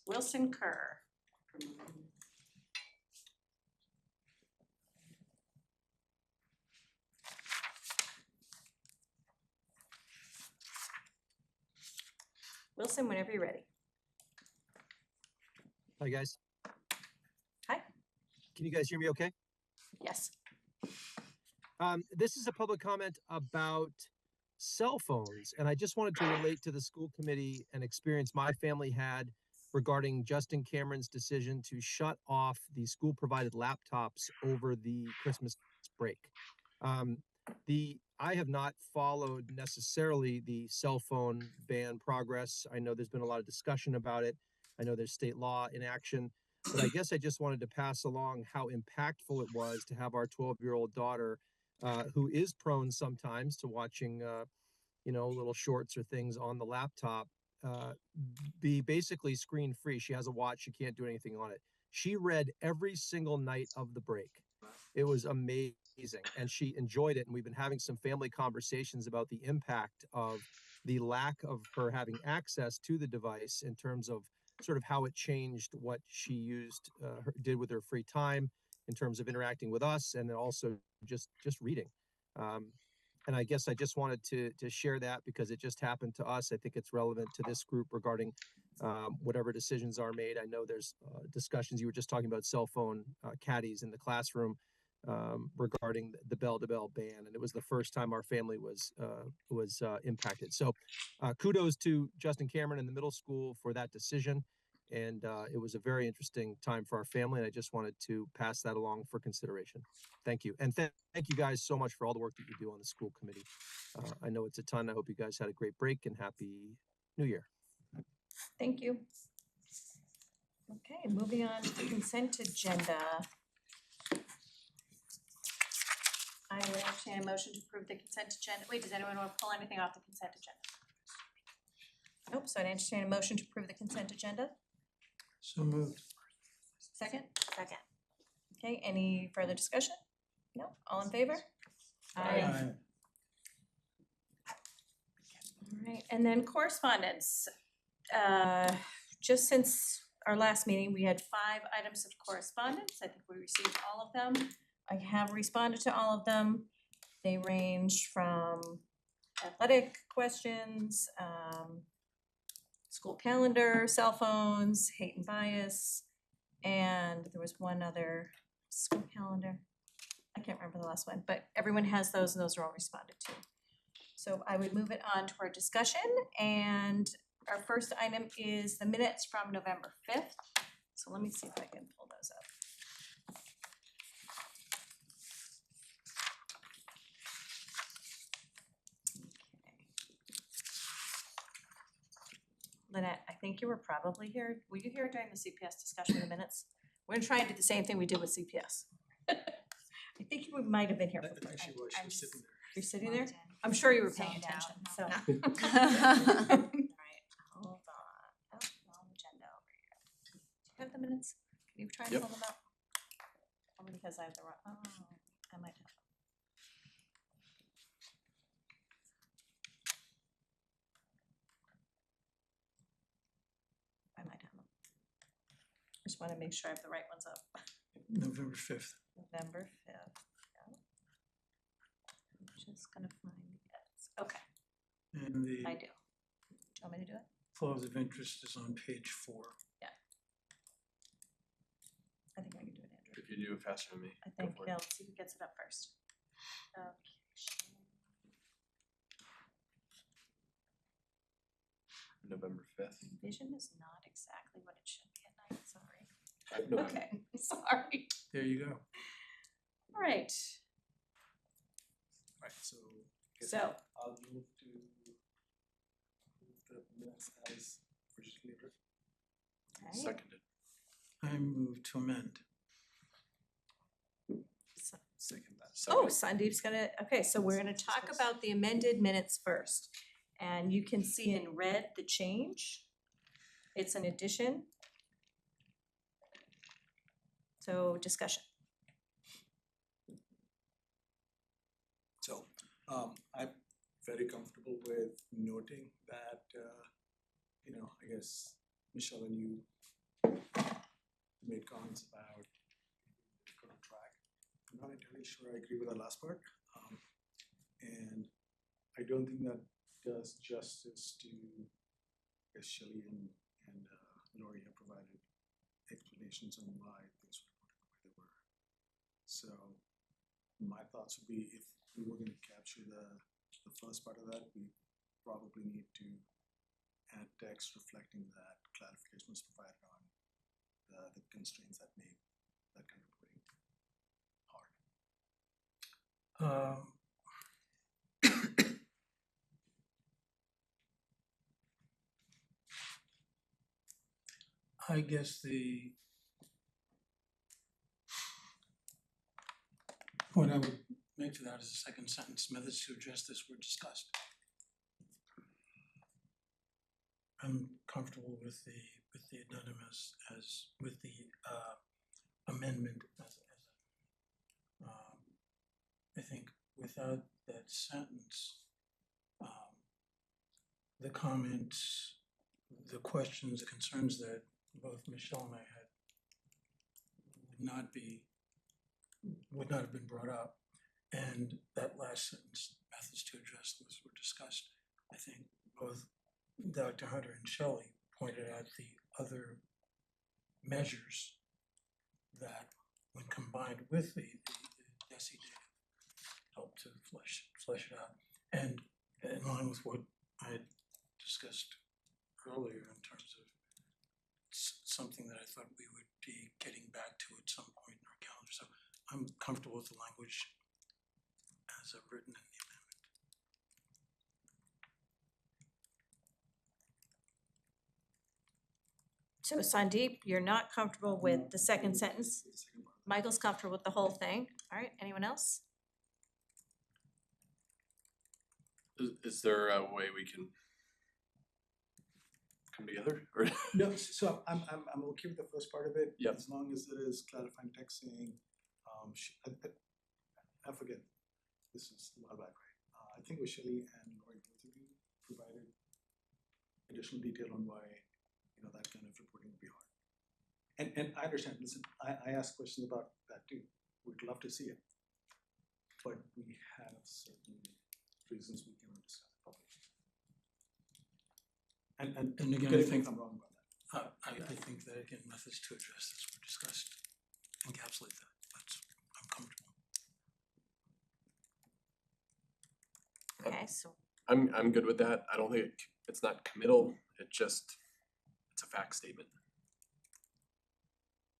Wilson Kerr. Wilson, whenever you're ready. Hi, guys. Hi. Can you guys hear me okay? Yes. This is a public comment about cell phones, and I just wanted to relate to the school committee an experience my family had regarding Justin Cameron's decision to shut off the school-provided laptops over the Christmas break. I have not followed necessarily the cell phone ban progress. I know there's been a lot of discussion about it. I know there's state law in action, but I guess I just wanted to pass along how impactful it was to have our 12-year-old daughter, who is prone sometimes to watching, little shorts or things on the laptop, be basically screen free. She has a watch. She can't do anything on it. She read every single night of the break. It was amazing, and she enjoyed it. And we've been having some family conversations about the impact of the lack of her having access to the device in terms of sort of how it changed what she did with her free time in terms of interacting with us, and then also just reading. And I guess I just wanted to share that because it just happened to us. I think it's relevant to this group regarding whatever decisions are made. I know there's discussions. You were just talking about cell phone caddies in the classroom regarding the bell-to-bell ban, and it was the first time our family was impacted. So kudos to Justin Cameron in the middle school for that decision. And it was a very interesting time for our family, and I just wanted to pass that along for consideration. Thank you. And thank you guys so much for all the work that you do on the school committee. I know it's a ton. I hope you guys had a great break, and Happy New Year. Thank you. Okay, moving on to the consent agenda. I will entertain a motion to approve the consent agenda. Wait, does anyone want to pull anything off the consent agenda? Nope, so I'd entertain a motion to approve the consent agenda. So moved. Second? Second. Okay, any further discussion? No, all in favor? Aye. All right, and then correspondence. Just since our last meeting, we had 5 items of correspondence. I think we received all of them. I have responded to all of them. They range from athletic questions, school calendar, cell phones, hate and bias, and there was one other school calendar. I can't remember the last one, but everyone has those and those are all responded to. So I would move it on to our discussion, and our first item is the minutes from November 5th. So let me see if I can pull those up. Lynette, I think you were probably here. Were you here during the CPS discussion of the minutes? We're gonna try and do the same thing we did with CPS. I think you might have been here. I think she was sitting there. You're sitting there? I'm sure you were paying attention, so. Alright, hold on. Oh, wrong agenda over here. Do you have the minutes? Can you try and Yep. pull them up? Only because I have the wrong, I might have. I might have them. Just wanna make sure I have the right ones up. November 5th. November 5th. Yeah. I'm just gonna find the edits. Okay, And the I do. Do you want me to do it? clause of interest is on page 4. I think I can do it, Andrew. If you do it faster than me, I go think, for yeah, it. let's see who gets it up first. Okay. November 5th. Vision is not exactly what it should be at night, sorry. No, Okay, sorry. There you go. All right, Right, so. guess So- I'll move to approve the minutes as originally written. all right. Seconded. I move to amend. So- Second that. Oh, Sandeep's gonna, okay, so we're gonna talk about the amended minutes first. And you can see in red the change. It's an addition. So discussion. So, I'm very comfortable with noting that, I guess, Michelle and you made comments about good on track. I'm not entirely sure I agree with the last part. And I don't think that does justice to guess Shelley and Lori have provided explanations on why things were reported the way they were. So my thoughts would be if we were gonna capture the first part of that, we probably need to add text reflecting that clarification was provided on the constraints that make that kind of reporting hard. I guess what I would make to that is the second sentence, methods to address this were discussed. I'm comfortable with the addendum as with the amendment as I think without that sentence, the comments, the questions, the concerns that both Michelle and I had would not have been brought up. And that last sentence, methods to address this were discussed. I think both Dr. Hunter and Shelley pointed out the other measures that, when combined with the DESI data, help to flesh it out. And in line with what I had discussed earlier in terms of something that I thought we would be getting back to at some point in our calendar. So I'm comfortable with the language as written in the amendment. So Sandeep, you're not comfortable with the second sentence? Michael's comfortable with the whole thing. All right, anyone else? Is there a way we can come together or? No, so I'm okay with the first part of it. Yep. As long as it is clarifying text saying, I forget, this is a while back, right? I think it was Shelley and Lori, both of you provided additional detail on why, that kind of reporting would be hard. And I understand, listen, I ask questions about that too. We'd love to see it. But we have certain reasons we cannot discuss it publicly. And again, correct I me think if I'm wrong about that. I think that again, methods to address this were discussed, encapsulate that. I'm comfortable. Okay, so I'm good with that. I don't think it's not committal. It's a fact statement.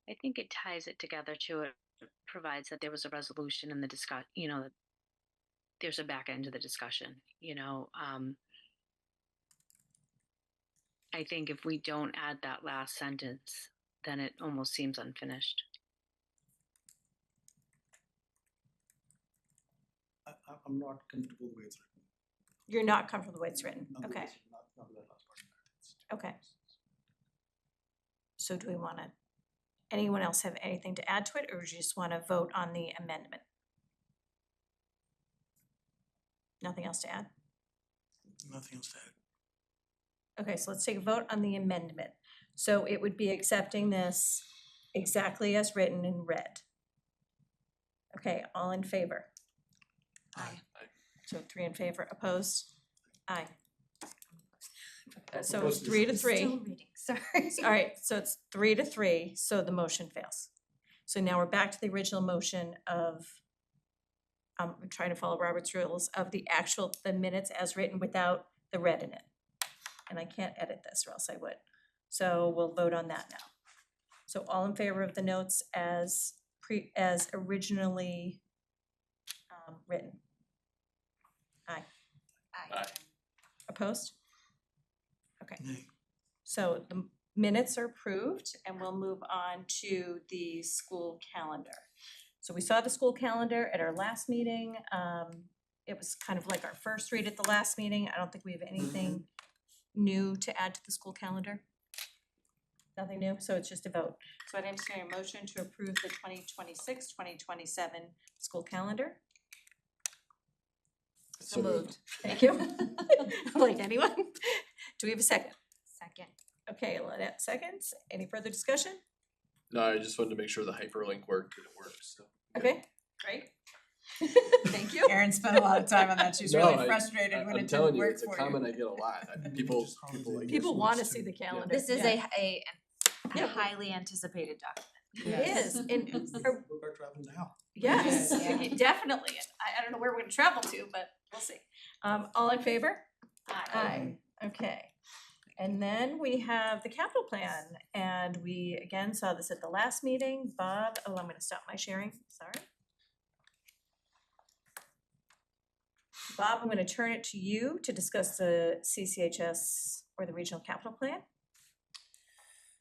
I think it ties it together to it provides that there was a resolution in the that there's a back end to the discussion, I think if we don't add that last sentence, then it almost seems unfinished. I'm not comfortable the way it's written. you're not comfortable the way it's written, Not the way okay, it's written, not with that last part. okay. So do we wanna, anyone else have anything to add to it, or do you just wanna vote on the amendment? Nothing else to add? Nothing else to add. Okay, so let's take a vote on the amendment. So it would be accepting this exactly as written in red. Okay, all in favor? Aye. So 3 in favor, opposed? Aye. So Opposed is- 3 to 3. Still reading, sorry. All right, so it's 3 to 3, so the motion fails. So now we're back to the original motion of, I'm trying to follow Robert's rules, of the minutes as written without the red in it. And I can't edit this or else I would. So we'll vote on that now. So all in favor of the notes as originally written? Aye. Aye. Opposed? Okay. Nay. So the minutes are approved and we'll move on to the school calendar. So we saw the school calendar at our last meeting. It was kind of like our first read at the last meeting. I don't think we have anything new to add to the school calendar. Nothing new, so it's just a vote. So I'd entertain a motion to approve the 2026-2027 school calendar. So moved. Thank you. Like anyone? Do we have a second? Second. Okay, Lynette seconds. Any further discussion? No, I just wanted to make sure the hyperlink worked and it works, so. Okay, great. Thank you. Erin spent a lot of time on that. She's really frustrated when I'm it telling didn't you, work it's a for comment I get a lot. People like. People wanna see the calendar. This is Yeah. a Yeah. highly anticipated document. It is, and We're traveling now. yes, Definitely, and I don't know where we're gonna travel to, but we'll see. all in favor? Aye. Okay. And then we have the capital plan, and we again saw this at the last meeting. Bob, I'm gonna stop my sharing, sorry. Bob, I'm gonna turn it to you to discuss the CCHS or the regional capital plan.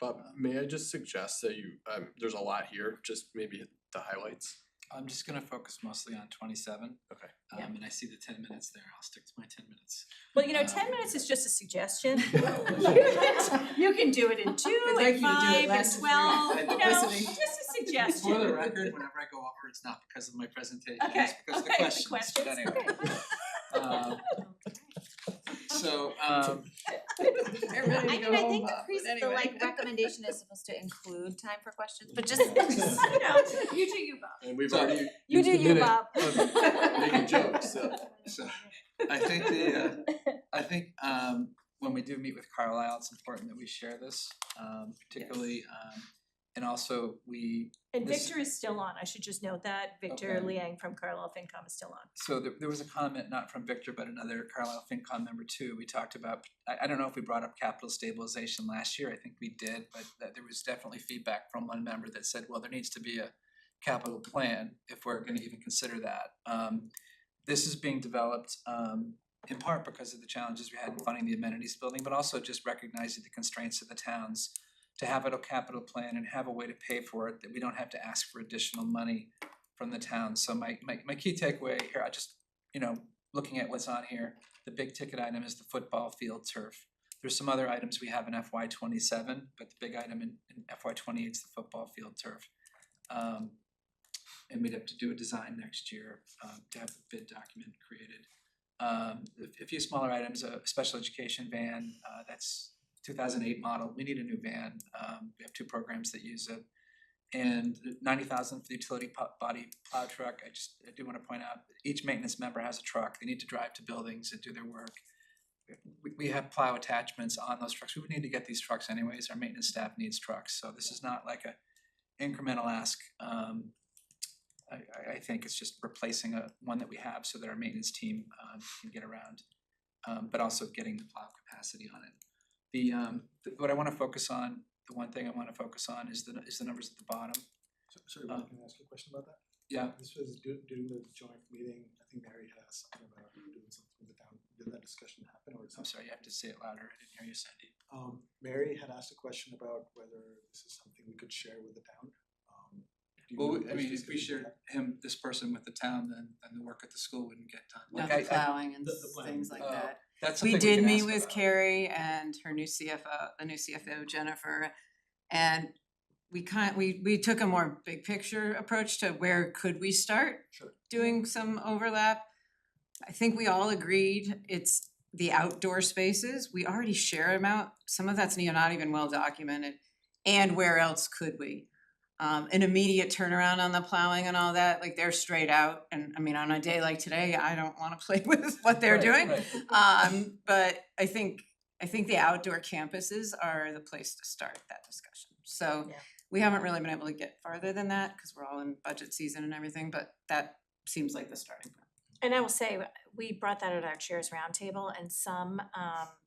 Bob, may I just suggest that you, there's a lot here, just maybe the highlights. I'm just gonna focus mostly on 27. Okay. And I see the 10 minutes there. I'll stick to my 10 minutes. Well, 10 minutes is just a suggestion. You can do it in 2, I'd like and you to do it 5, and less if 12, you're just listening. a suggestion. For the record, whenever I go over, it's not because of my presentation, Okay, it's because of the okay, questions, but anyway. So, They're ready to I go mean, I home, think Bob, but the anyway. recommendation is supposed to include time for questions, but just You do you, Bob. And we've So, already You used do a you, minute Bob. of making jokes, so. So I think when we do meet with Carlisle, it's important that we share this, particularly and also And this- Victor is still on, I should just note that, Victor Okay. Liang from Carlisle FinCom is still on. So there was a comment, not from Victor, but another Carlisle FinCom member too. We talked about, I don't know if we brought up capital stabilization last year, I think we did, but that there was definitely feedback from one member that said, well, there needs to be a capital plan if we're gonna even consider that. This is being developed in part because of the challenges we had in funding the amenities building, but also just recognizing the constraints of the towns to have a capital plan and have a way to pay for it, that we don't have to ask for additional money from the town. So my key takeaway here, I just, looking at what's on here, the big ticket item is the football field turf. There's some other items we have in FY 27, but the big item in FY 28 is the football field turf. And we'd have to do a design next year to have the bid document created. A few smaller items, a special education van, that's 2008 model, we need a new van, we have 2 programs that use it. And 90,000 for the utility body plow truck, I do wanna point out, each maintenance member has a truck, they need to drive to buildings and do their work. We have plow attachments on those trucks, we would need to get these trucks anyways, our maintenance staff needs trucks, so this is not like a incremental ask. I think it's just replacing one that we have so that our maintenance team can get around, but also getting the plow capacity on it. What I wanna focus on, the one thing I wanna focus on is the numbers at the bottom. Sorry, Bob, can I ask you a question about that? Yeah. This was during the joint meeting, I think Mary had asked something about doing something with the town. Did that discussion happen or? I'm sorry, you have to say it louder, I didn't hear you, Sandy. Mary had asked a question about whether this is something we could share with the town. Do you Well, know I mean, this if we shared this person with the town, then the work at the school wouldn't get done. Not Like, the plowing and things like Oh, that. that's We something did can meet ask with about. Carrie and her new CFO, the new CFO Jennifer, and we took a more big picture approach to where could we start doing some overlap. I think we all agreed it's the outdoor spaces, we already share them out, some of that's not even well documented. And where else could we? An immediate turnaround on the plowing and all that, like they're straight out, and I mean, on a day like today, I don't wanna play with what they're doing. But I think the outdoor campuses are the place to start that discussion. So we haven't really been able to get farther than that, cause we're all in budget season and everything, but that seems like the starting point. And I will say, we brought that at our chairs roundtable, and some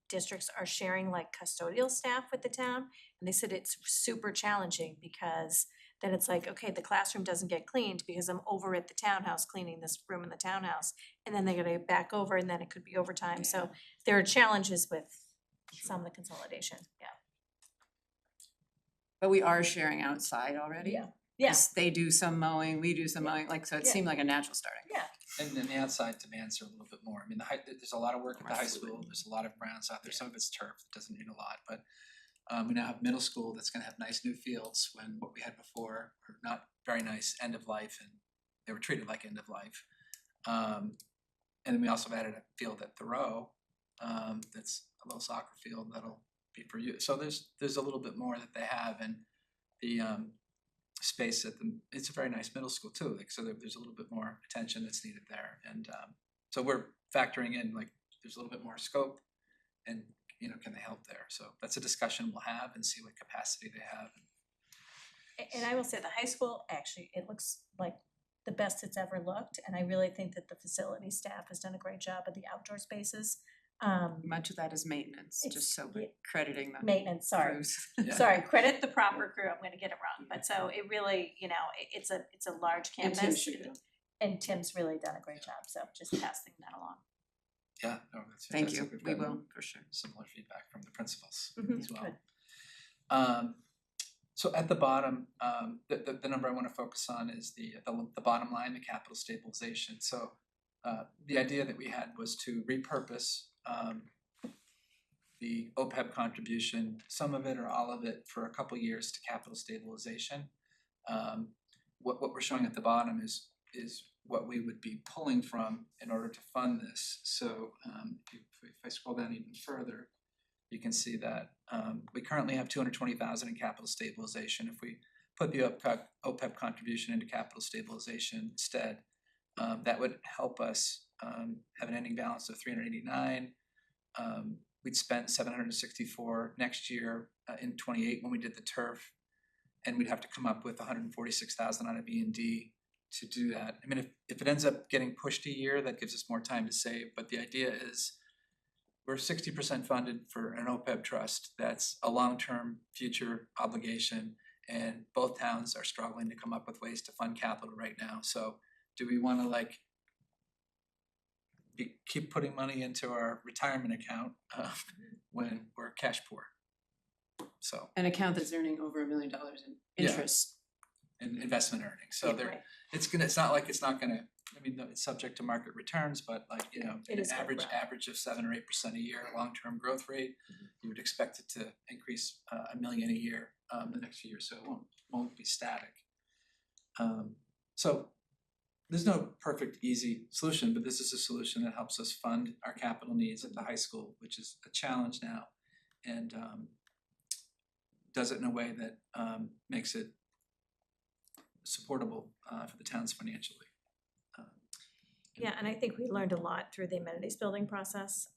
districts are sharing like custodial staff with the town. And they said it's super challenging because then it's like, okay, the classroom doesn't get cleaned because I'm over at the townhouse cleaning this room in the townhouse. And then they gotta get back over and then it could be overtime. So there are challenges with some of the consolidation, yeah. But we are sharing outside already. Yeah. Yeah. 'Cause they do some mowing, we do some mowing, like, so it Yeah. seemed like a natural starting. Yeah. And then the outside demands are a little bit more. I mean, there's a lot of work at the high school, there's a lot of grounds out there, some of it's turf, it doesn't need a lot, but we now have middle school that's gonna have nice new fields when what we had before were not very nice, end of life, and they were treated like end of life. And then we also added a field at Thoreau, that's a little soccer field that'll be for you. So there's a little bit more that they have, and the space at the, it's a very nice middle school too, like, so there's a little bit more attention that's needed there. And so we're factoring in, like, there's a little bit more scope and, you know, can they help there? So that's a discussion we'll have and see what capacity they have. And I will say the high school, actually, it looks like the best it's ever looked, and I really think that the facility staff has done a great job of the outdoor spaces. Much of that is maintenance, just so we're yeah, crediting the maintenance, sorry. crews. Sorry, credit the proper crew, I'm gonna get it wrong, but so it really, you know, it's a large And campus. Tim should go. And Tim's really done a great job, so just passing that along. Yeah, no, that's Thank fantastic. you. We've We gotten will, for sure. Similar feedback from the principals Mhm, as well. good. So at the bottom, the number I want to focus on is the bottom line, the capital stabilization. So the idea that we had was to repurpose the OPEB contribution, some of it or all of it, for a couple years to capital stabilization. What we're showing at the bottom is what we would be pulling from in order to fund this. So if I scroll down even further, you can see that we currently have $220,000 in capital stabilization. If we put the OPEB contribution into capital stabilization instead, that would help us have an ending balance of $389. We'd spend $764 next year in '28 when we did the turf, and we'd have to come up with $146,000 out of E&D to do that. I mean, if it ends up getting pushed a year, that gives us more time to save. But the idea is we're 60% funded for an OPEB trust. That's a long-term future obligation, and both towns are struggling to come up with ways to fund capital right now. So do we want to keep putting money into our retirement account when we're cash poor? So An account that's earning over $1 million in Yeah. interest. and investment earnings. So Yeah, there, right. it's not like it's not gonna, I mean, it's subject to market returns, but like, you know, It an is gonna grow. average of 7 or 8% a year, long-term growth rate, you would expect it to increase $1 million a year the next few years, so it won't be static. So there's no perfect, easy solution, but this is a solution that helps us fund our capital needs at the high school, which is a challenge now, and does it in a way that makes it supportable for the towns financially. Yeah, and I think we learned a lot through the amenities building process.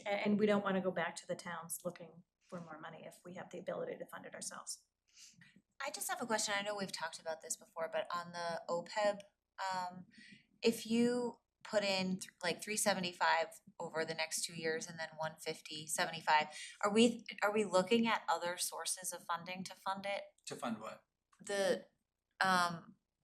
And we don't wanna go back to the towns looking for more money if we have the ability to fund it ourselves. I just have a question. I know we've talked about this before, but on the OPEB, if you put in like 375 over the next 2 years and then 150, 75, are we looking at other sources of funding to fund it? To fund what? The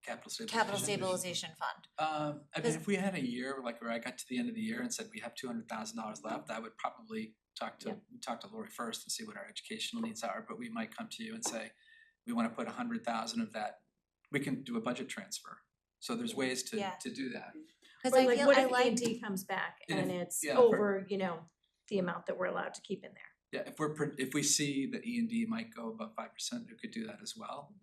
Capital stabilization fund. I mean, if we had a year like where I got to the end of the year and said we have $200,000 left, I would probably talk to Lori first and see what our educational needs are, but we might come to you and say, we wanna put 100,000 of that, we can do a budget transfer. So there's ways to do that. Cause Or I like, feel what I if like E&D comes back And and if- it's yeah, over, you know, the amount that we're allowed to keep in there? Yeah, if we see that E&D might go above 5%, we could do that as well.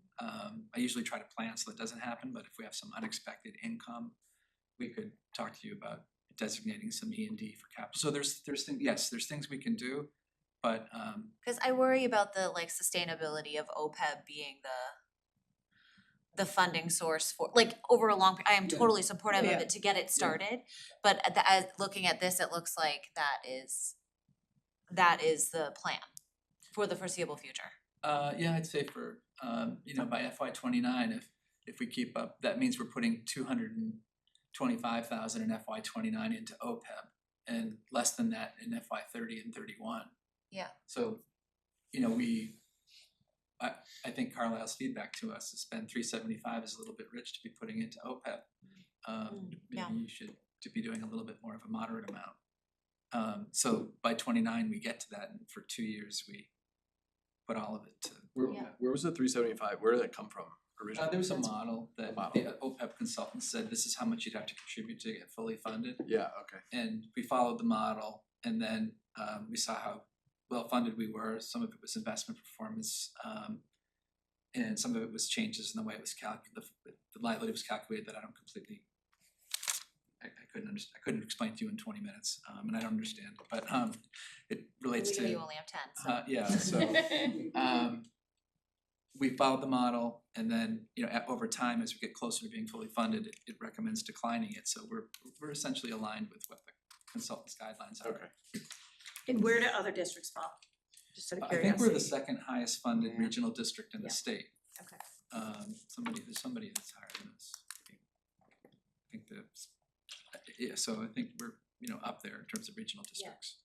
I usually try to plan so that doesn't happen, but if we have some unexpected income, we could talk to you about designating some E&D for capital. So there's things, there's things we can do, but Cause I worry about the like sustainability of OPEB being the funding source for, like, over a long, I am totally supportive of Yeah. it to get it started. But as looking at this, it looks like that is the plan for the foreseeable future. yeah, I'd say for you know, by FY '29, if we keep up, that means we're putting 225,000 in FY '29 into OPEB and less than that in FY '30 and '31. Yeah. So, you know, I think Carlisle's feedback to us has been 375 is a little bit rich to be putting into OPEB. Maybe you should be doing a little bit more of a moderate amount. So by '29 we get to that, and for 2 years we put all of it to. Where was the 375? Where did that come from originally? There was a model that the OPEB consultant said this is how much you'd have to contribute to get fully funded. Yeah, okay. And we followed the model, and then we saw how well funded we were. Some of it was investment performance, and some of it was changes in the way it was calculated. The liability was calculated that I don't completely. I couldn't explain to you in 20 minutes, and I don't understand. But it relates to. You only have 10, so. Yeah. So. we followed the model, and then, you know, over time, as we get closer to being fully funded, it recommends declining it, so we're essentially aligned with what the consultant's guidelines are. Okay. And where do other districts fall? Just out of I curiosity. think we're the second highest funded regional district in the Yeah. state. Okay. There's somebody that's higher than us. I think that's, yeah, so I think we're, you know, up there in terms of regional districts.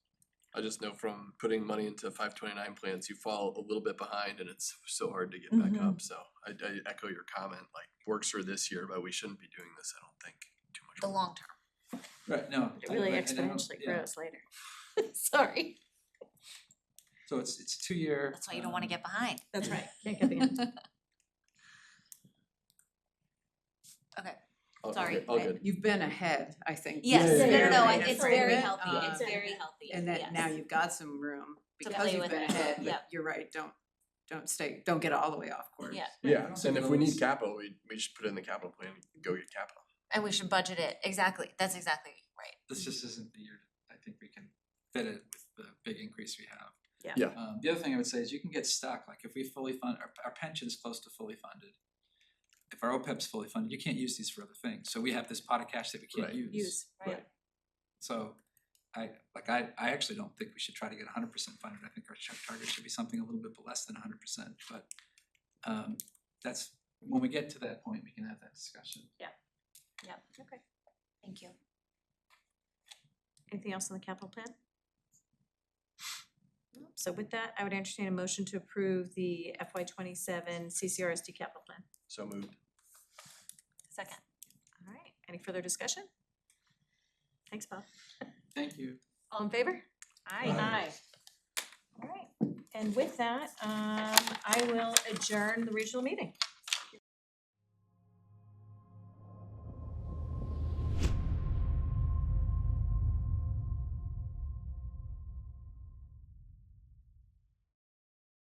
I just know from putting money into 529 plans, you fall a little bit behind and it's so hard to get back up, so I echo your comment, like, works for this year, but we shouldn't be doing this, I don't think, too much. The long term. Right, no. It really I don't- exponentially yeah. grows later. Sorry. So it's 2-year. That's why you don't wanna get behind. That's right, can't get behind. Okay. All Sorry. good, all good. You've been ahead, I think. Yes, this no, year, no, right, it's for very it, healthy, it's um, very healthy, And then now yes. you've got some room To because play you've with been it, ahead, yeah. but you're right, don't get all the way off course. Yeah. Yeah, and if we need capital, we should put it in the capital plan, and go get capital. And we should budget it, exactly, that's exactly right. This just isn't the year, I think we can fit it with the big increase we have. Yeah. The other thing I would say is you can get stuck, like if we fully fund, our pension's close to fully funded. If our OPEB's fully funded, you can't use these for other things, so we have this pot of cash that we can't Right. use. Right. So I actually don't think we should try to get 100% funded, I think our target should be something a little bit less than 100%, but that's, when we get to that point, we can have that discussion. Yep, Okay. thank you. Anything else on the capital plan? No. So with that, I would entertain a motion to approve the FY 27 CCRSD capital plan. So moved. Second. All right, any further discussion? Thanks, Bob. Thank you. All in favor? Aye. All right, and with that, I will adjourn the regional meeting.